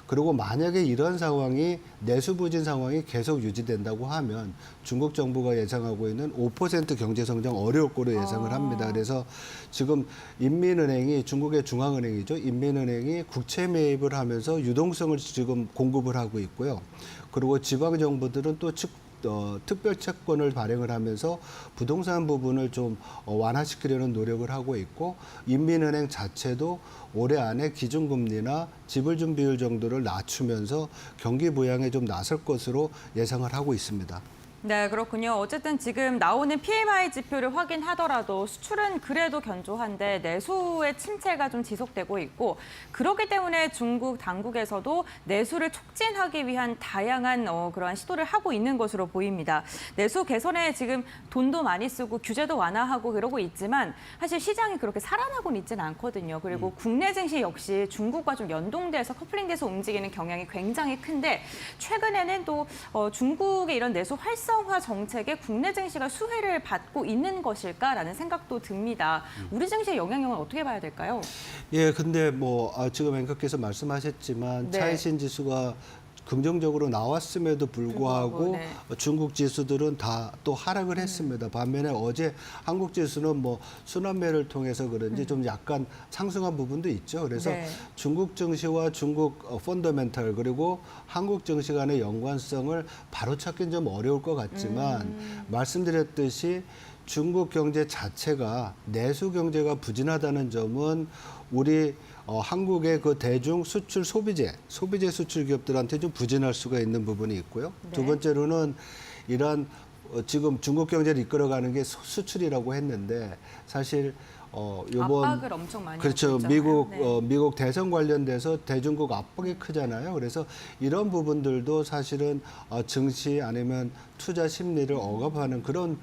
그리고 만약에 이런 상황이 내수 부진 상황이 계속 유지된다고 하면 중국 정부가 예상하고 있는 5% 경제 성장 어려울 거로 예상을 합니다. 그래서 지금 인민은행이 중국의 중앙은행이죠. 인민은행이 국채 매입을 하면서 유동성을 지금 공급을 하고 있고요. 그리고 지방 정부들은 또 특별 채권을 발행을 하면서 부동산 부분을 좀 완화시키려는 노력을 하고 있고 인민은행 자체도 올해 안에 기준금리나 지불준 비율 정도를 낮추면서 경기 부양에 좀 나설 것으로 예상을 하고 있습니다. 네, 그렇군요. 어쨌든 지금 나오는 PMI 지표를 확인하더라도 수출은 그래도 견조한데 내수의 침체가 좀 지속되고 있고 그렇기 때문에 중국 당국에서도 내수를 촉진하기 위한 다양한 그러한 시도를 하고 있는 것으로 보입니다. 내수 개선에 지금 돈도 많이 쓰고 규제도 완화하고 그러고 있지만 사실 시장이 그렇게 살아나고는 있지는 않거든요. 그리고 국내 증시 역시 중국과 좀 연동돼서 커플링돼서 움직이는 경향이 굉장히 큰데 최근에는 또 중국의 이런 내수 활성화 정책에 국내 증시가 수혜를 받고 있는 것일까라는 생각도 듭니다. 우리 증시의 영향력은 어떻게 봐야 될까요? 예, 근데 뭐 지금 앵커께서 말씀하셨지만 네. 차이신 지수가 긍정적으로 나왔음에도 불구하고 네. 중국 지수들은 다 또 하락을 했습니다. 반면에 어제 한국 지수는 뭐 순환매를 통해서 그런지 좀 약간 상승한 부분도 있죠. 그래서 네. 중국 증시와 중국 펀더멘털 그리고 한국 증시 간의 연관성을 바로 찾기는 좀 어려울 것 같지만 말씀드렸듯이 중국 경제 자체가 내수 경제가 부진하다는 점은 우리 한국의 그 대중 수출 소비재 수출 기업들한테 좀 부진할 수가 있는 부분이 있고요. 네. 두 번째로는 이런 지금 중국 경제를 이끌어가는 게 수출이라고 했는데 사실 요번 압박을 엄청 많이 그렇죠. 하고 있잖아요. 네. 미국 대선 관련돼서 대중국 압박이 크잖아요. 그래서 이런 부분들도 사실은 증시 아니면 투자 심리를 억압하는 그런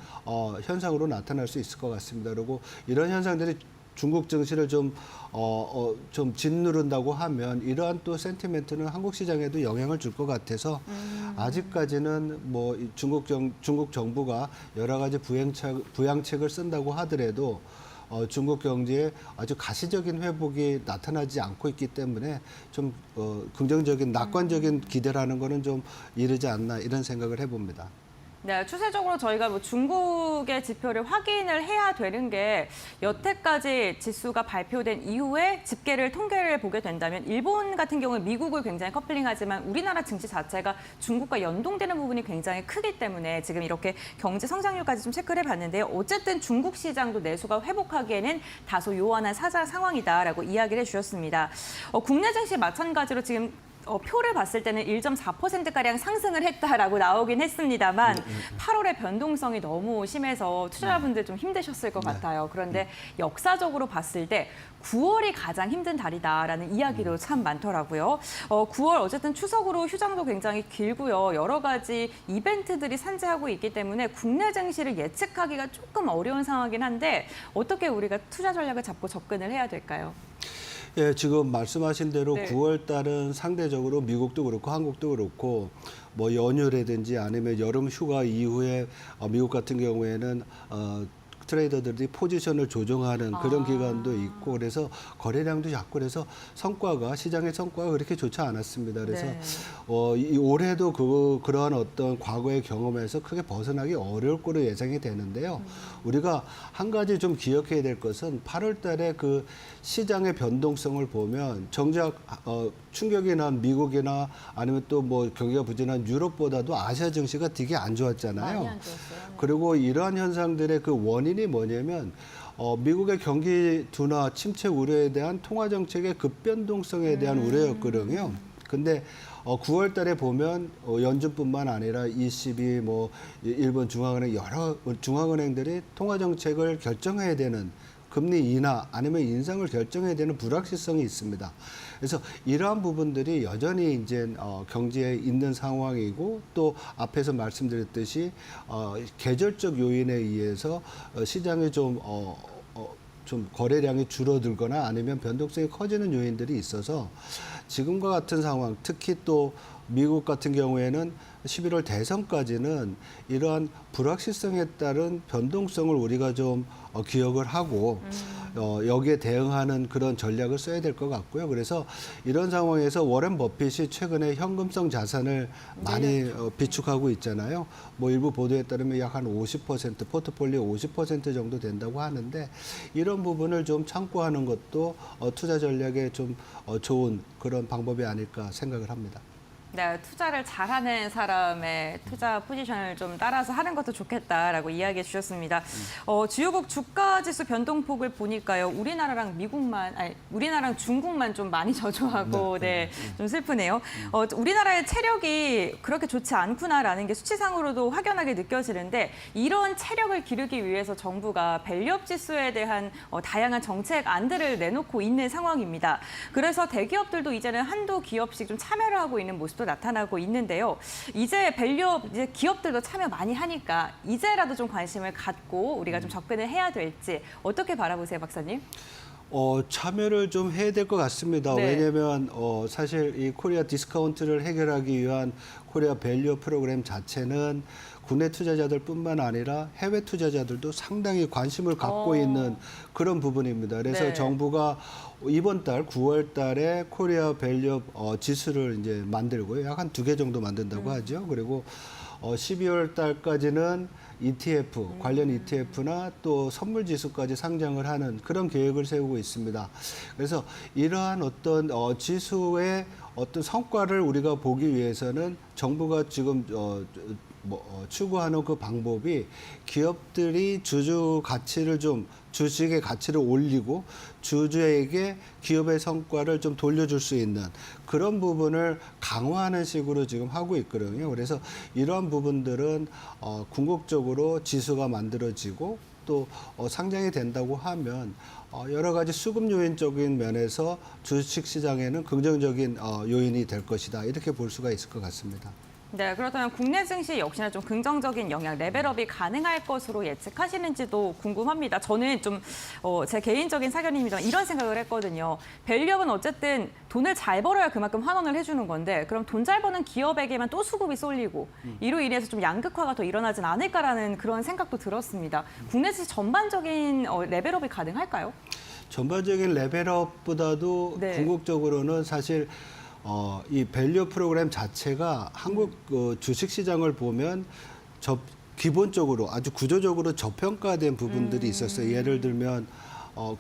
현상으로 나타날 수 있을 것 같습니다. 그리고 이런 현상들이 중국 증시를 좀 짓누른다고 하면 이러한 또 센티멘트는 한국 시장에도 영향을 줄 것 같아서 아직까지는 뭐 중국 정부가 여러 가지 부양책을 쓴다고 하더라도 중국 경제에 아주 가시적인 회복이 나타나지 않고 있기 때문에 좀 긍정적인 낙관적인 기대를 하는 거는 좀 이르지 않나 이런 생각을 해봅니다. 네, 추세적으로 저희가 뭐 중국의 지표를 확인을 해야 되는 게 여태까지 지수가 발표된 이후에 집계를 통계를 보게 된다면 일본 같은 경우는 미국을 굉장히 커플링하지만 우리나라 증시 자체가 중국과 연동되는 부분이 굉장히 크기 때문에 지금 이렇게 경제 성장률까지 좀 체크를 해봤는데요. 어쨌든 중국 시장도 내수가 회복하기에는 다소 요원한 상황이다라고 이야기를 해주셨습니다. 국내 증시 마찬가지로 지금 표를 봤을 때는 1.4%가량 상승을 했다라고 나오긴 했습니다만 8월의 변동성이 너무 심해서 투자자분들 좀 힘드셨을 것 같아요. 그런데 역사적으로 봤을 때 9월이 가장 힘든 달이다라는 이야기도 참 많더라고요. 9월 어쨌든 추석으로 휴장도 굉장히 길고요. 여러 가지 이벤트들이 산재하고 있기 때문에 국내 증시를 예측하기가 조금 어려운 상황이긴 한데 어떻게 우리가 투자 전략을 잡고 접근을 해야 될까요? 예, 지금 말씀하신 대로 네. 9월 달은 상대적으로 미국도 그렇고 한국도 그렇고 뭐 연휴라든지 아니면 여름 휴가 이후에 미국 같은 경우에는 트레이더들이 포지션을 조정하는 그런 기간도 있고 그래서 거래량도 작고 그래서 시장의 성과가 그렇게 좋지 않았습니다. 그래서 네. 이 올해도 그러한 어떤 과거의 경험에서 크게 벗어나기 어려울 거로 예상이 되는데요. 우리가 한 가지 좀 기억해야 될 것은 8월 달에 그 시장의 변동성을 보면 정작 충격이 난 미국이나 아니면 또 뭐 경기가 부진한 유럽보다도 아시아 증시가 되게 안 좋았잖아요. 많이 안 좋았어요. 네. 그리고 이러한 현상들의 그 원인이 뭐냐면 미국의 경기 둔화, 침체 우려에 대한 통화 정책의 급변동성에 대한 우려였거든요. 근데 9월 달에 보면 연준뿐만 아니라 ECB, 뭐 일본 중앙은행 여러 중앙은행들이 통화 정책을 결정해야 되는 금리 인하 아니면 인상을 결정해야 되는 불확실성이 있습니다. 그래서 이러한 부분들이 여전히 이제 경제에 있는 상황이고 또 앞에서 말씀드렸듯이 계절적 요인에 의해서 시장이 좀 거래량이 줄어들거나 아니면 변동성이 커지는 요인들이 있어서 지금과 같은 상황, 특히 또 미국 같은 경우에는 11월 대선까지는 이러한 불확실성에 따른 변동성을 우리가 좀 기억을 하고 여기에 대응하는 그런 전략을 써야 될 것 같고요. 그래서 이런 상황에서 워렌 버핏이 최근에 현금성 자산을 많이 비축하고 있잖아요. 뭐 일부 보도에 따르면 약 한 50% 포트폴리오 50% 정도 된다고 하는데 이런 부분을 좀 참고하는 것도 투자 전략에 좀 좋은 그런 방법이 아닐까 생각을 합니다. 네, 투자를 잘하는 사람의 투자 포지션을 좀 따라서 하는 것도 좋겠다라고 이야기해 주셨습니다. 주요국 주가 지수 변동폭을 보니까요. 우리나라랑 중국만 좀 많이 저조하고 좀 슬프네요. 우리나라의 체력이 그렇게 좋지 않구나라는 게 수치상으로도 확연하게 느껴지는데 이런 체력을 기르기 위해서 정부가 밸류업 지수에 대한 다양한 정책 안들을 내놓고 있는 상황입니다. 그래서 대기업들도 이제는 한두 기업씩 좀 참여를 하고 있는 모습도 나타나고 있는데요. 이제 기업들도 참여 많이 하니까 이제라도 좀 관심을 갖고 우리가 좀 접근을 해야 될지 어떻게 바라보세요, 박사님? 참여를 좀 해야 될 것 같습니다. 네. 왜냐하면 사실 이 코리아 디스카운트를 해결하기 위한 코리아 밸류 프로그램 자체는 국내 투자자들뿐만 아니라 해외 투자자들도 상당히 관심을 갖고 있는 그런 부분입니다. 그래서 네. 정부가 이번 달 9월 달에 코리아 밸류 지수를 이제 만들고요. 약 한 2개 정도 만든다고 하죠. 그리고 12월 달까지는 ETF, 관련 ETF나 또 선물 지수까지 상장을 하는 그런 계획을 세우고 있습니다. 그래서 이러한 어떤 지수의 어떤 성과를 우리가 보기 위해서는 정부가 지금 추구하는 그 방법이 기업들이 주주 가치를 좀 주식의 가치를 올리고 주주에게 기업의 성과를 좀 돌려줄 수 있는 그런 부분을 강화하는 식으로 지금 하고 있거든요. 그래서 이러한 부분들은 궁극적으로 지수가 만들어지고 또 상장이 된다고 하면 여러 가지 수급 요인적인 면에서 주식 시장에는 긍정적인 요인이 될 것이다. 이렇게 볼 수가 있을 것 같습니다. 네, 그렇다면 국내 증시 역시나 좀 긍정적인 영향, 레벨업이 가능할 것으로 예측하시는지도 궁금합니다. 저는 좀 제 개인적인 사견입니다만 이런 생각을 했거든요. 밸류업은 어쨌든 돈을 잘 벌어야 그만큼 환원을 해주는 건데 그럼 돈 잘 버는 기업에게만 또 수급이 쏠리고 이로 인해서 좀 양극화가 더 일어나진 않을까라는 그런 생각도 들었습니다. 국내 증시 전반적인 레벨업이 가능할까요? 전반적인 레벨업보다도 네. 궁극적으로는 사실 이 밸류 프로그램 자체가 한국 주식 시장을 보면 기본적으로 아주 구조적으로 저평가된 부분들이 있었어요. 예를 들면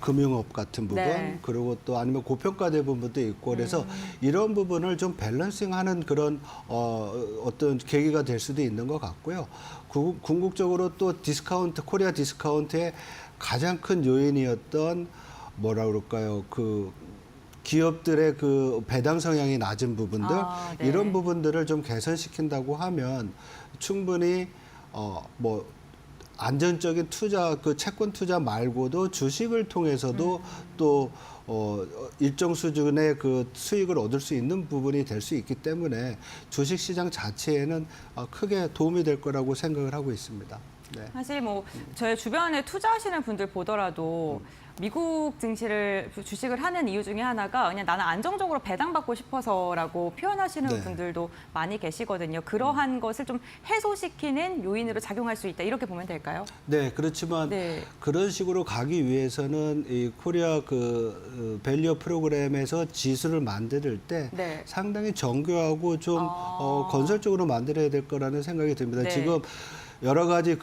금융업 같은 부분, 네. 그리고 또 아니면 고평가된 부분도 있고 그래서 이런 부분을 좀 밸런싱하는 그런 어떤 계기가 될 수도 있는 것 같고요. 궁극적으로 또 코리아 디스카운트의 가장 큰 요인이었던 뭐라 그럴까요? 기업들의 그 배당 성향이 낮은 부분들 네. 이런 부분들을 좀 개선시킨다고 하면 충분히 안전적인 투자 그 채권 투자 말고도 주식을 통해서도 또 일정 수준의 그 수익을 얻을 수 있는 부분이 될 수 있기 때문에 주식 시장 자체에는 크게 도움이 될 거라고 생각을 하고 있습니다. 네. 사실 저희 주변에 투자하시는 분들 보더라도 미국 주식을 하는 이유 중에 하나가 그냥 나는 안정적으로 배당받고 싶어서라고 표현하시는 네. 분들도 많이 계시거든요. 그러한 것을 좀 해소시키는 요인으로 작용할 수 있다. 이렇게 보면 될까요? 네, 그렇지만 네. 그런 식으로 가기 위해서는 이 코리아 밸류 프로그램에서 지수를 만들 때 네. 상당히 정교하고 좀 건설적으로 만들어야 될 거라는 생각이 듭니다. 네. 지금 여러 가지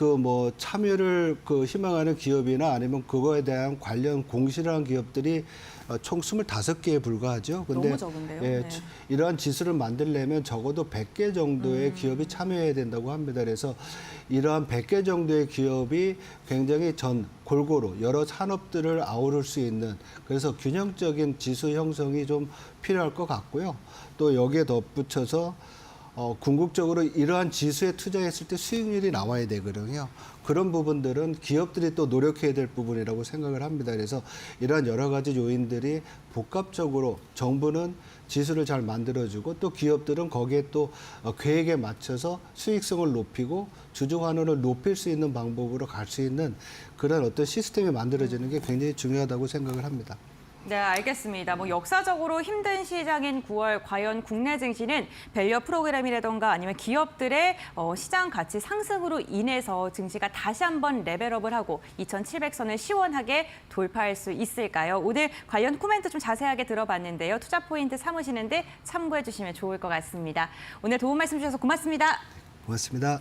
참여를 희망하는 기업이나 아니면 그거에 대한 관련 공시를 한 기업들이 총 25개에 불과하죠. 근데 너무 적은데요? 예, 네. 이러한 지수를 만들려면 적어도 100개 정도의 기업이 참여해야 된다고 합니다. 그래서 이러한 100개 정도의 기업이 굉장히 골고루 여러 산업들을 아우를 수 있는 그래서 균형적인 지수 형성이 좀 필요할 것 같고요. 또 여기에 덧붙여서 궁극적으로 이러한 지수에 투자했을 때 수익률이 나와야 되거든요. 그런 부분들은 기업들이 또 노력해야 될 부분이라고 생각을 합니다. 그래서 이러한 여러 가지 요인들이 복합적으로 정부는 지수를 잘 만들어주고 또 기업들은 거기에 또 계획에 맞춰서 수익성을 높이고 주주 환원을 높일 수 있는 방법으로 갈 수 있는 그런 어떤 시스템이 만들어지는 게 굉장히 중요하다고 생각을 합니다. 네, 알겠습니다. 역사적으로 힘든 시장인 9월 과연 국내 증시는 밸류 프로그램이라던가 아니면 기업들의 시장 가치 상승으로 인해서 증시가 다시 한번 레벨업을 하고 2,700선을 시원하게 돌파할 수 있을까요? 오늘 관련 코멘트 좀 자세하게 들어봤는데요. 투자 포인트 삼으시는데 참고해 주시면 좋을 것 같습니다. 오늘 도움 말씀 주셔서 고맙습니다. 고맙습니다.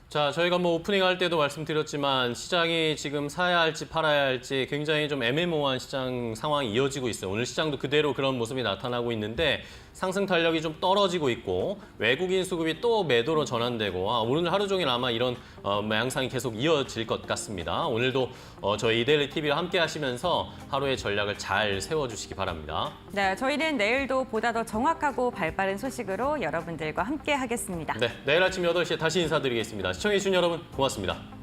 자, 저희가 오프닝 할 때도 말씀드렸지만 시장이 지금 사야 할지 팔아야 할지 굉장히 좀 애매모호한 시장 상황이 이어지고 있어요. 오늘 시장도 그대로 그런 모습이 나타나고 있는데 상승 탄력이 좀 떨어지고 있고 외국인 수급이 또 매도로 전환되고 오늘 하루 종일 아마 이런 양상이 계속 이어질 것 같습니다. 오늘도 저희 이데일리 TV와 함께 하시면서 하루의 전략을 잘 세워주시기 바랍니다. 네, 저희는 내일도 보다 더 정확하고 발빠른 소식으로 여러분들과 함께 하겠습니다. 네, 내일 아침 8시에 다시 인사드리겠습니다. 시청해주신 여러분 고맙습니다.